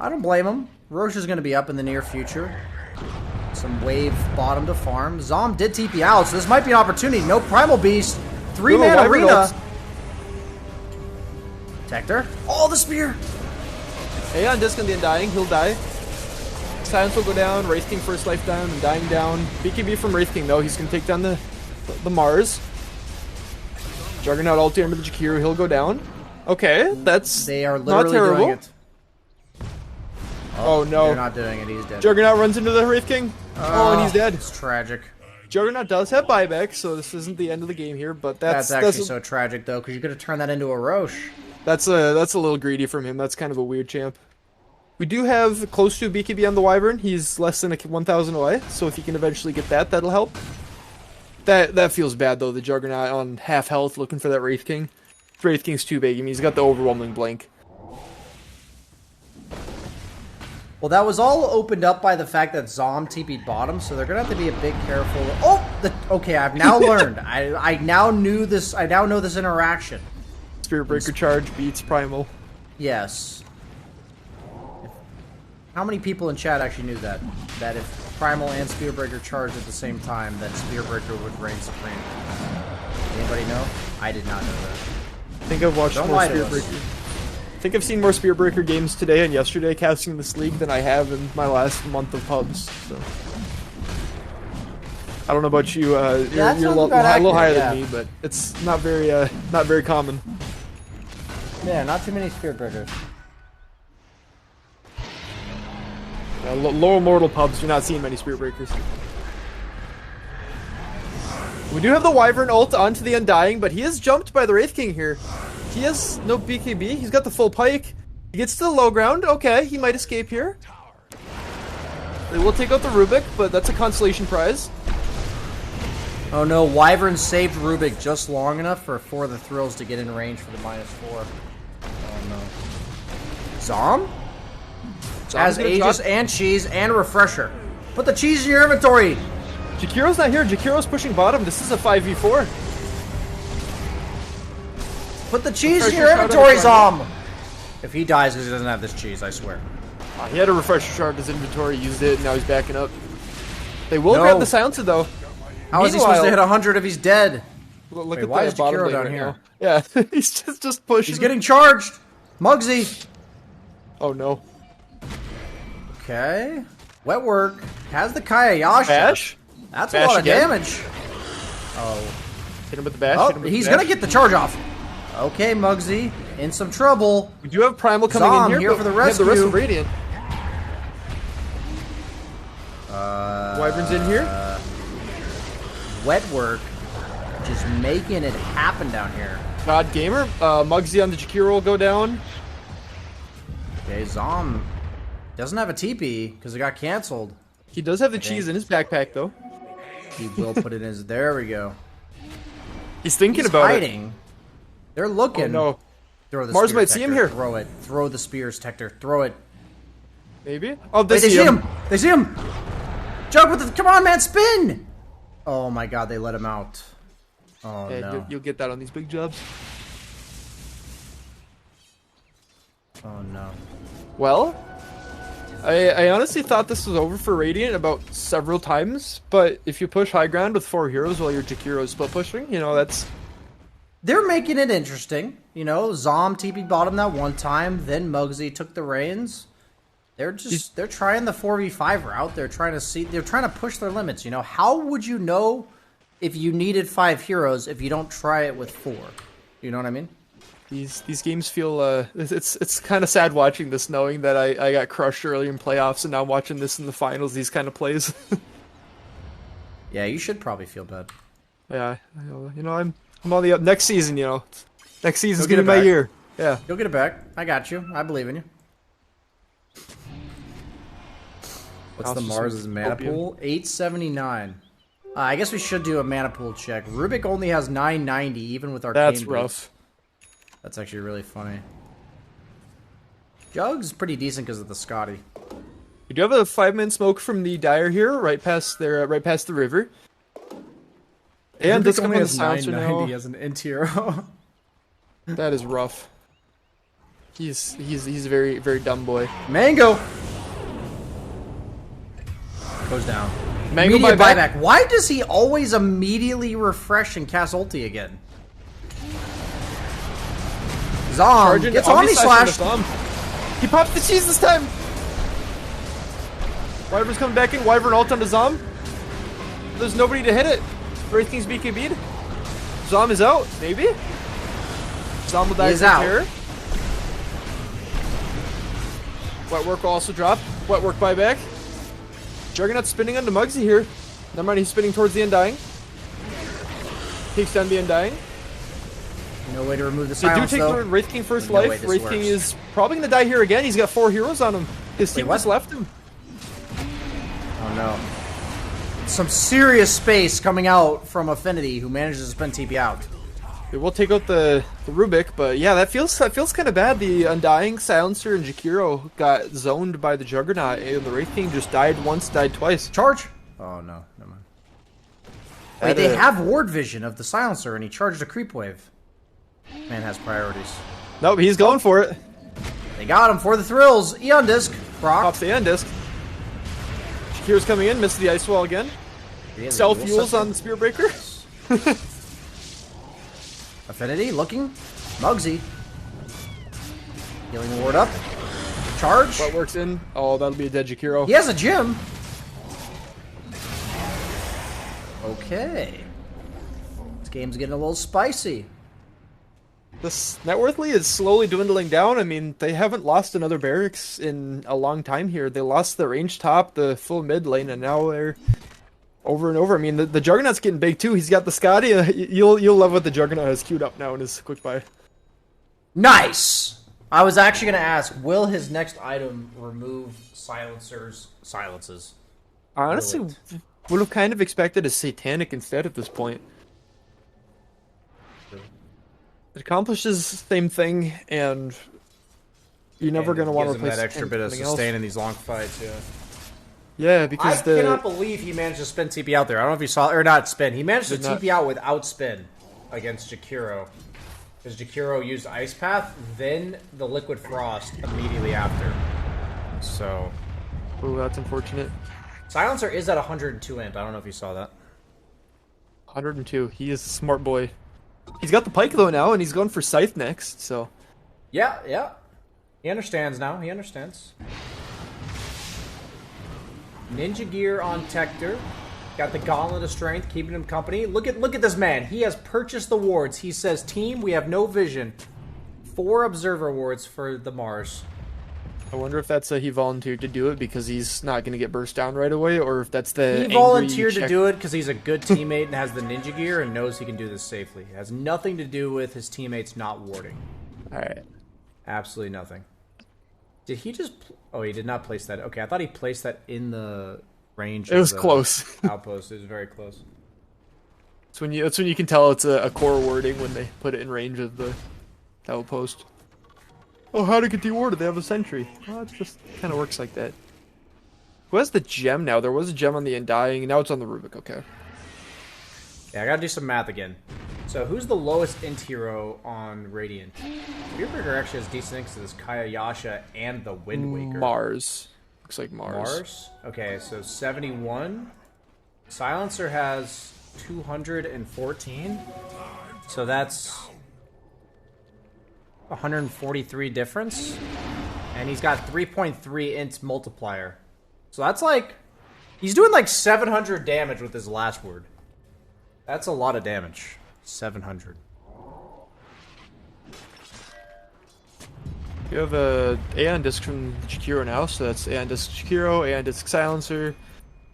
I don't blame him. Roche is going to be up in the near future. Some wave bottom to farm. Zom did TP out, so this might be an opportunity. No Primal Beast. 3-man Wyvern arena. ults. Tector. Oh, the spear. Aeon Disc on the Undying, he'll die. Silence will go down. Wraith King first life down and dying down. BKB from Wraith King though. He's gonna take down the Mars. Juggernaut ulti under the Jakiro. He'll go down. Okay, that's They are not literally terrible. doing it. Oh no. They're not doing it. He's dead. Juggernaut runs into the Wraith King. Oh, and he's dead. It's tragic. Juggernaut does have buyback, so this isn't the end of the game here. But That's actually so tragic though, because you could have turned that into a Roche. That's a little greedy from him. That's kind of a weird champ. We do have close to BKB on the Wyvern. He's less than 1,000 away, so if you can eventually get that, that'll help. That feels bad though. The Juggernaut on half health, looking for that Wraith King. Wraith King's too big. I mean, he's got the overwhelming blink. Well, that was all opened up by the fact that Zom TP'd bottom, so they're gonna have to be a bit careful. Oh, okay. I've now learned. I now knew this. I now know this interaction. Spirit Breaker charge beats Primal. Yes. How many people in chat actually knew that? That if Primal and Spirit Breaker charged at the same time, then Spirit Breaker would reign supreme. Anybody know? I did not know that. I think I've watched Don't more lie to Spirit us. Breaker. I think I've seen more Spirit Breaker games today and yesterday casting this league than I have in my last month of pubs. So I don't know about you. You're that a sounds little about higher accurate, than me, but it's not very common. Yeah, not too many Spirit Breakers. Lower mortal pubs, you're not seeing many Spirit Breakers. We do have the Wyvern ult onto the Undying, but he is jumped by the Wraith King here. He has no BKB. He's got the full pike. He gets to the low ground. Okay, he might escape here. They will take out the Rubik, but that's a consolation prize. Oh no, Wyvern saved Rubik just long enough for the thrills to get in range for the -4. Oh no. Zom? Has Aegis and cheese and refresher. Put the cheese in your inventory! Jakiro's not here. Jakiro's pushing bottom. This is a 5v4. Put the cheese in Refresher your shot inventory, on the Zom! If he dies because he doesn't have this cheese, I swear. He had a refresher shard in his inventory, used it, and now he's backing up. They will No. grab the silencer though. How is he supposed to hit 100 if he's dead? Look Wait, at why the is bottom Jakiro lane down right here? now. Yeah, he's just pushing. He's getting charged! Mugsy! Oh no. Okay. Wet work. Has the Kayayasha. Bash? That's Bash a lot again? of damage. Oh. Hit him with the bash. Oh, hit him with he's the gonna bash. get the charge off. Okay, Mugsy. In some trouble. We do have Primal coming Zom in here but for the we have the rest rescue. of Radiant. Wyvern's in here. Wet work. Just making it happen down here. God Gamer. Muggsy on the Jakiro will go down. Okay, Zom doesn't have a TP because it got canceled. He does have the cheese in his backpack though. He will put it in his... There we go. He's thinking He's about hiding. They're looking. it. Oh no. Throw the Mars spear might see him Tector. here. Throw it. Throw the spears, Tector. Throw it. Maybe? Oh, Wait, they see him. They see him. Jump with the... Come on, man. Spin. Oh, my God. They let him out. Oh, Yeah, no. you'll get that on these big jobs. Oh, no. Well, I honestly thought this was over for Radiant about several times, but if you push high ground with 4 heroes while your Jakiro is split pushing, you know, that's... They're making it interesting. You know, Zom TP'd bottom that one time, then Mugsy took the reins. They're trying the 4v5 route. They're trying to push their limits, you know. How would you know if you needed 5 heroes if you don't try it with 4? You know what I mean? These games feel it's kind of sad watching this, knowing that I got crushed early in playoffs, and now I'm watching this in the finals. These kind of plays. Yeah, you should probably feel bad. Yeah, you know I'm on the up next season. You know, next season's You'll get gonna be it my back. year. Yeah, You'll get it back. I got you. I believe in you. What's the House of Mars' mana Opium. pool? 879. I guess we should do a mana pool check. Rubik only has 990, even with Arcane that's Boots. rough. That's actually really funny. Jug's pretty decent because of the Scotty. We do have a 5-man smoke from the Dire here, right past the river. And this only has silencer now. as an Intiro. That is rough. He's a very very dumb boy. Mango! Goes down. Mango Immediate buyback. buyback. Why does he always immediately refresh and cast ulti again? Zom Charging gets Omni Omni Slash Slash. in the thumb. He popped the cheese this time. Wyvern's coming back in. Wyvern ult onto Zom. There's nobody to hit it. Everything's BKB'd. Zom is out, maybe? Zom will die He's out. here. Wet work will also drop. Wet work buyback. Juggernaut spinning onto Muggsy here. Never mind, he's spinning towards the Undying. Takes down the Undying. No way to remove the They do silence, take though. the Wraith King first There's no way life. this Wraith King works. is probably going to die here again. He's got 4 heroes on him. His team what? just left him. Oh no. Some serious space coming out from Affinity, who manages to spin TP out. They will take out the Rubik, but yeah, that feels kind of bad. The Undying, Silencer, and Jakiro got zoned by the Juggernaut, and the Wraith King just died once, died twice. Charge? Oh no, never mind. Wait, they have ward vision of the Silencer, and he charged a creep wave. Man has priorities. Nope, he's going for it. They got him for the thrills. Eon Disc. Proc. Pops the end disc. Shakiro's coming in, misses the ice wall again. Self fuels on the Spear Breaker. Affinity looking. Muggsy. Healing ward up. Charge. What works in? Oh, that'll be a dead Jakiro. He has a gym. Okay. This game's getting a little spicy. This net worthly is slowly dwindling down. I mean, they haven't lost another barracks in a long time here. They lost the range top, the full mid lane, and now they're over and over. I mean, the Juggernaut's getting big too. He's got the Scotty. You'll love what the Juggernaut has queued up now in his quick buy. Nice! I was actually going to ask, will his next item remove silences? I honestly would have kind of expected a Satanic instead at this point. It accomplishes the same thing, and you're never going to want to replace that extra bit of anything sustain else. in these long fights, yeah. Yeah, because I cannot believe he managed to spin TP out there. I don't know if you saw, or not spin. He managed to Did not. TP out without spin against Jakiro. Because Jakiro used Ice Path, then the Liquid Frost immediately after. So, Oh, that's unfortunate. Silencer is at 102 int. I don't know if you saw that. 102. He is a smart boy. He's got the Pike though now, and he's going for Scythe next, so... Yeah. He understands now. He understands. Ninja Gear on Tector. Got the Gauntlet of Strength, keeping him company. Look at this man. He has purchased the wards. He says, team, we have no vision. 4 Observer wards for the Mars. I wonder if that's he volunteered to do it because he's not going to get burst down right away, or if that's the... He volunteered to do it because he's a good teammate and has the Ninja Gear and knows he can do this safely. It has nothing to do with his teammates not warding. Alright. Absolutely nothing. Did he just... Oh, he did not place that. Okay, I thought he placed that in the range. It was of the close. Outpost. It was very close. That's when you can tell it's a core wording when they put it in range of the outpost. Oh, how to get dewarded? They have a sentry. Well, it just kind of works like that. Who has the gem now? There was a gem on the Undying, and now it's on the Rubik. Okay. Yeah, I gotta do some math again. So, who's the lowest int hero on Radiant? Spearbreaker actually has decent ints to this Kayayasha and the Wind Waker. Mars. Looks like Mars. Mars? Okay, so 71. Silencer has 214. So that's 143 difference. And he's got 3.3 int multiplier. So that's like... He's doing like 700 damage with his last word. That's a lot of damage. 700. You have a Aeon Disc from Jakiro now, so that's Aeon Disc Jakiro, Aeon Disc Silencer.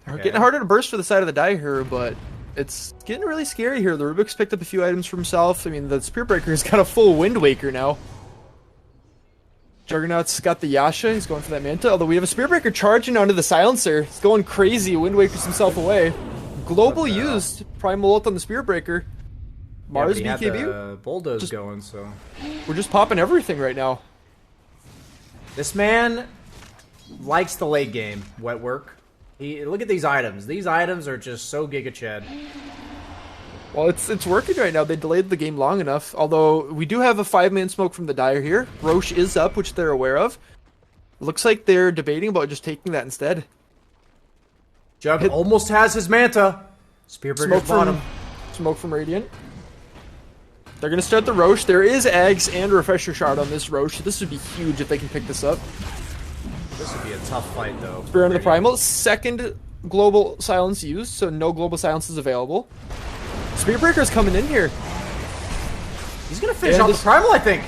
They're getting harder to burst for the side of the die here, but it's getting really scary here. The Rubik's picked up a few items for himself. I mean, the Spearbreaker's got a full Wind Waker now. Juggernaut's got the Yasha, he's going for that Manta, although we have a Spearbreaker charging onto the Silencer. He's going crazy, Wind Wakers himself away. Global used, Primal Ult on the Spearbreaker. Mars yeah, BKB? Bulldoze going, so... We're just popping everything right now. This man likes the late game, wet work. Look at these items. These items are just so Giga Chad. Well, it's working right now. They delayed the game long enough. Although, we do have a 5-man smoke from the Dire here. Roche is up, which they're aware of. Looks like they're debating about just taking that instead. Jug almost has his Manta. Spearbreaker's bottom. Smoke from Radiant. They're going to start the Roche. There is Ags and Refresher Shard on this Roche. This would be huge if they can pick this up. This would be a tough fight, though. Spear into the primal. Second global silence used, so no global silence is available. Spearbreaker's coming in here. He's gonna finish off the primal, I think.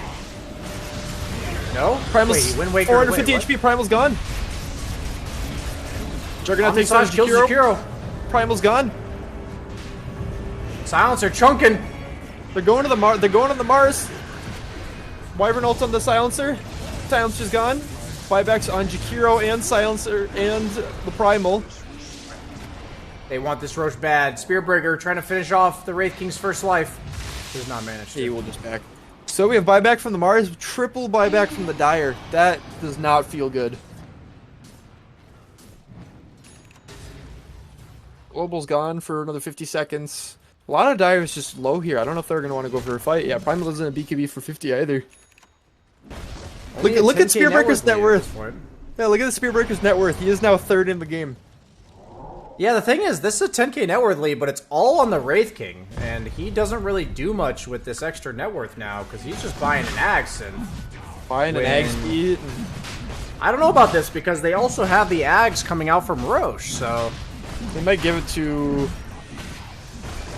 No? Primal's Wait, Wind Waker. 450 wait, HP. Primal's gone. Juggernaut takes on kills Jakiro. Jakiro. Primal's gone. Silencer chunking. They're going to the Mars. They're going on the Mars. Wyvern ults on the Silencer. Silencer's gone. Buybacks on Jakiro and Silencer and the Primal. They want this Roche bad. Spearbreaker trying to finish off the Wraith King's first life. Does not manage to. He will just back. So we have buyback from the Mars, triple buyback from the Dire. That does not feel good. Global's gone for another 50 seconds. A lot of Dire is just low here. I don't know if they're going to want to go for a fight. Yeah, Primal isn't a BKB for 50 either. Look at Spearbreaker's net worth. Yeah, look at the Spearbreaker's net worth. He is now third in the game. Yeah, the thing is, this is a 10k net worth lead, but it's all on the Wraith King, and he doesn't really do much with this extra net worth now, because he's just buying an axe and... Buying an Ag speed. I don't know about this, because they also have the Ags coming out from Roche, so... They might give it to...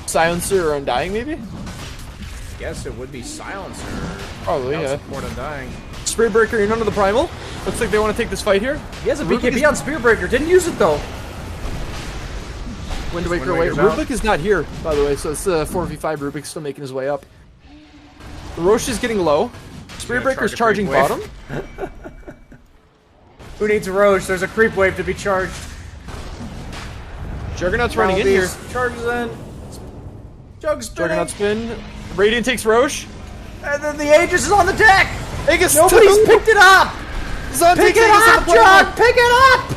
Silencer or Undying, maybe? I guess it would be Silencer. Probably, yeah. Support Undying. Spearbreaker in under the Primal. Looks like they want to take this fight here. He has a BKB on Spearbreaker, didn't use it though. Wind Waker away. Rubik is not here, by the way, so it's 4v5. Rubik's still making his way up. The Roche is getting low. Spearbreaker's charging bottom. Who needs a Roche? There's a creep wave to be charged. Juggernaut's running in here. Charges in. Jug's Juggernaut spin. Radiant takes Roche. And then the Aegis is on the deck! Aegis Nobody's picked it up! Pick it up, Jug! Pick it up!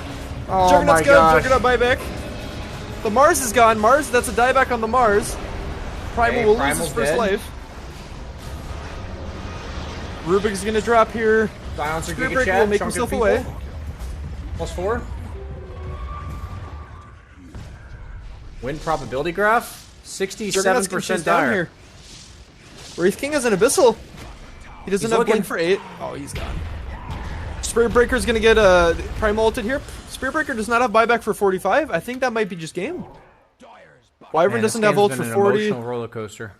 Oh Juggernaut's my gone. gosh. Juggernaut buyback. The Mars is gone. Mars, that's a dieback on the Mars. Primal will lose his first life. Rubik's gonna drop here. Silencer Spearbreaker will make himself away. +4. Win probability graph. 67% down dire. here. Wraith King is an Abyssal. He doesn't He's have looking. blink for 8. Oh, he's gone. Spearbreaker's gonna get a Primal ulted here. Spearbreaker does not have buyback for 45. I think that might be just game. Wyvern doesn't have ult for 40. Emotional roller coaster.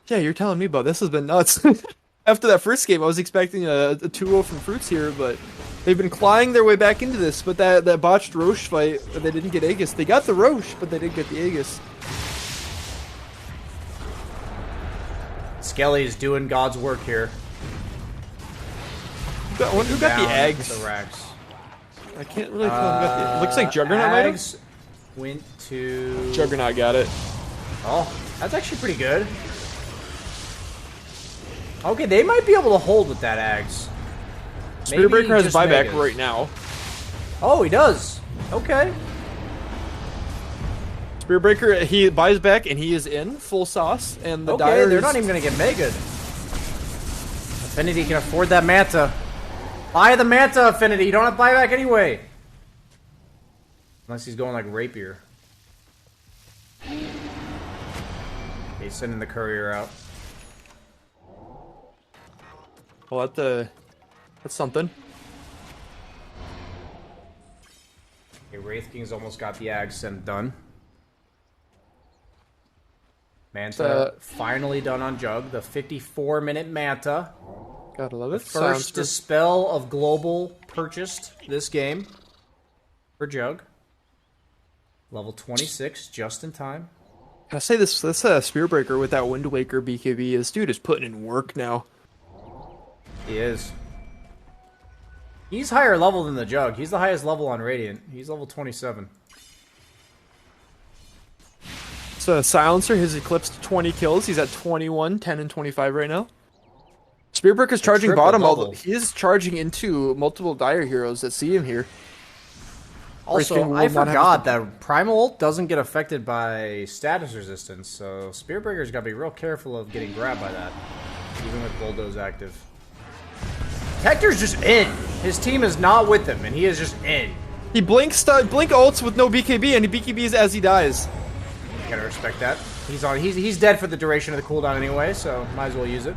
Yeah, you're telling me about this. Has been nuts. After that first game, I was expecting a 2-0 from Fruits here, but they've been clawing their way back into this. But that botched Roche fight, they didn't get Aegis. They got the Roche, but they didn't get the Aegis. Skelly is doing God's work here. Who got the eggs? The Rags. I can't really tell who got the. Looks like Juggernaut might have. Ags went to... Juggernaut got it. Oh, that's actually pretty good. Okay, they might be able to hold with that Ags. Spearbreaker has just buyback Megas. right now. Oh, he does. Okay. Spearbreaker, he buys back and he is in full sauce. And the Okay, Dire they're is- not even going to get Mega. Affinity can afford that Manta. Buy the Manta, Affinity. You don't have buyback anyway. Unless he's going like Rapier. He's sending the courier out. Well, that's something. Okay, Wraith King's almost got the Ag sent done. Manta finally done on Jug. The 54-minute Manta. Gotta love it. First Dispel of Global purchased this game for Jug. Level 26, just in time. I say this Spearbreaker with that Wind Waker BKB, this dude is putting in work now. He is. He's higher level than the Jug. He's the highest level on Radiant. He's level 27. So Silencer has eclipsed 20 kills. He's at 21, 10, and 25 right now. Spearbreaker's charging bottom, although he is charging into multiple Dire heroes that see him here. Also, I forgot that Primal ult doesn't get affected by status resistance, so Spearbreaker's got to be real careful of getting grabbed by that, even with Bulldoze active. Hector's just in. His team is not with him, and he is just in. He blink ults with no BKB, and he BKBs as he dies. You gotta respect that. He's dead for the duration of the cooldown anyway, so might as well use it.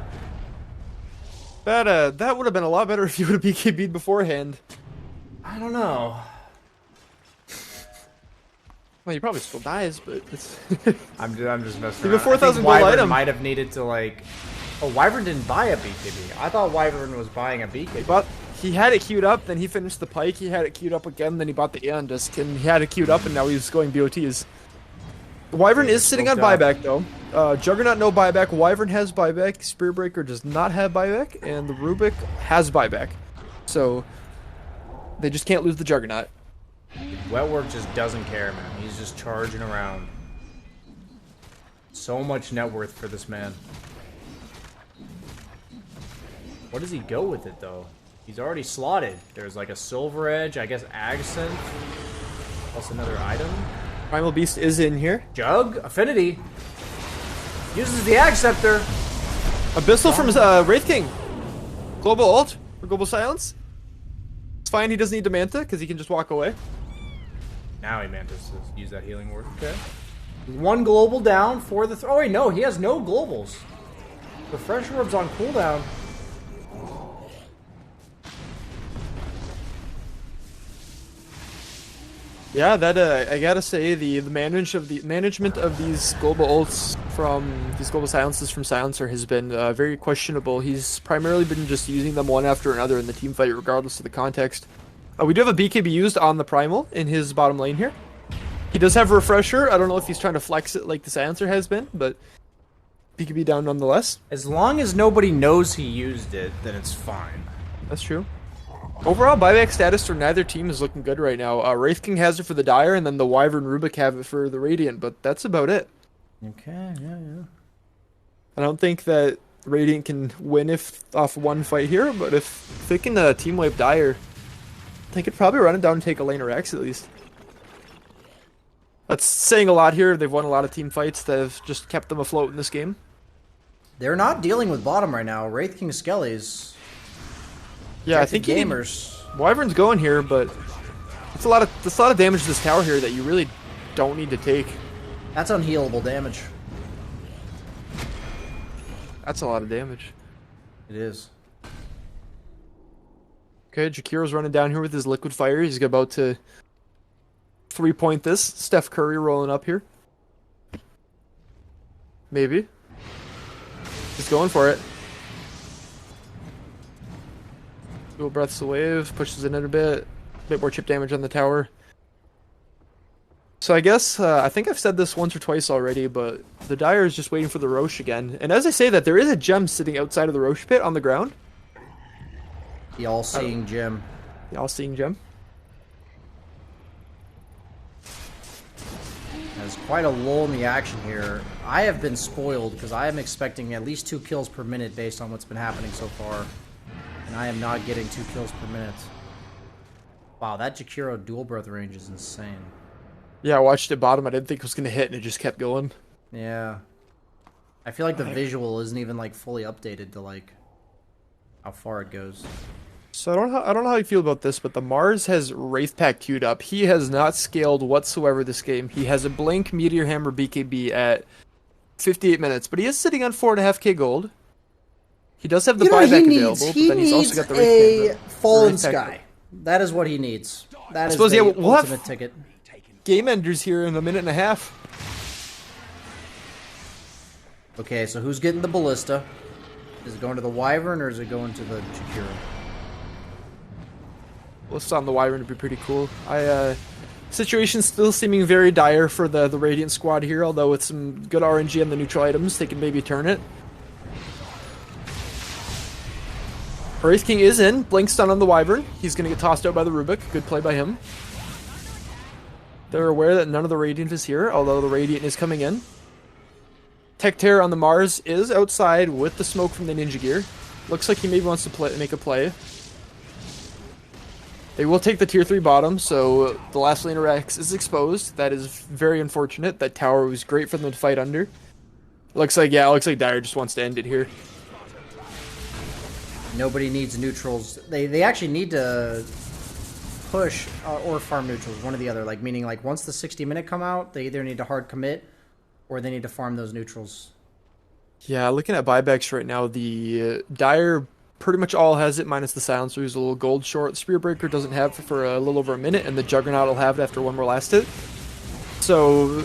That would have been a lot better if you would have BKB'd beforehand. I don't know. Well, he probably still dies, but it's. I'm just messing Leave around. a 4,000 gold Wyvern item. might have needed to like. Oh, Wyvern didn't buy a BKB. I thought Wyvern was buying a BKB. But he had it queued up, then he finished the Pike, he had it queued up again, then he bought the Aeon Disc, and he had it queued up, and now he's going BOTs. The Wyvern is sitting on buyback, though. Juggernaut, no buyback. Wyvern has buyback. Spearbreaker does not have buyback, and the Rubik has buyback. So, they just can't lose the Juggernaut. Wetwork just doesn't care, man. He's just charging around. So much net worth for this man. What does he go with it, though? He's already slotted. There's like a Silver Edge, I guess Accent, plus another item. Primal Beast is in here. Jug, Affinity. Uses the Ag Scepter. Abyssal from Wraith King. Global ult or Global Silence. It's fine, he doesn't need Demanta because he can just walk away. Now he manages to use that healing word. Okay. One global down for the... oh, wait, no. He has no globals. The Fresh Orb's on cooldown. Yeah, that I gotta say the management of these global ults from these global silences from Silencer has been very questionable. He's primarily been just using them one after another in the team fight, regardless of the context. We do have a BKB used on the Primal in his bottom lane here. He does have a Refresher. I don't know if he's trying to flex it like the Silencer has been, but BKB down nonetheless. As long as nobody knows he used it, then it's fine. That's true. Overall, buyback status for neither team is looking good right now. Wraith King has it for the Dire, and then the Wyvern Rubik have it for the Radiant, but that's about it. Okay, yeah. I don't think that Radiant can win if off one fight here, but if they can team wipe Dire, they could probably run it down and take a lane or X at least. That's saying a lot here. They've won a lot of team fights that have just kept them afloat in this game. They're not dealing with bottom right now. Wraith King Skellies. Yeah, I think gamers. Wyvern's going here, but it's a lot of damage to this tower here that you really don't need to take. That's unhealable damage. That's a lot of damage. It is. Okay, Jakiro's running down here with his liquid fire. He's about to 3-point this. Steph Curry rolling up here. Maybe. He's going for it. Dual Breaths the Wave, pushes it in a bit more chip damage on the tower. So I guess, I think I've said this once or twice already, but the Dire is just waiting for the Roche again. And as I say that, there is a gem sitting outside of the Roche pit on the ground. The all-seeing gem. The all-seeing gem. There's quite a lull in the action here. I have been spoiled because I am expecting at least 2 kills per minute based on what's been happening so far. And I am not getting 2 kills per minute. Wow, that Jakiro dual breath range is insane. Yeah, I watched it bottom. I didn't think it was going to hit, and it just kept going. Yeah. I feel like the visual isn't even like fully updated to like how far it goes. So I don't know how you feel about this, but the Mars has Wraith Pack queued up. He has not scaled whatsoever this game. He has a Blink Meteor Hammer BKB at 58 minutes, but he is sitting on 4.5k gold. He does have the buyback available, but then he's also got the Wraith Pack. Fallen Sky. That is what he needs. That is suppose, the yeah, we'll have ultimate ticket. Game enders here in a minute and a half. Okay, so who's getting the Ballista? Is it going to the Wyvern or is it going to the Jakiro? List on the Wyvern would be pretty cool. Situation's still seeming very dire for the Radiant squad here, although with some good RNG on the neutral items, they can maybe turn it. Wraith King is in. Blink stun on the Wyvern. He's going to get tossed out by the Rubik. Good play by him. They're aware that none of the Radiant is here, although the Radiant is coming in. Tech Terror on the Mars is outside with the smoke from the Ninja Gear. Looks like he maybe wants to make a play. They will take the tier 3 bottom, so the last laner X is exposed. That is very unfortunate. That tower was great for them to fight under. Looks like Dire just wants to end it here. Nobody needs neutrals. They actually need to push or farm neutrals, one or the other. Like meaning, like once the 60-minute come out, they either need to hard commit or they need to farm those neutrals. Yeah, looking at buybacks right now, the Dire pretty much all has it, minus the Silencer, who's a little gold short. Spear Breaker doesn't have it for a little over a minute, and the Juggernaut will have it after one more last hit. So,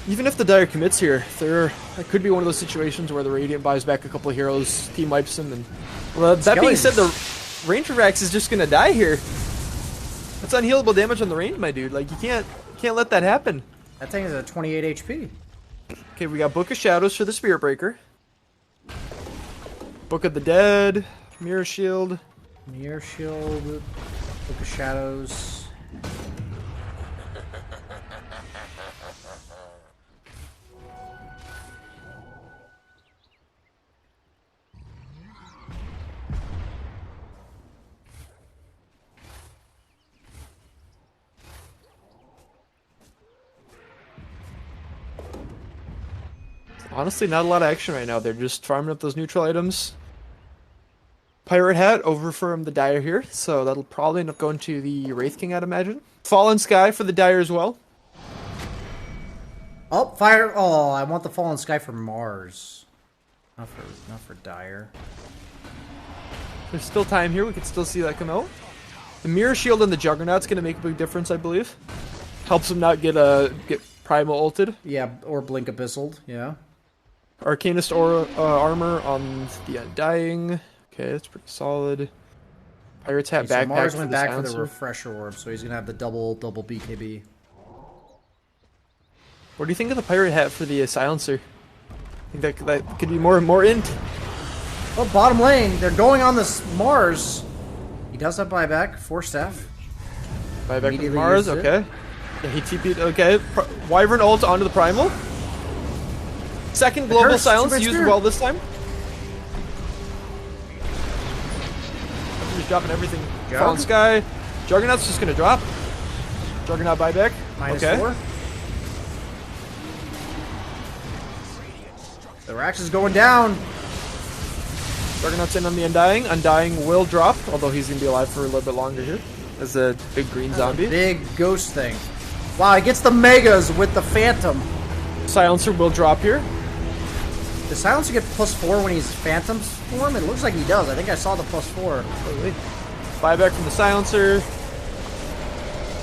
even if the Dire commits here, it could be one of those situations where the Radiant buys back a couple of heroes, team wipes them, and... Well, that being said, the Ranger Rax is just gonna die here. That's unhealable damage on the range, my dude. Like, you can't let that happen. That thing is at 28 HP. Okay, we got Book of Shadows for the Spirit Breaker. Book of the Dead, Mirror Shield. Mirror Shield, Book of Shadows. Honestly, not a lot of action right now. They're just farming up those neutral items. Pirate Hat over from the Dire here, so that'll probably end up going to the Wraith King, I'd imagine. Fallen Sky for the Dire as well. Oh, fire! Oh, I want the Fallen Sky for Mars. Not for Dire. There's still time here. We can still see that come out. The Mirror Shield and the Juggernaut's going to make a big difference, I believe. Helps him not get Primal ulted. Yeah, or Blink Abyssal, yeah. Arcanist armor on the Undying. Okay, that's pretty solid. Pirate's Hat Okay, backpack so Mars for went the back for Silencer. the Refresher Orb, so he's gonna have the double BKB. What do you think of the Pirate Hat for the Silencer? I think that could be more int. Oh, bottom lane, they're going on this Mars. He does have buyback, 4 staff. Buyback from Immediately Mars, used it. okay. Yeah, he TP'd, okay. Wyvern ult onto the Primal. Second global curse, silence two-bit used spear. well this time. He's dropping everything. Jug. Fallen Sky. Juggernaut's just gonna drop. Juggernaut buyback. Minus okay. 4. The Rax is going down. Juggernaut's in on the Undying. Undying will drop, although he's gonna be alive for a little bit longer here. As a big green zombie. Big ghost thing. Wow, he gets the Megas with the Phantom. Silencer will drop here. Does Silencer get +4 when he's Phantom's form? It looks like he does. I think I saw the +4. Buyback from the Silencer.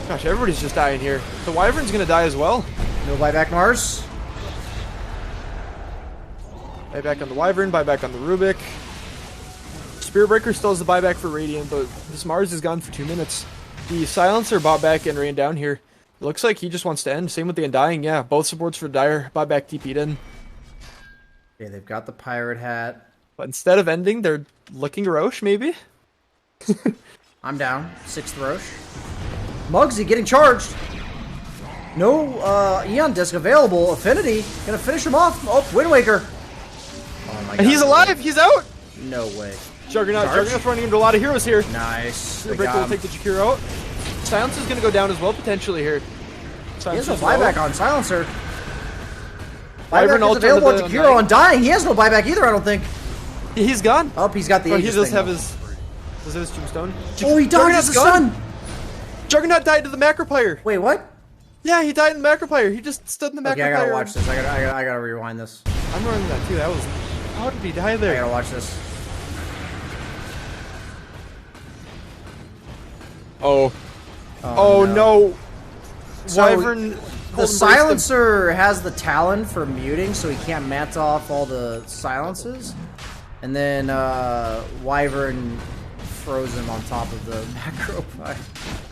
Gosh, everybody's just dying here. The Wyvern's gonna die as well. No buyback Mars. Buyback on the Wyvern, buyback on the Rubik. Spirit Breaker still has the buyback for Radiant, but this Mars is gone for 2 minutes. The Silencer bought back and ran down here. It looks like he just wants to end. Same with the Undying, yeah. Both supports for Dire. Buyback TP'd in. Okay, they've got the Pirate Hat. But instead of ending, they're looking Roche, maybe? I'm down. 6th Roche. Muggsy getting charged. No Eon Disc available. Affinity. Gonna finish him off. Oh, Wind Waker. Oh my god. And he's alive! He's out! No way. Juggernaut's running into a lot of heroes here. Nice. Spirit Breaker will take the Jakiro out. Silencer's gonna go down as well, potentially here. He has no buyback on Silencer. Wyvern Buyback ult is available onto at the Jakiro on Dying. He has no buyback either, I don't think. He's gone. Oh, he's got the Oh, he Aegis does thing, have though. his... Does it his tombstone? Oh, he dodges the Juggernaut's sun! Juggernaut died to the Macropire. Wait, what? Yeah, he died in the Macropire. He just stood in the Macropire. Okay, I gotta watch this. I gotta rewind this. I'm running that too. That was... How did he die I there? gotta watch this. Oh. Oh no. So, Wyvern... The Silencer has the Talon for muting, so he can't mat off all the silences. And then Wyvern froze him on top of the macro pie.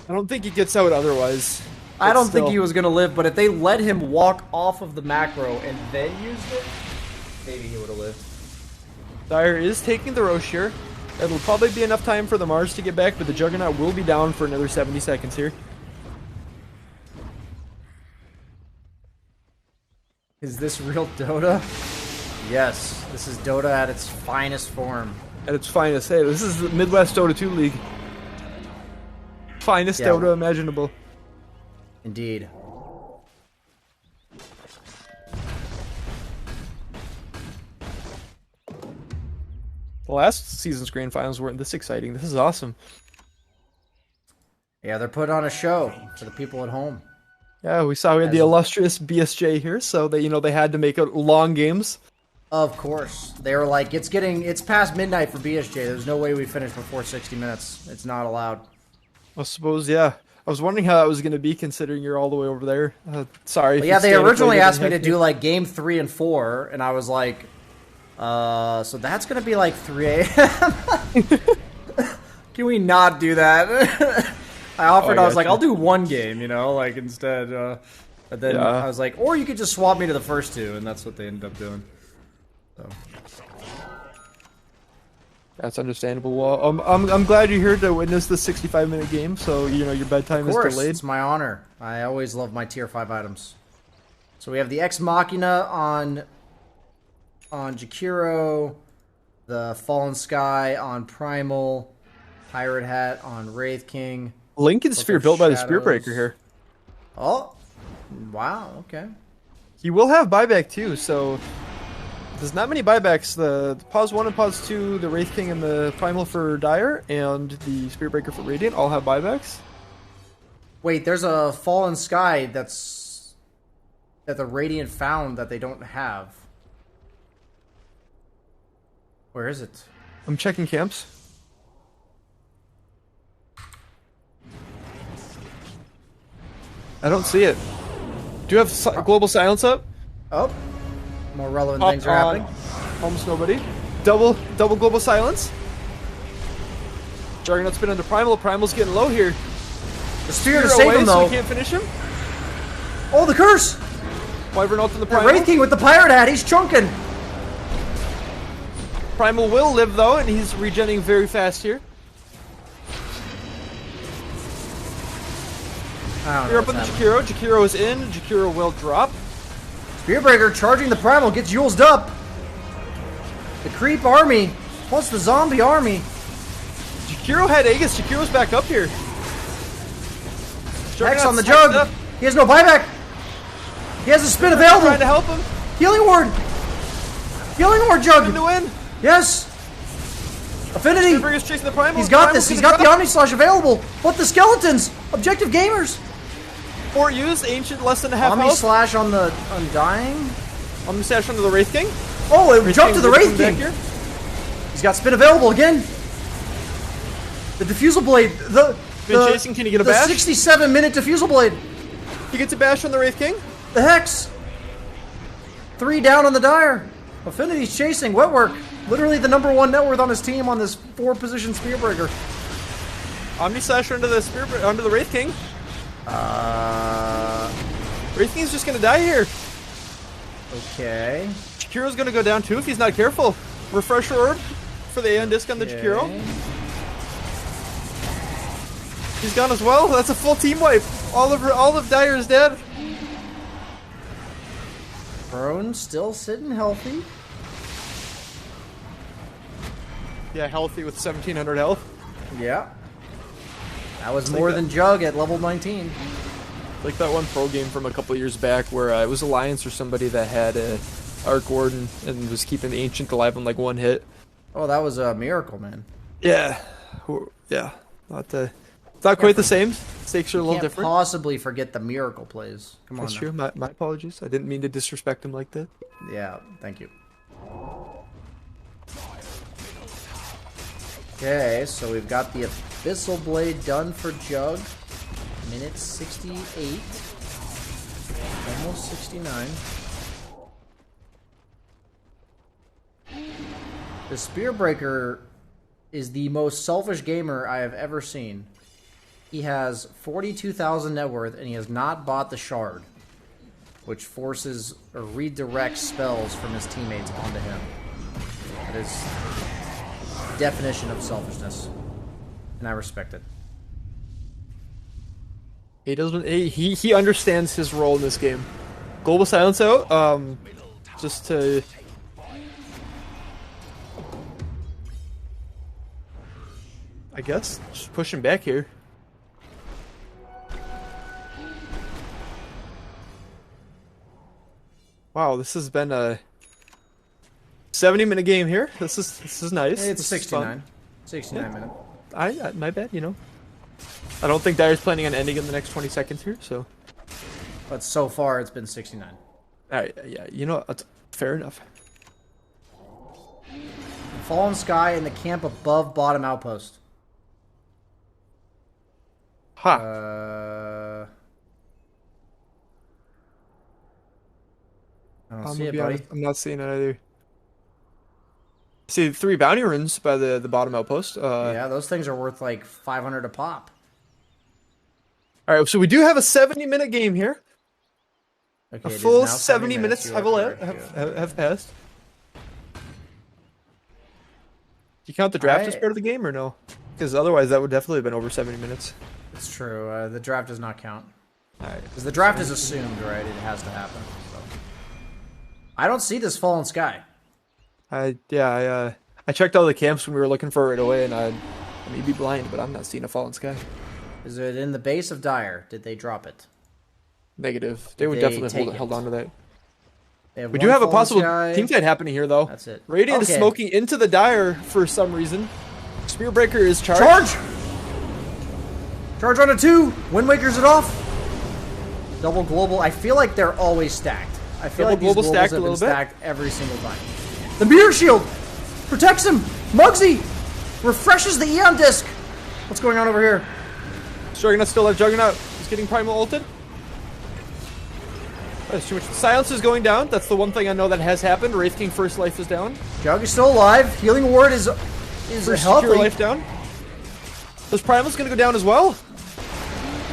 I don't think he gets out otherwise. I don't still. think he was gonna live, but if they let him walk off of the macro and then used it, maybe he would have lived. Dire is taking the Roche here. It'll probably be enough time for the Mars to get back, but the Juggernaut will be down for another 70 seconds here. Is this real Dota? Yes, this is Dota at its finest form. At its finest. Hey, this is the Midwest Dota 2 League. Finest Yeah. Dota imaginable. Indeed. The last season's grand finals weren't this exciting. This is awesome. Yeah, they're putting on a show for the people at home. Yeah, we saw we had the illustrious BSJ here, so they, they had to make it long games. Of course. They were like, it's past midnight for BSJ. There's no way we finish before 60 minutes. It's not allowed. I suppose, yeah. I was wondering how that was going to be, considering you're all the way over there. Sorry. But yeah, they originally asked me to do like game 3 and 4, and I was like, so that's going to be like 3 a.m. Can we not do that? I offered, I was like, I'll do one game, you know, like instead. But then I was like, or you could just swap me to the first 2, and that's what they ended up doing. So. That's understandable. Well, I'm glad you're here to witness the 65-minute game. So you know your bedtime is delayed. It's my honor. I always love my tier 5 items. So we have the Ex Machina on Jakiro, the Fallen Sky on Primal, Pirate Hat on Wraith King. Lincoln Sphere built by the Spearbreaker here. Oh, wow. Okay. He will have buyback too. So. There's not many buybacks. The Pause 1 and Pause 2, the Wraith King and the Primal for Dire, and the Spearbreaker for Radiant all have buybacks. Wait, there's a Fallen Sky that the Radiant found that they don't have. Where is it? I'm checking camps. I don't see it. Do you have Global Silence up? Oh. More relevant things are happening. Almost nobody. Double Global Silence. Juggernaut spin under Primal. Primal's getting low here. The Spear to save him, though. So we can't finish him. Oh, the curse! Wyvern ult on the Primal. Wraith King with the Pirate Hat. He's chunking. Primal will live, though, and he's regenerating very fast here. You're up on the Jakiro. Jakiro is in. Jakiro will drop. Spearbreaker charging the Primal, gets Yulesed up. The creep army, plus the zombie army. Jakiro had Aegis. Jakiro's back up here. Hex on the jug. He has no buyback. He has a spin available. Trying to help him. Healing ward. Healing ward jug. To win. Yes. Affinity. Spearbreaker's chasing the Primal. He's got this. He's got the Omni Slash available. But the skeletons. Objective gamers. 4 used, Ancient less than a half Omni health. Slash on the Undying. Omni Slash onto the Wraith King. Oh, it jumped to the Wraith King. He's got spin available again. The Diffusal Blade. Chasing, can you get a bash? The 67-minute Diffusal Blade. He gets a bash on the Wraith King. The Hex. 3 down on the Dire. Affinity's chasing. Wetwork. Literally the #1 net worth on his team on this 4-position Spearbreaker. Omni Slash onto the Wraith King. Wraith King's just gonna die here. Okay. Jakiro's gonna go down too if he's not careful. Refresher Orb for the Aeon Disc on the Jakiro. He's gone as well. That's a full team wipe. All of Dire is dead. Prone still sitting healthy. Yeah, healthy with 1700 health. Yeah. That was more than Jug at level 19. Like that one pro game from a couple years back where it was Alliance or somebody that had a Arc Warden and was keeping the Ancient alive on like 1 hit. Oh, that was a miracle, man. Yeah. Yeah. Not quite the same. Stakes are a little different. Possibly forget the miracle plays. Come on. That's true. My apologies. I didn't mean to disrespect him like that. Yeah, thank you. Okay, so we've got the Abyssal Blade done for Jug. Minute 68. Almost 69. The Spearbreaker is the most selfish gamer I have ever seen. He has 42,000 net worth and he has not bought the Shard, which forces or redirects spells from his teammates onto him. That is definition of selfishness, and I respect it. He doesn't. He understands his role in this game. Global Silence out. Just to. I guess just push him back here. Wow, this has been a 70-minute game here. This is nice. It's this 69. 69 minutes. I my bad, you know. I don't think Dire's planning on ending in the next 20 seconds here, so. But so far, it's been 69. Alright, yeah, you know, that's fair enough. Fallen Sky in the camp above bottom outpost. Ha. I don't I'm see gonna it, be buddy. honest, I'm not seeing it either. I see 3 bounty runes by the bottom outpost. Yeah, those things are worth like 500 a pop. All right, so we do have a 70-minute game here. Okay, A it is full now 70 minutes You have, are correct, yeah. have passed. Do you count the draft as I- part of the game or no? Because otherwise that would definitely have been over 70 minutes. It's true. The draft does not count. All right. Because the draft is assumed, right? It has to happen. So. I don't see this Fallen Sky. I checked all the camps when we were looking for it right away, and I may be blind, but I'm not seeing a Fallen Sky. Is it in the base of Dire? Did they drop it? Negative. They would They definitely take hold on to that. They have We one do have a Fallen possible Sky. team fight happening here, though. That's it. Radiant is Okay. smoking into the Dire for some reason. Spearbreaker is charged. Charge! Charge on a 2! Wind Waker's it off. Double global. I feel like they're always stacked. I feel Double like these global globals stacked have a been little bit. stacked every single time. The Mirror Shield protects him. Muggsy refreshes the Eon Disc. What's going on over here? Juggernaut still alive. Juggernaut is getting primal ulted. That's too much. Silence is going down. That's the one thing I know that has happened. Wraith King first life is down. Jug is still alive. Healing Ward is First healthy. secure life down. This primal's gonna go down as well.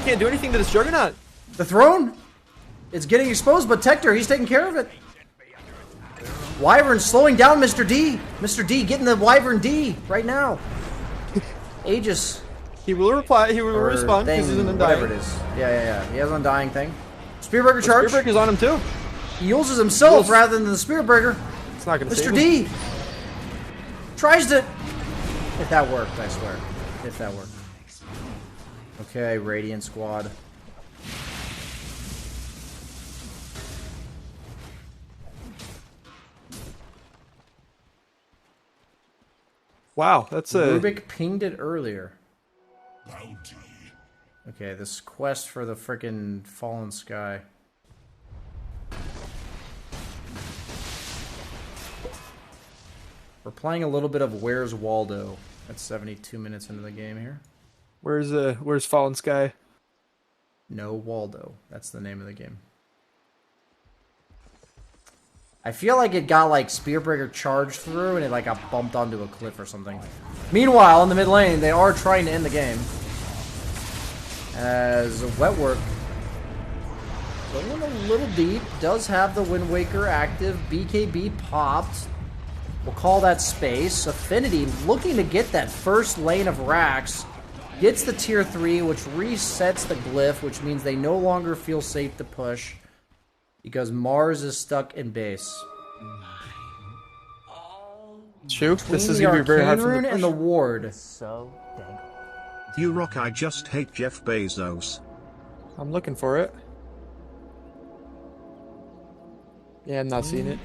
Can't do anything to this Juggernaut. The throne. It's getting exposed, but Tector, he's taking care of it. Wyvern slowing down Mr. D. Mr. D getting the Wyvern D right now. Aegis. He will reply. He will Or respond because he's thing, an whatever undying. it is. Yeah. He has an undying thing. Spearbreaker charge. Spearbreaker's on him too. He uses himself Heals. rather than the Spearbreaker. It's not gonna save Mr. him. D tries to. If that worked, I swear. If that worked. Okay, Radiant Squad. Wow, that's a. Rubik pinged it earlier. Okay, this quest for the frickin' Fallen Sky. We're playing a little bit of Where's Waldo. That's 72 minutes into the game here. Where's Fallen Sky? No Waldo. That's the name of the game. I feel like it got like Spearbreaker charged through and it like got bumped onto a cliff or something. Meanwhile, in the mid lane, they are trying to end the game. As Wetwork going a little deep, does have the Wind Waker active. BKB popped. We'll call that space. Affinity looking to get that first lane of racks. Gets the tier 3, which resets the glyph, which means they no longer feel safe to push. Because Mars is stuck in base. True. This is the gonna be very hard Arcane for Rune them to and push. the Ward. You rock, I just hate Jeff Bezos. I'm looking for it. Yeah, I'm not seeing it.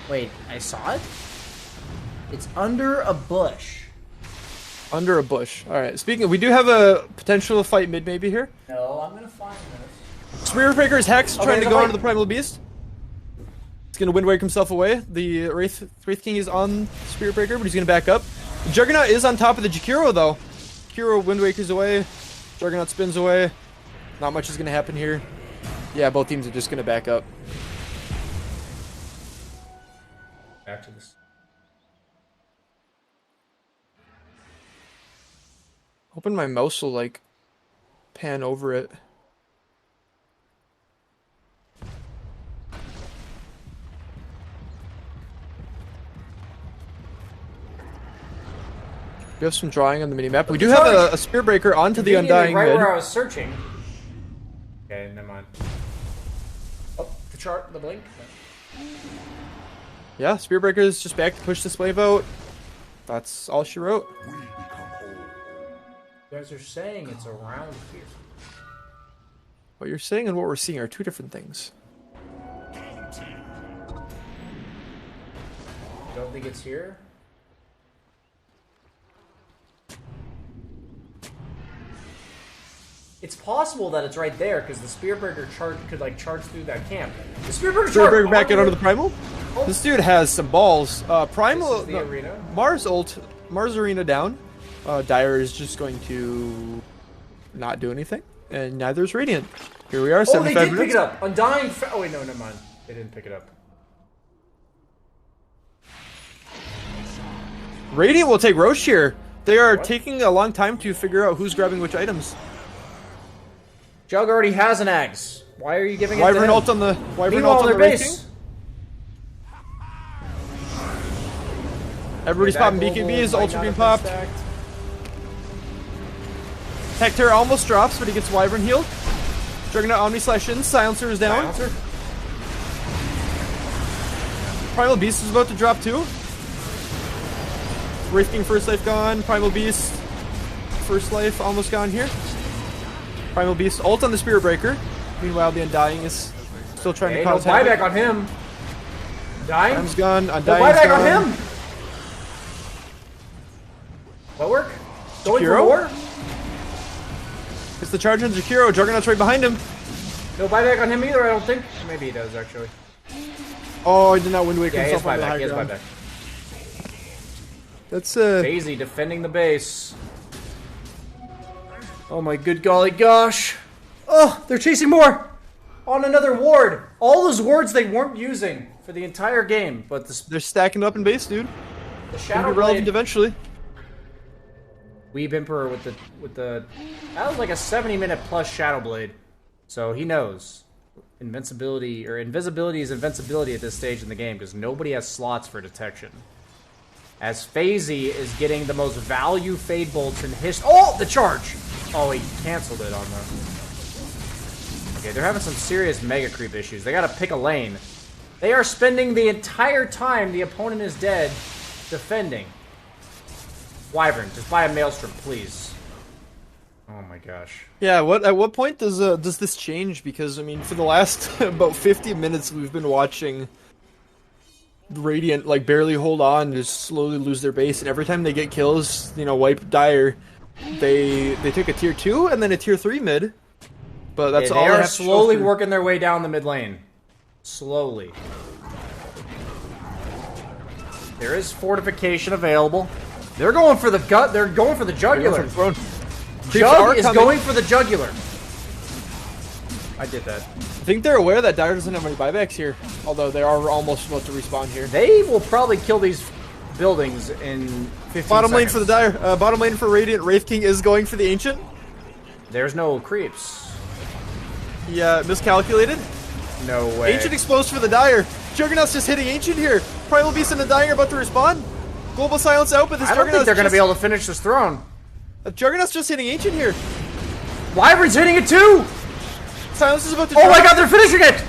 Wait, I saw it? It's under a bush. Under a bush. All right. Speaking of, we do have a potential fight mid maybe here. No, I'm gonna find this. Spearbreaker's Hex trying to the go fight. onto the Primal Beast. He's gonna Wind Wake himself away. The Wraith King is on Spearbreaker, but he's gonna back up. Juggernaut is on top of the Jakiro though. Jakiro Wind Waker's away. Juggernaut spins away. Not much is gonna happen here. Yeah, both teams are just gonna back up. Back to this. Hoping my mouse will like pan over it. We have some drawing on the minimap. We do have a Spearbreaker onto the Undying right mid. where I was searching. Okay, never mind. Oh, the chart, the blink. Yeah, Spearbreaker is just back to push this wave out. That's all she wrote. You guys are saying it's around here. What you're saying and what we're seeing are two different things. Don't think it's here? It's possible that it's right there because the Spearbreaker could like charge through that camp. The Spearbreaker Spearbreaker back out onto the Primal. This dude has some balls. Primal, This is the arena. Mars ult, Mars arena down. Dire is just going to not do anything, and neither is Radiant. Here we are, Oh, they 75 did minutes. pick it up. Undying. Oh wait, no, never mind. They didn't pick it up. Radiant will take Roche here. They are What? taking a long time to figure out who's grabbing which items. Jug already has an axe. Why are you giving it Wyvern to him? ult on the Wyvern Meanwhile, ult on their the Wraith base. King. Everybody's popping BKBs, ults are being popped. Hector almost drops, but he gets Wyvern healed. Juggernaut Omni slash in, Silencer is down. Silencer? Primal Beast is about to drop too. Wraith King first life gone. Primal Beast first life almost gone here. Primal Beast ult on the Spirit Breaker. Meanwhile, the Undying is still trying Hey, to no cause havoc. buyback on him. Dying? Time's gone. No Undying's buyback gone. on him. What work? Going for Jakiro? war? It's the charge on Jakiro. Juggernaut's right behind him. No buyback on him either, I don't think. Maybe he does, actually. Oh, he did not Wind Waker Yeah, he has himself onto the buyback. high He has ground. buyback. That's Daisy defending the base. Oh my good golly gosh. Oh, they're chasing more. On another ward. All those wards they weren't using for the entire game, but they're stacking up in base, dude. the Gonna Shadow be relevant Blade. eventually. Weeb Emperor with the that was like a 70-minute plus Shadow Blade. So he knows. Invincibility or invisibility is invincibility at this stage in the game because nobody has slots for detection. As FaZe is getting the most value Fade Bolts in history. Oh, the charge! Oh, he canceled it on the... Okay, they're having some serious Mega Creep issues. They gotta pick a lane. They are spending the entire time the opponent is dead defending. Wyvern, just buy a Maelstrom, please. Oh my gosh. Yeah, at what point does this change? Because I mean, for the last about 50 minutes, we've been watching Radiant like barely hold on, just slowly lose their base, and every time they get kills, you know, wipe Dire, they take a tier 2 and then a tier 3 mid. But that's all they they are have to show slowly through. working their way down the mid lane. Slowly. There is fortification available. They're going for the gut. They're going for the jugular. Creeps are Jug is coming. going for the jugular. I did that. I think they're aware that Dire doesn't have any buybacks here, although they are almost about to respawn here. They will probably kill these buildings in 15 Bottom lane seconds. for the Dire. Bottom lane for Radiant. Wraith King is going for the Ancient. There's no creeps. He miscalculated. No way. Ancient exposed for the Dire. Juggernaut's just hitting Ancient here. Primal Beast and the Dire are about to respawn. Global Silence out, but this I don't think Juggernaut's they're going to just- be able to finish this throne. Juggernaut's just hitting Ancient here. Wyvern's hitting it too! Silence is about to Oh my drop. god, they're finishing it!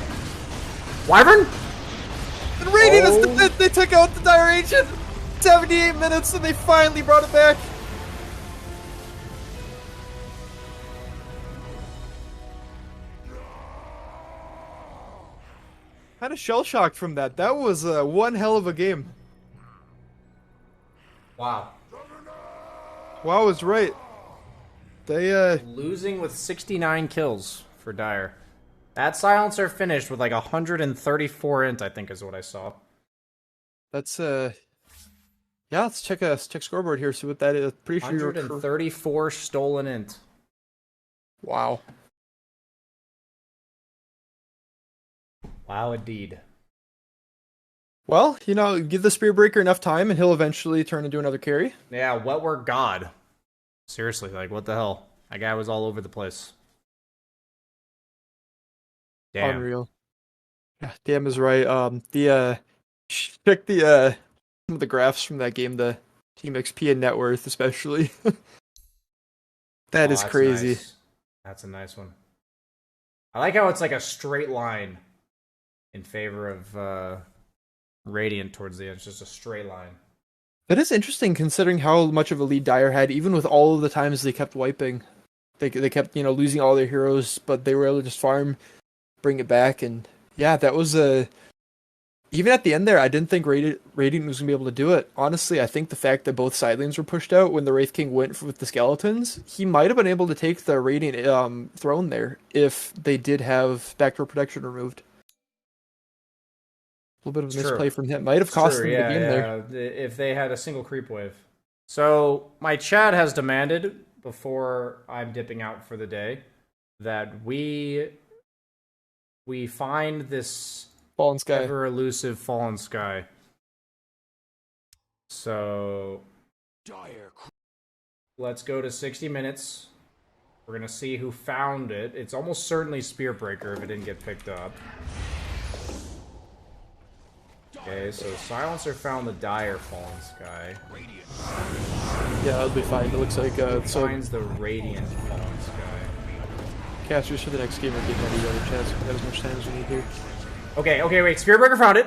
Wyvern? And Radiant is Oh. they took out the Dire Ancient. 78 minutes and they finally brought it back. Kind of shell shocked from that. That was one hell of a game. Wow. Wow is right. They Losing with 69 kills for Dire. That silencer finished with like 134 int, I think is what I saw. that's yeah, let's check scoreboard here, see what that is. Pretty sure you're 134 stolen int. wow. Wow, indeed. Well, you know, give the Spearbreaker enough time and he'll eventually turn into another carry. Yeah, what were God? Seriously, like what the hell? That guy was all over the place. Damn. Unreal. Yeah, damn is right. Check the some of the graphs from that game, the team XP and net worth especially. That Oh, is that's crazy. nice. That's a nice one. I like how it's like a straight line in favor of Radiant towards the end. It's just a straight line. That is interesting considering how much of a lead Dire had, even with all of the times they kept wiping. They kept, you know, losing all their heroes, but they were able to just farm, bring it back, and yeah, that was Even at the end there, I didn't think Radiant was gonna be able to do it. Honestly, I think the fact that both side lanes were pushed out when the Wraith King went with the skeletons, he might have been able to take the Radiant throne there if they did have backdoor protection removed. A little bit of a It's true. misplay from him. Might have cost them the game there. If they had a single creep wave. So my chat has demanded, before I'm dipping out for the day, that we find this Fallen Sky. ever elusive Fallen Sky. So Dire crew. let's go to 60 minutes. We're gonna see who found it. It's almost certainly Spearbreaker if it didn't get picked up. Okay, so Silencer found the Dire Fallen Sky. Yeah, that'll be fine. It looks like so Finds the Radiant Fallen Sky. casters for the next game are getting ready to go to chat, so we have as much time as we need here. Okay, wait. Spearbreaker found it.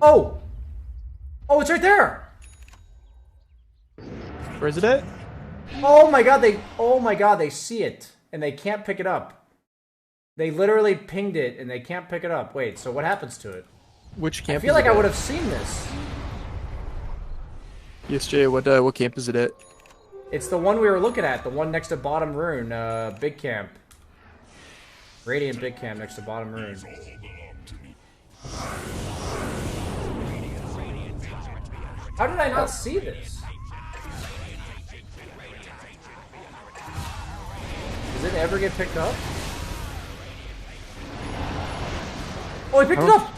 Oh! Oh, it's right there! Where is it at? Oh my god, they see it and they can't pick it up. They literally pinged it and they can't pick it up. Wait, so what happens to it? Which camp? I feel is like it I at? would have seen this. Yes, Jay. What camp is it at? It's the one we were looking at, the one next to bottom rune, big camp. Radiant big camp next to bottom rune. How did I not see this? Does it ever get picked up? Oh, he picked it up!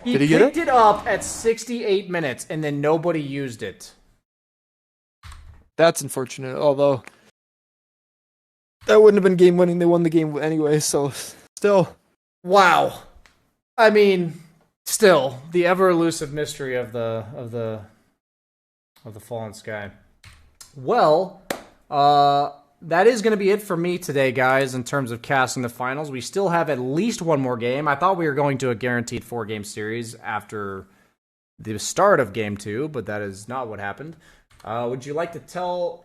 Did he get it? picked it up at 68 minutes, and then nobody used it. That's unfortunate. Although that wouldn't have been game winning. They won the game anyway. So still, Wow. I mean, still the ever elusive mystery of the Fallen Sky. Well, that is going to be it for me today, guys, in terms of casting the finals. We still have at least one more game. I thought we were going to a guaranteed 4-game series after the start of Game 2, but that is not what happened. Would you like to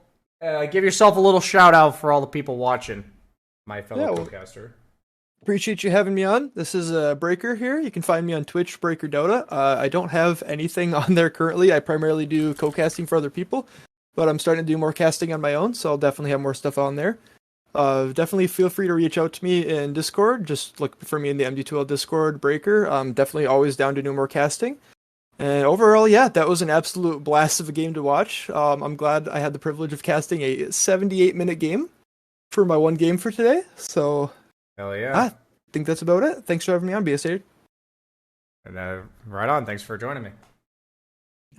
give yourself a little shout out for all the people watching, my fellow co-caster? appreciate you having me on. This is Breaker here. You can find me on Twitch, Breaker Dota. I don't have anything on there currently. I primarily do co-casting for other people, but I'm starting to do more casting on my own, so I'll definitely have more stuff on there. Definitely feel free to reach out to me in Discord. Just look for me in the MD2L Discord, Breaker. I'm definitely always down to do more casting. And overall, yeah, that was an absolute blast of a game to watch. I'm glad I had the privilege of casting a 78-minute game for my one game for today. So, Hell yeah. I think that's about it. Thanks for having me on, BS8. And, right on. Thanks for joining me.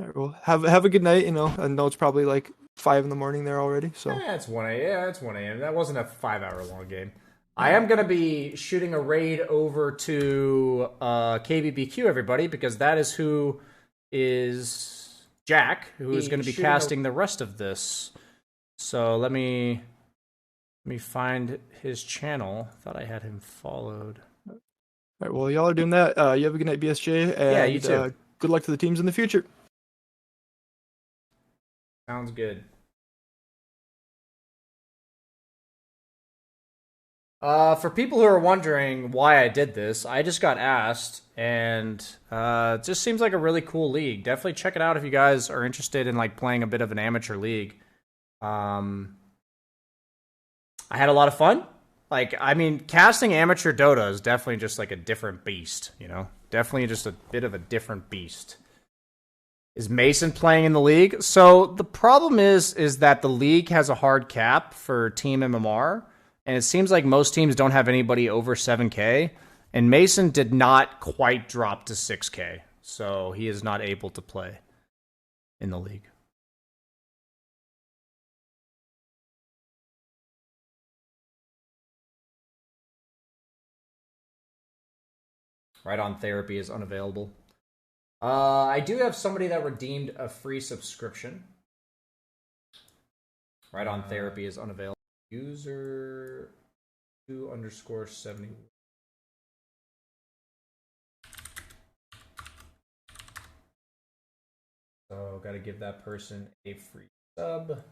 All right, well, have a good night. You know, I know it's probably like 5 in the morning there already. So It's 1 a.m. Yeah, it's 1 a.m. That wasn't a 5-hour long game. I am going to be shooting a raid over to KBBQ, everybody, because that is who is Jack, who is going to be casting the rest of this. So let me find his channel. Thought I had him followed. all right, well, y'all are doing that. You have a good night, BSJ. And, Yeah, you too. Good luck to the teams in the future. Sounds good. For people who are wondering why I did this, I just got asked, and it just seems like a really cool league. Definitely check it out if you guys are interested in like playing a bit of an amateur league. I had a lot of fun. Like, I mean, casting amateur Dota is definitely just like a different beast, you know? Definitely just a bit of a different beast. Is Mason playing in the league? So the problem is that the league has a hard cap for Team MMR. And it seems like most teams don't have anybody over 7K. And Mason did not quite drop to 6K. So he is not able to play in the league. Right on Therapy is unavailable. I do have somebody that redeemed a free subscription. Right on therapy is unavailable. User 2_70. So gotta give that person a free sub.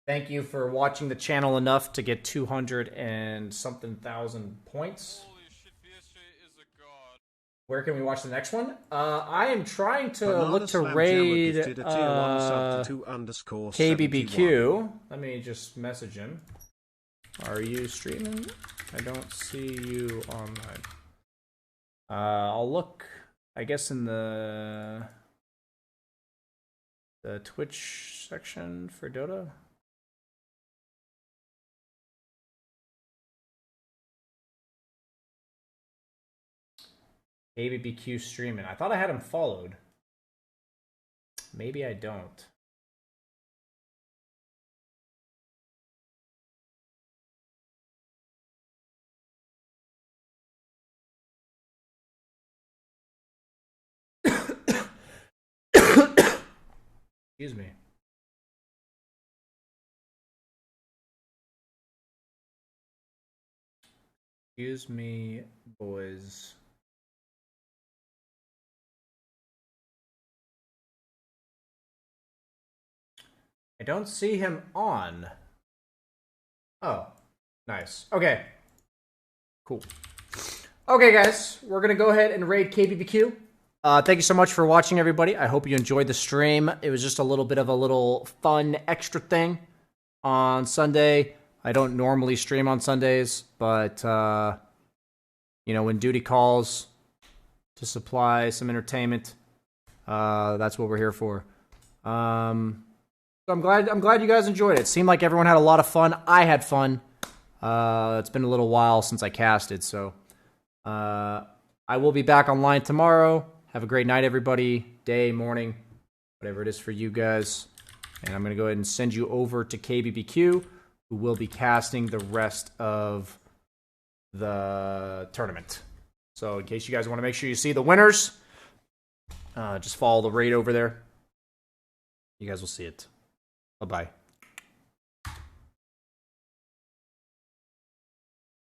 Thank you for watching the channel enough to get 200 and something thousand points. Where can we watch the next one? I am trying to look to raid KBBQ. Let me just message him. Are you streaming? I don't see you online. I'll look, I guess, in the Twitch section for Dota. ABBQ streaming. I thought I had him followed. Maybe I don't. Excuse me. Excuse me, boys. I don't see him on. Oh, nice. Okay. Cool. Okay, guys, we're going to go ahead and raid KBBQ. Thank you so much for watching, everybody. I hope you enjoyed the stream. It was just a little bit of a little fun extra thing on Sunday. I don't normally stream on Sundays, but, you know, when duty calls to supply some entertainment, that's what we're here for. So I'm glad you guys enjoyed it. It seemed like everyone had a lot of fun. I had fun. It's been a little while since I casted, so I will be back online tomorrow. Have a great night, everybody. Day, morning, whatever it is for you guys. And I'm going to go ahead and send you over to KBBQ, who will be casting the rest of the tournament. So in case you guys want to make sure you see the winners, just follow the raid over there. You guys will see it. Bye-bye.